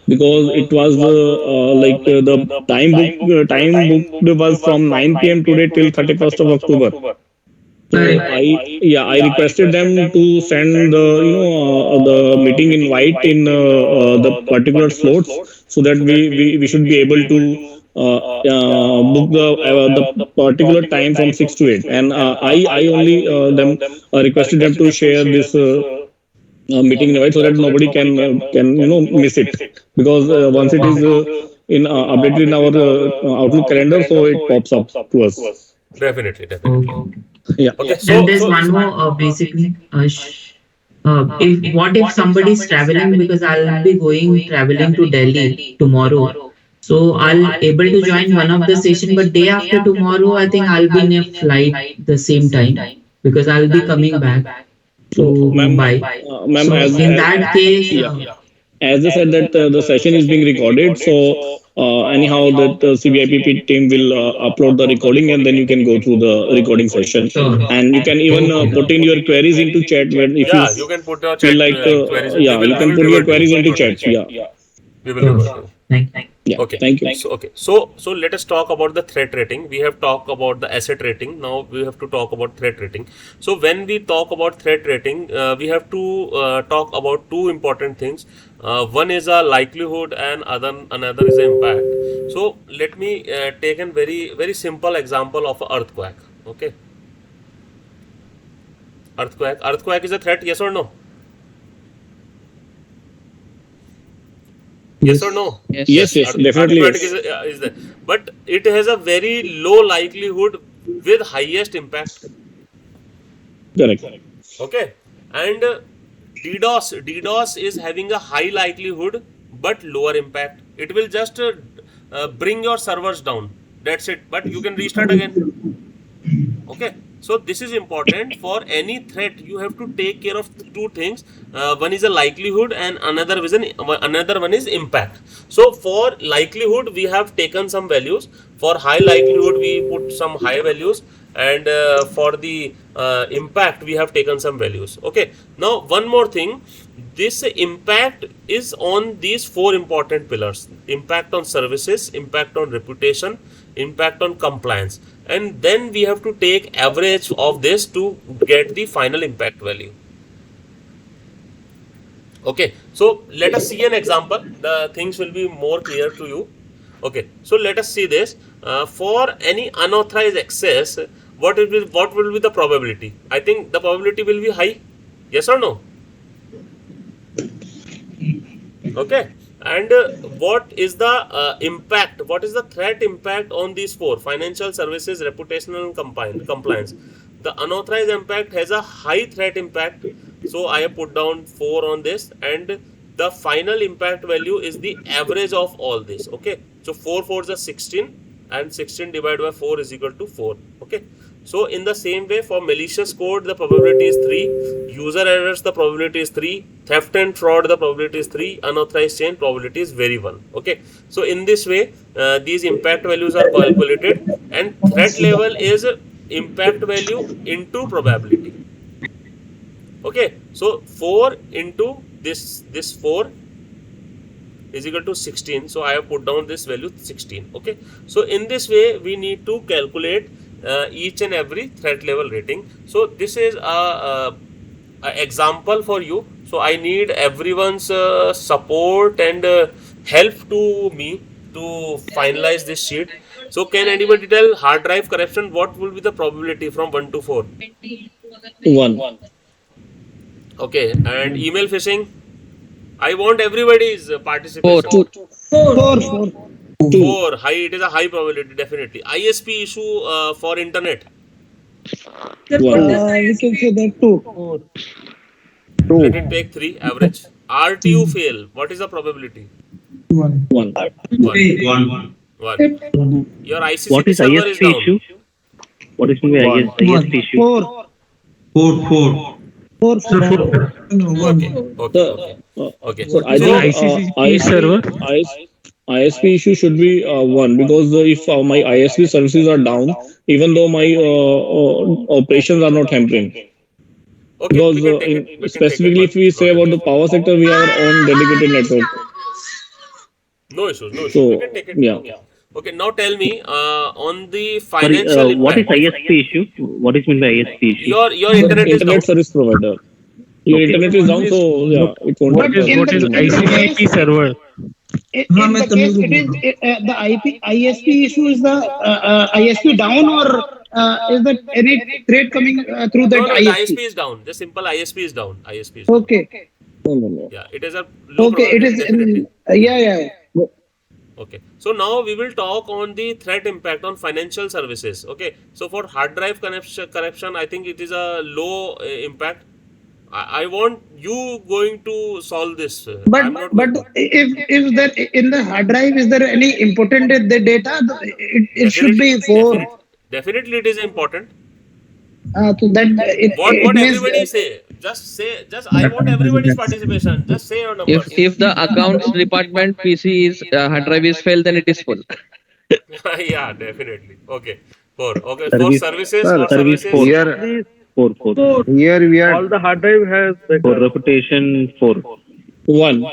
because it was the time booked was from 9 p.m. today till 31st of October. So I requested them to send the meeting invite in the particular slots, so that we should be able to book the particular time from 6 to 8. And I only requested them to share this meeting invite, so that nobody can miss it, because once it is updated in our Outlook calendar, so it pops up to us.
Definitely.
Yeah.
Okay.
And there's one more basically. If somebody is traveling, because I'll be traveling to Delhi tomorrow, so I'll able to join one of the session, but day after tomorrow, I think I'll be in a flight the same time, because I'll be coming back to Mumbai.
Ma'am,
So in that case,
as I said that the session is being recorded, so anyhow that CVIP team will upload the recording, and then you can go through the recording session,
Sure.
and you can even put in your queries into chat when if you
Yeah, you can put your
feel
chat
like
queries.
yeah, you
We
can
will
put your
revert you
queries into
on
chats.
that.
Yeah,
We will
Sure.
revert you.
Thank
yeah.
Okay.
Thank you.
So let us talk about the threat rating. We have talked about the asset rating. Now we have to talk about threat rating. So when we talk about threat rating, we have to talk about two important things. One is a likelihood, and another is the impact. So let me take a very simple example of a earthquake. Okay, earthquake is a threat. Yes or no? Yes or no?
Yes.
Yes, yes, definitely
Earthquake
yes.
is there, but it has a very low likelihood with highest impact.
Correct.
Okay, and DDoS is having a high likelihood but lower impact. It will just bring your servers down. That's it. But you can restart again. Okay, so this is important. For any threat you have to take care of two things. One is a likelihood, and another one is impact. So for likelihood we have taken some values. For high likelihood we put some high values, and for the impact we have taken some values. Okay, now one more thing. This impact is on these four important pillars: impact on services, impact on reputation, impact on compliance, and then we have to take average of this to get the final impact value. Okay, so let us see an example. The things will be more clear to you. Okay, so let us see this. For any unauthorized access, what will be the probability? I think the probability will be high. Yes or no? Okay, and what is the impact? What is the threat impact on these four: financial services, reputational, and compliance? The unauthorized impact has a high threat impact, so I have put down 4 on this, and the final impact value is the average of all this. Okay, so 4 4s are 16, and 16 divided by 4 is equal to 4. Okay, so in the same way, for malicious code the probability is 3, user errors the probability is 3, theft and fraud the probability is 3, unauthorized change probability is very 1. Okay, so in this way these impact values are calculated, and threat level is impact value into probability. Okay, so 4 into this 4 is equal to 16, so I have put down this value 16. Okay, so in this way we need to calculate each and every threat level rating. So this is a example for you, so I need everyone's support and help to me to finalize this sheet. So can anybody tell hard drive corruption, what will be the probability from 1 to 4?
1.
Okay, and email phishing, I want everybody's
4.
participation.
4.
4 high, it is a high probability, definitely. ISP issue for internet,
We can say that too.
let it take 3 average. RTU fail, what is the probability?
1.
1.
One.
1. Your
What
ICCP
is
server is
ISP
down.
issue? What is mean by ISP issue?
4.
Four.
4.
Okay,
The
okay.
so I
I
think
think ICCP server.
ISP issue should be 1, because if my ISP services are down, even though my operations are not hampering.
Okay,
Because
we can take it. We can take it.
specifically, if we say about the power sector, we have our own dedicated network.
No issues, no issues. We
So
can take it.
yeah,
Okay. Okay. Now tell me, on the
Sorry,
financial
what is
impact.
ISP issue? What is mean by ISP issue?
Your internet is down.
internet service provider. Your
Okay.
internet is down, so yeah, it won't.
What is ICCP server?
In the case it is the ISP issue is the ISP down, or is that any threat coming through that
No, no, the
ISP?
ISP is down. Just simple ISP is down. ISP is down.
Okay.
No.
Yeah, it is a low
Okay. It
probability,
is.
definitely.
Yeah.
Okay. So now we will talk on the threat impact on financial services. Okay. So for hard drive corruption, I think it is a low impact. I want you going to solve this.
But
I'm not going to.
if there in the hard drive is there any important the data? It should
Definitely,
be 4.
definitely it is important.
So that it
What
means
everybody say? Just say, just I want everybody's participation. Just say your numbers.
If the accounts department PC is hard drive is failed, then it is full.
Yeah, definitely. Okay, 4. Okay, for services,
Sir,
for services,
here,
So
here we are.
all the hard drive has
For reputation, 4. 1.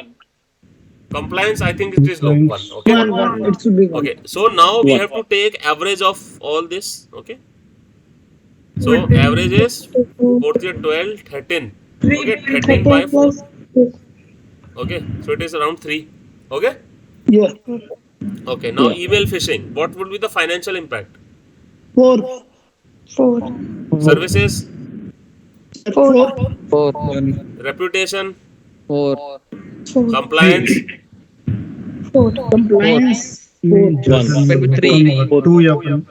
compliance, I think it is low. 1. Okay.
It should be one.
Okay. So now we
1.
have to take average of all this. Okay. So average is 4 to 12, 13. Okay, 13 by 4. Okay, so it is around 3. Okay.
Yeah.
Okay. Now
Yeah.
email phishing. What would be the financial impact?
4.
Services,
4.
4.
reputation,
4.
compliance,
Compliance.
1.
Maybe 3.
2 या फिर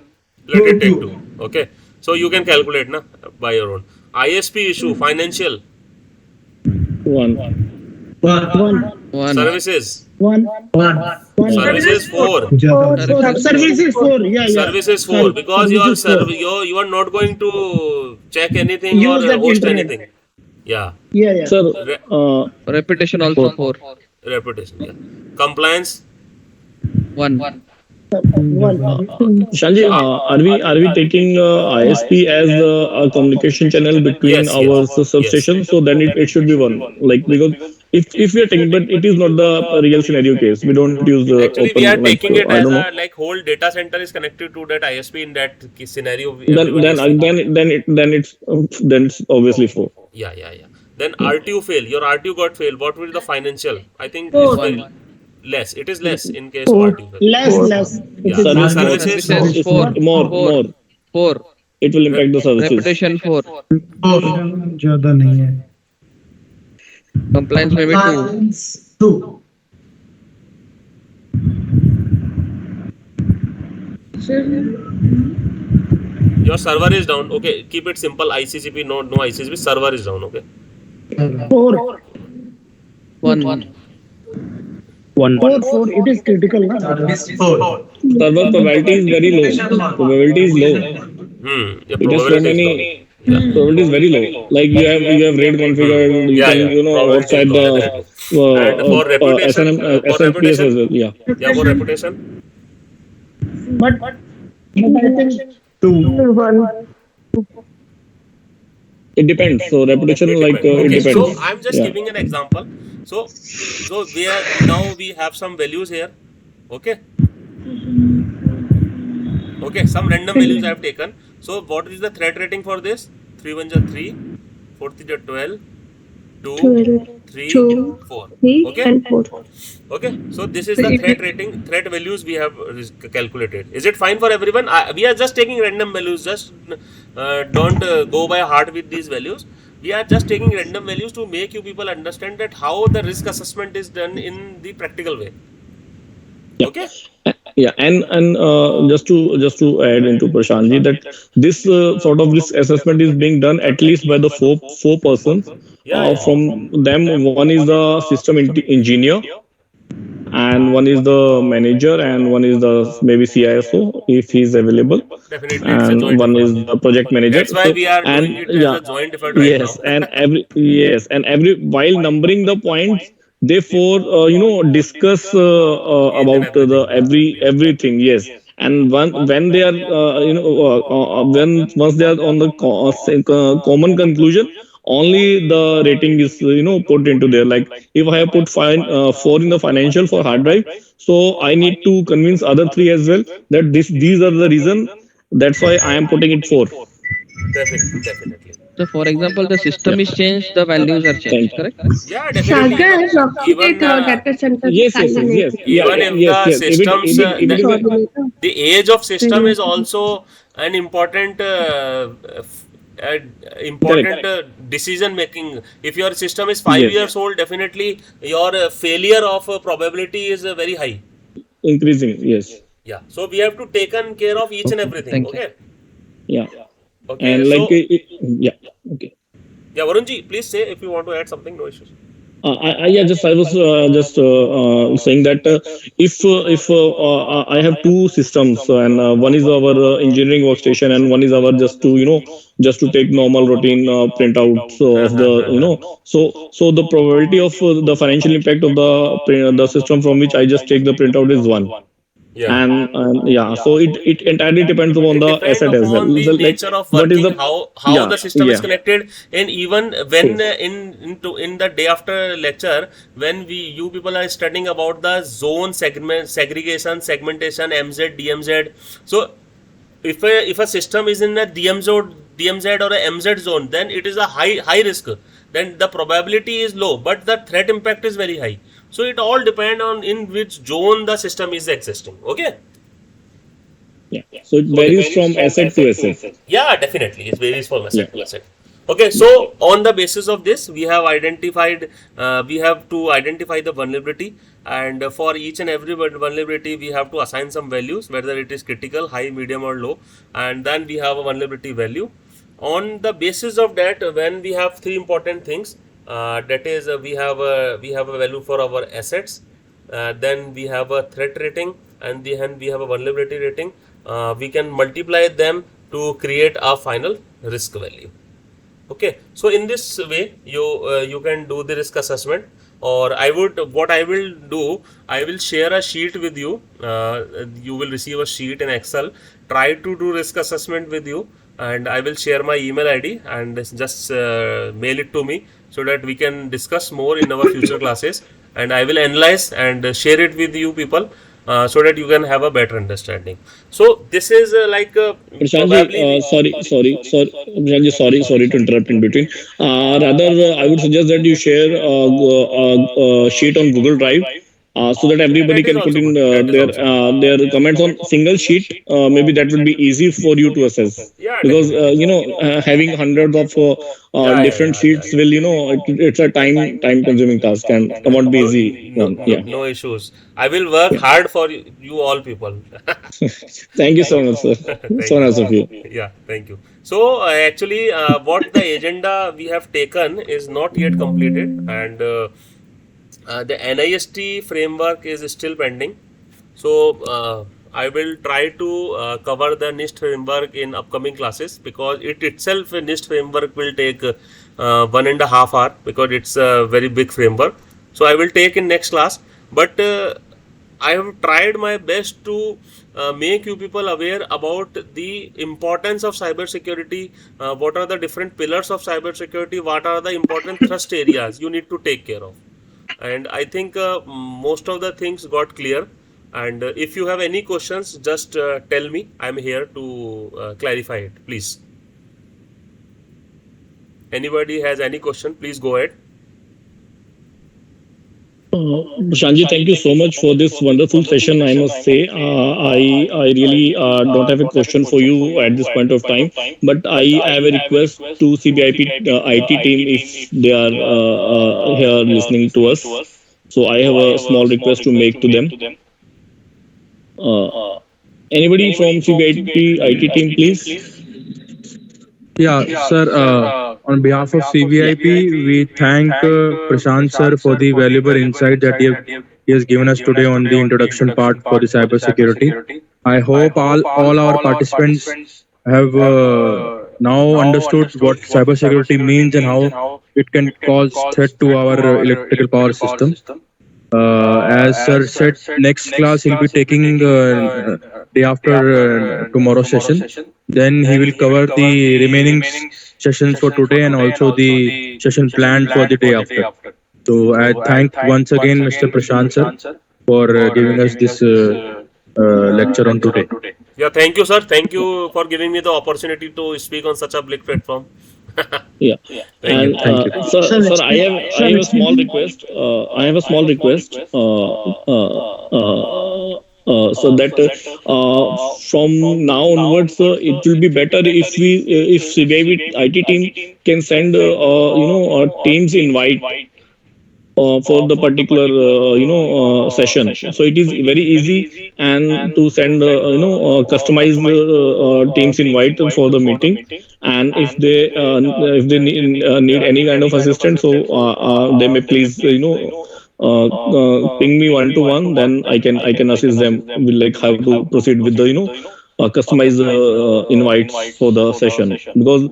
let it take 2. Okay. So you can calculate na by your own. ISP issue, financial,
1.
1.
services,
1.
services 4.
Services 4. Yeah.
Services 4 because you are not going to check anything
Use
or
that
host
internet.
anything. Yeah.
Yeah.
Sir,
Reputation also 4.
Reputation. Yeah. Compliance.
1.
Shanji, are we taking ISP as a communication channel between
Yes,
our
yes,
substation? So then it should be 1. Like, because if we are taking, but it is not the real scenario case. We don't use
Actually, we are
open, like,
taking it
I
as
don't know.
a like whole data center is connected to that ISP in that scenario.
Then
Everyone is
then it's obviously 4.
yeah. Then RTU fail. Your RTU got failed. What will be the financial? I think it's very less. It is less in case of RTU fail.
Less.
Yeah.
Services
Services.
more.
4.
It will impact the services.
Reputation 4.
ज्यादा नहीं है
Compliance maybe 2.
Your server is down. Okay, keep it simple. ICCP, no ICCP. Server is down. Okay.
4.
1.
4. It is critical. Na?
Server probability is very low. Probability is low.
Your
It has so
probability is
many.
low. Yeah.
Probability is very low. Like you have RAID configured. You
Yeah,
can
yeah. Probability
outside
is low, definitely.
the
And for reputation,
SMPS as well. Yeah.
Yeah, for reputation.
But I think 1.
It depends. So reputation, like it
Okay,
depends.
so I'm just
Yeah.
giving an example. So we have some values here. Okay. Okay, some random values I have taken. So what is the threat rating for this? 3 1 3, 4 3 12, 2, 3, 4. Okay. Okay, so this is the threat rating, threat values we have calculated. Is it fine for everyone? We are just taking random values. Just don't go by heart with these values. We are just taking random values to make you people understand that how the risk assessment is done in the practical way.
Yeah.
Okay.
Yeah, and just to add into Prashantji that this sort of risk assessment is being done at least by the four persons. From them, one is the system engineer, and one is the manager, and one is the maybe CISO if he is available,
Definitely,
and one is the project manager.
That's why we are doing it as a joint effort right
yes,
now.
and every while numbering the points, they discuss about the everything. Yes, and when they are when once they are on the common conclusion, only the rating is put into there. Like if I have put 4 in the financial for hard drive, so I need to convince other 3 as well that these are the reason. That's why I am putting it 4.
Definitely.
So, for example, the system is changed, the values are changed, correct?
Yeah, definitely. Even
Yes.
even if the systems, the age of system is also an important decision making. If your system is 5 years old, definitely your failure of probability is very high.
Increasing, yes.
Yeah. So we have to taken care of each and everything. Okay.
Yeah.
Okay.
And
So,
okay.
yeah, Varunji, please say if you want to add something. No issues.
Yeah, just I was just saying that if I have two systems and one is our engineering workstation and one is our just to just to take normal routine printouts of the so the probability of the financial impact of the system from which I just take the printout is one.
Yeah.
And yeah, so it entirely depends upon
It
the
depends
asset as well.
upon the
So like
nature of
what is
working,
the
how
yeah
the system is
yeah
connected, and even when
yes
in the day after lecture, when you people are studying about the zone segregation, segmentation, MZ, DMZ. So if a system is in a DMZ or a MZ zone, then it is a high risk. Then the probability is low, but the threat impact is very high. So it all depend on in which zone the system is existing. Okay.
yeah, so it varies from asset to asset.
Yeah, definitely. It varies from
Yeah,
asset to asset. Okay,
yeah.
so on the basis of this, we have to identify the vulnerability, and for each and every vulnerability, we have to assign some values, whether it is critical, high, medium, or low, and then we have a vulnerability value. On the basis of that, when we have three important things, that is, we have a value for our assets, then we have a threat rating, and then we have a vulnerability rating. We can multiply them to create a final risk value. Okay, so in this way you can do the risk assessment, or what I will do, I will share a sheet with you. You will receive a sheet in Excel. Try to do risk assessment with you, and I will share my email ID, and just mail it to me, so that we can discuss more in our future classes, and I will analyze and share it with you people, so that you can have a better understanding. So this is
Prashantji,
probably we.
sorry, Prashantji, sorry to interrupt in between. Rather, I would suggest that you share sheet on Google Drive, so that everybody
That is
can put
also
in
good. That is also good.
their comments on single sheet. Maybe that will be easy for you to assess,
Yeah,
because
definitely.
having hundreds of
Yeah, yeah,
different
yeah, yeah.
sheets will it's a time consuming task and cannot be easy
No,
one.
no,
Yeah,
no issues. I will work
yeah.
hard for you all people.
Thank you so much, sir. So
Thank you.
nice of you.
Yeah, thank you. So actually, what the agenda we have taken is not yet completed, and the NIST framework is still pending. So I will try to cover the NIST framework in upcoming classes, because it itself NIST framework will take 1.5 hours, because it's a very big framework. So I will take in next class, but I have tried my best to make you people aware about the importance of cybersecurity. What are the different pillars of cybersecurity? What are the important thrust areas you need to take care of? And I think most of the things got clear. And if you have any questions, just tell me. I'm here to clarify it. Please. Anybody has any question? Please go ahead.
Shanji, thank you so much for this wonderful session. I must say, I really don't have a question for you at this point of time, but I have a request to CBIP IT team if they are here listening to us. So I have a small request to make to them. Uh, Anybody from CBIP IT team, please?
Yeah, sir. On behalf of CVIP, we thank Prashant sir for the valuable insight that he has given us today on the introduction part for the cybersecurity. I hope all our participants have now understood what cybersecurity means and how it can cause threat to our electrical power system. As sir said, next class he'll be taking day after tomorrow's session. Then he will cover the remaining sessions for today and also the session planned for the day after. So I thank once again Mr. Prashant sir for giving us this lecture on today.
Yeah, thank you, sir. Thank you for giving me the opportunity to speak on such a big platform.
Yeah,
Thank
and
you.
Thank you.
sir, I have a small request. I have a small request. So that from now onwards, it will be better if CBIB IT team can send teams invite for the particular session. So it is very easy and to send customized teams invite for the meeting. And if they need any kind of assistance, so they may please ping me one to one. Then I can assist them with like how to proceed with the customize invites for the session, because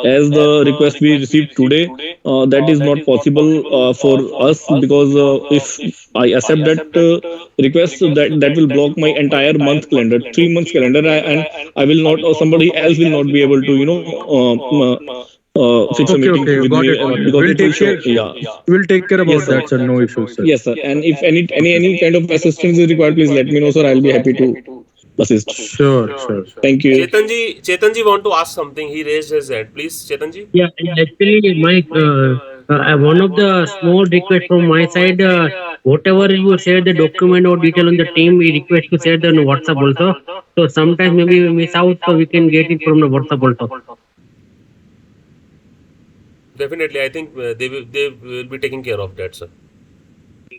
as the request we received today, that is not possible for us, because if I accept that request, that will block my entire month calendar, 3 months calendar, and I will not, or somebody else will not be able to fix a
Okay,
meeting
okay,
with
got
me,
it.
because
We'll
it will
take
show.
care.
Yeah.
We'll take care
Yes,
about
sir.
that, sir. No issues, sir.
Yes, sir. And if any kind of assistance is required, please let me know, sir. I'll be happy to assist.
Sure, sure.
Thank you.
Chetanji want to ask something. He raised his hand. Please, Chetanji.
Yeah, and actually, my one of the small request from my side, whatever you share the document or detail on the team, we request to share the on WhatsApp also. So sometimes maybe we miss out, so we can get it from the WhatsApp also.
Definitely, I think they will be taking care of that, sir.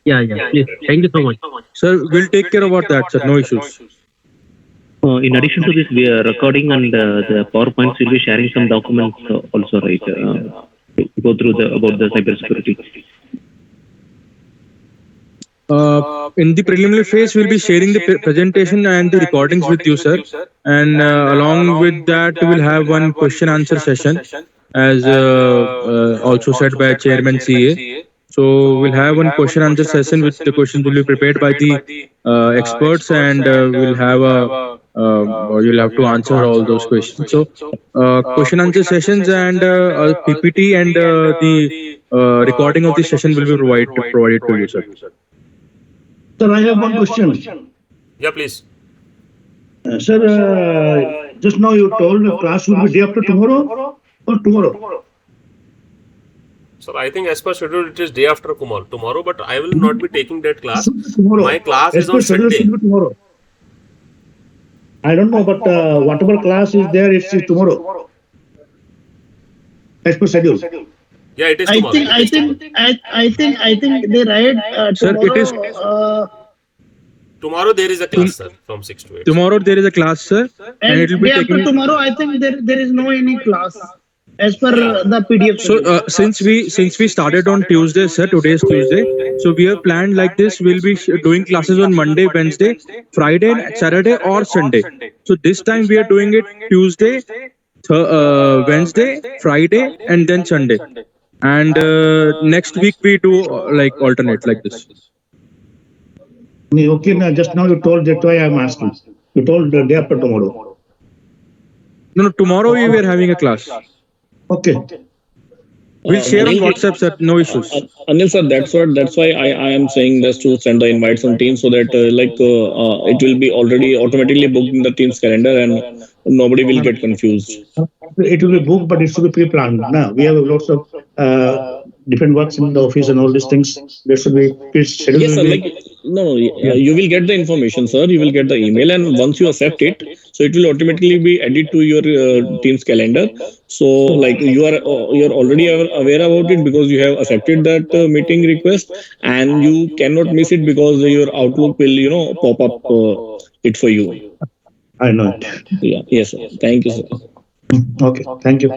Yeah, yeah. Please, thank you so much.
Sir, we'll take care about that, sir. No issues.
In addition to this, we are recording and the PowerPoints will be sharing some documents also, right? To go through the about the cybersecurity.
In the preliminary phase, we'll be sharing the presentation and the recordings with you, sir. And along with that, we'll have one question answer session, as also said by Chairman CA. So we'll have one question answer session, which the questions will be prepared by the experts, and we'll have you'll have to answer all those questions. So question answer sessions and PPT and the recording of the session will be provided to you, sir.
Sir, I have one question.
Yeah, please.
Sir, just now you told the class will be day after tomorrow or tomorrow?
So I think as per schedule it is day after tomorrow, but I will not be taking that class.
Tomorrow.
My class
As
is
per
on
schedule
Sunday.
should be tomorrow. I don't know, but whatever class is there, it's tomorrow. As per schedule.
Yeah, it is
I
tomorrow.
think I think they write
Sir, it is
tomorrow.
Tomorrow there is a class, sir, from 6 to 8.
Tomorrow there is a class, sir, and it will be
Day after
taken.
tomorrow, I think there is no any class as per the PDF
So
schedule.
since we started on Tuesday, sir, today is Tuesday. So we have planned like this. We'll be doing classes on Monday, Wednesday, Friday, Saturday, or Sunday. So this time we are doing it Tuesday, Wednesday, Friday, and then Sunday. And next week we do like alternate like this.
Okay, now just now you told, that's why I'm asking. You told the day after tomorrow.
No, tomorrow we were having a class.
Okay.
We'll share on
Anil,
WhatsApp, sir. No issues.
Anil sir, that's why I am saying this, to send the invites on Teams, so that it will be already automatically booked in the Teams calendar and nobody will get confused.
It will be booked, but it should be pre-planned. Now we have lots of different works in the office and all these things. There should be schedule.
Yes, sir.
Will
Like
be,
no, you will get the information, sir. You will get the email, and once you accept it, so it will automatically be added to your Teams calendar. So like you're already aware about it, because you have accepted that meeting request, and you cannot miss it, because your Outlook will pop up it for you.
I know it.
Yeah. Yes, sir. Thank you, sir.
Okay. Thank you.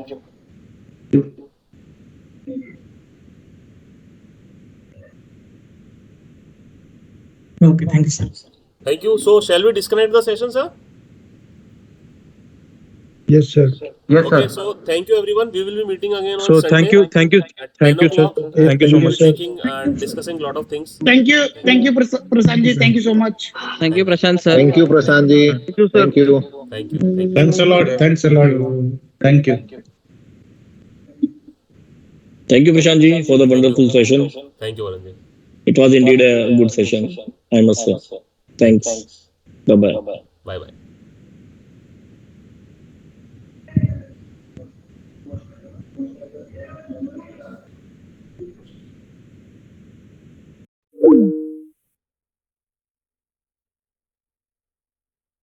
Okay, thank you, sir.
Thank you. So shall we disconnect the session, sir?
Yes, sir.
Yes,
Okay,
sir.
so thank you everyone. We will be meeting again on
So
Sunday
thank you,
at 10
sir.
o'clock,
Thank you so much.
taking and discussing a lot of things.
Thank you, Prasantji. Thank you so much.
Thank you, Prashant sir.
Thank you, Prashantji.
Thank you, sir.
Thank you.
Thank you. Thank you.
Thanks a lot. Thanks a lot. Thank you.
Thank you, Prashant ji, for the wonderful session.
Thank you, Varanji.
It was indeed a good session, I must say. Thanks. Bye bye.
Bye bye.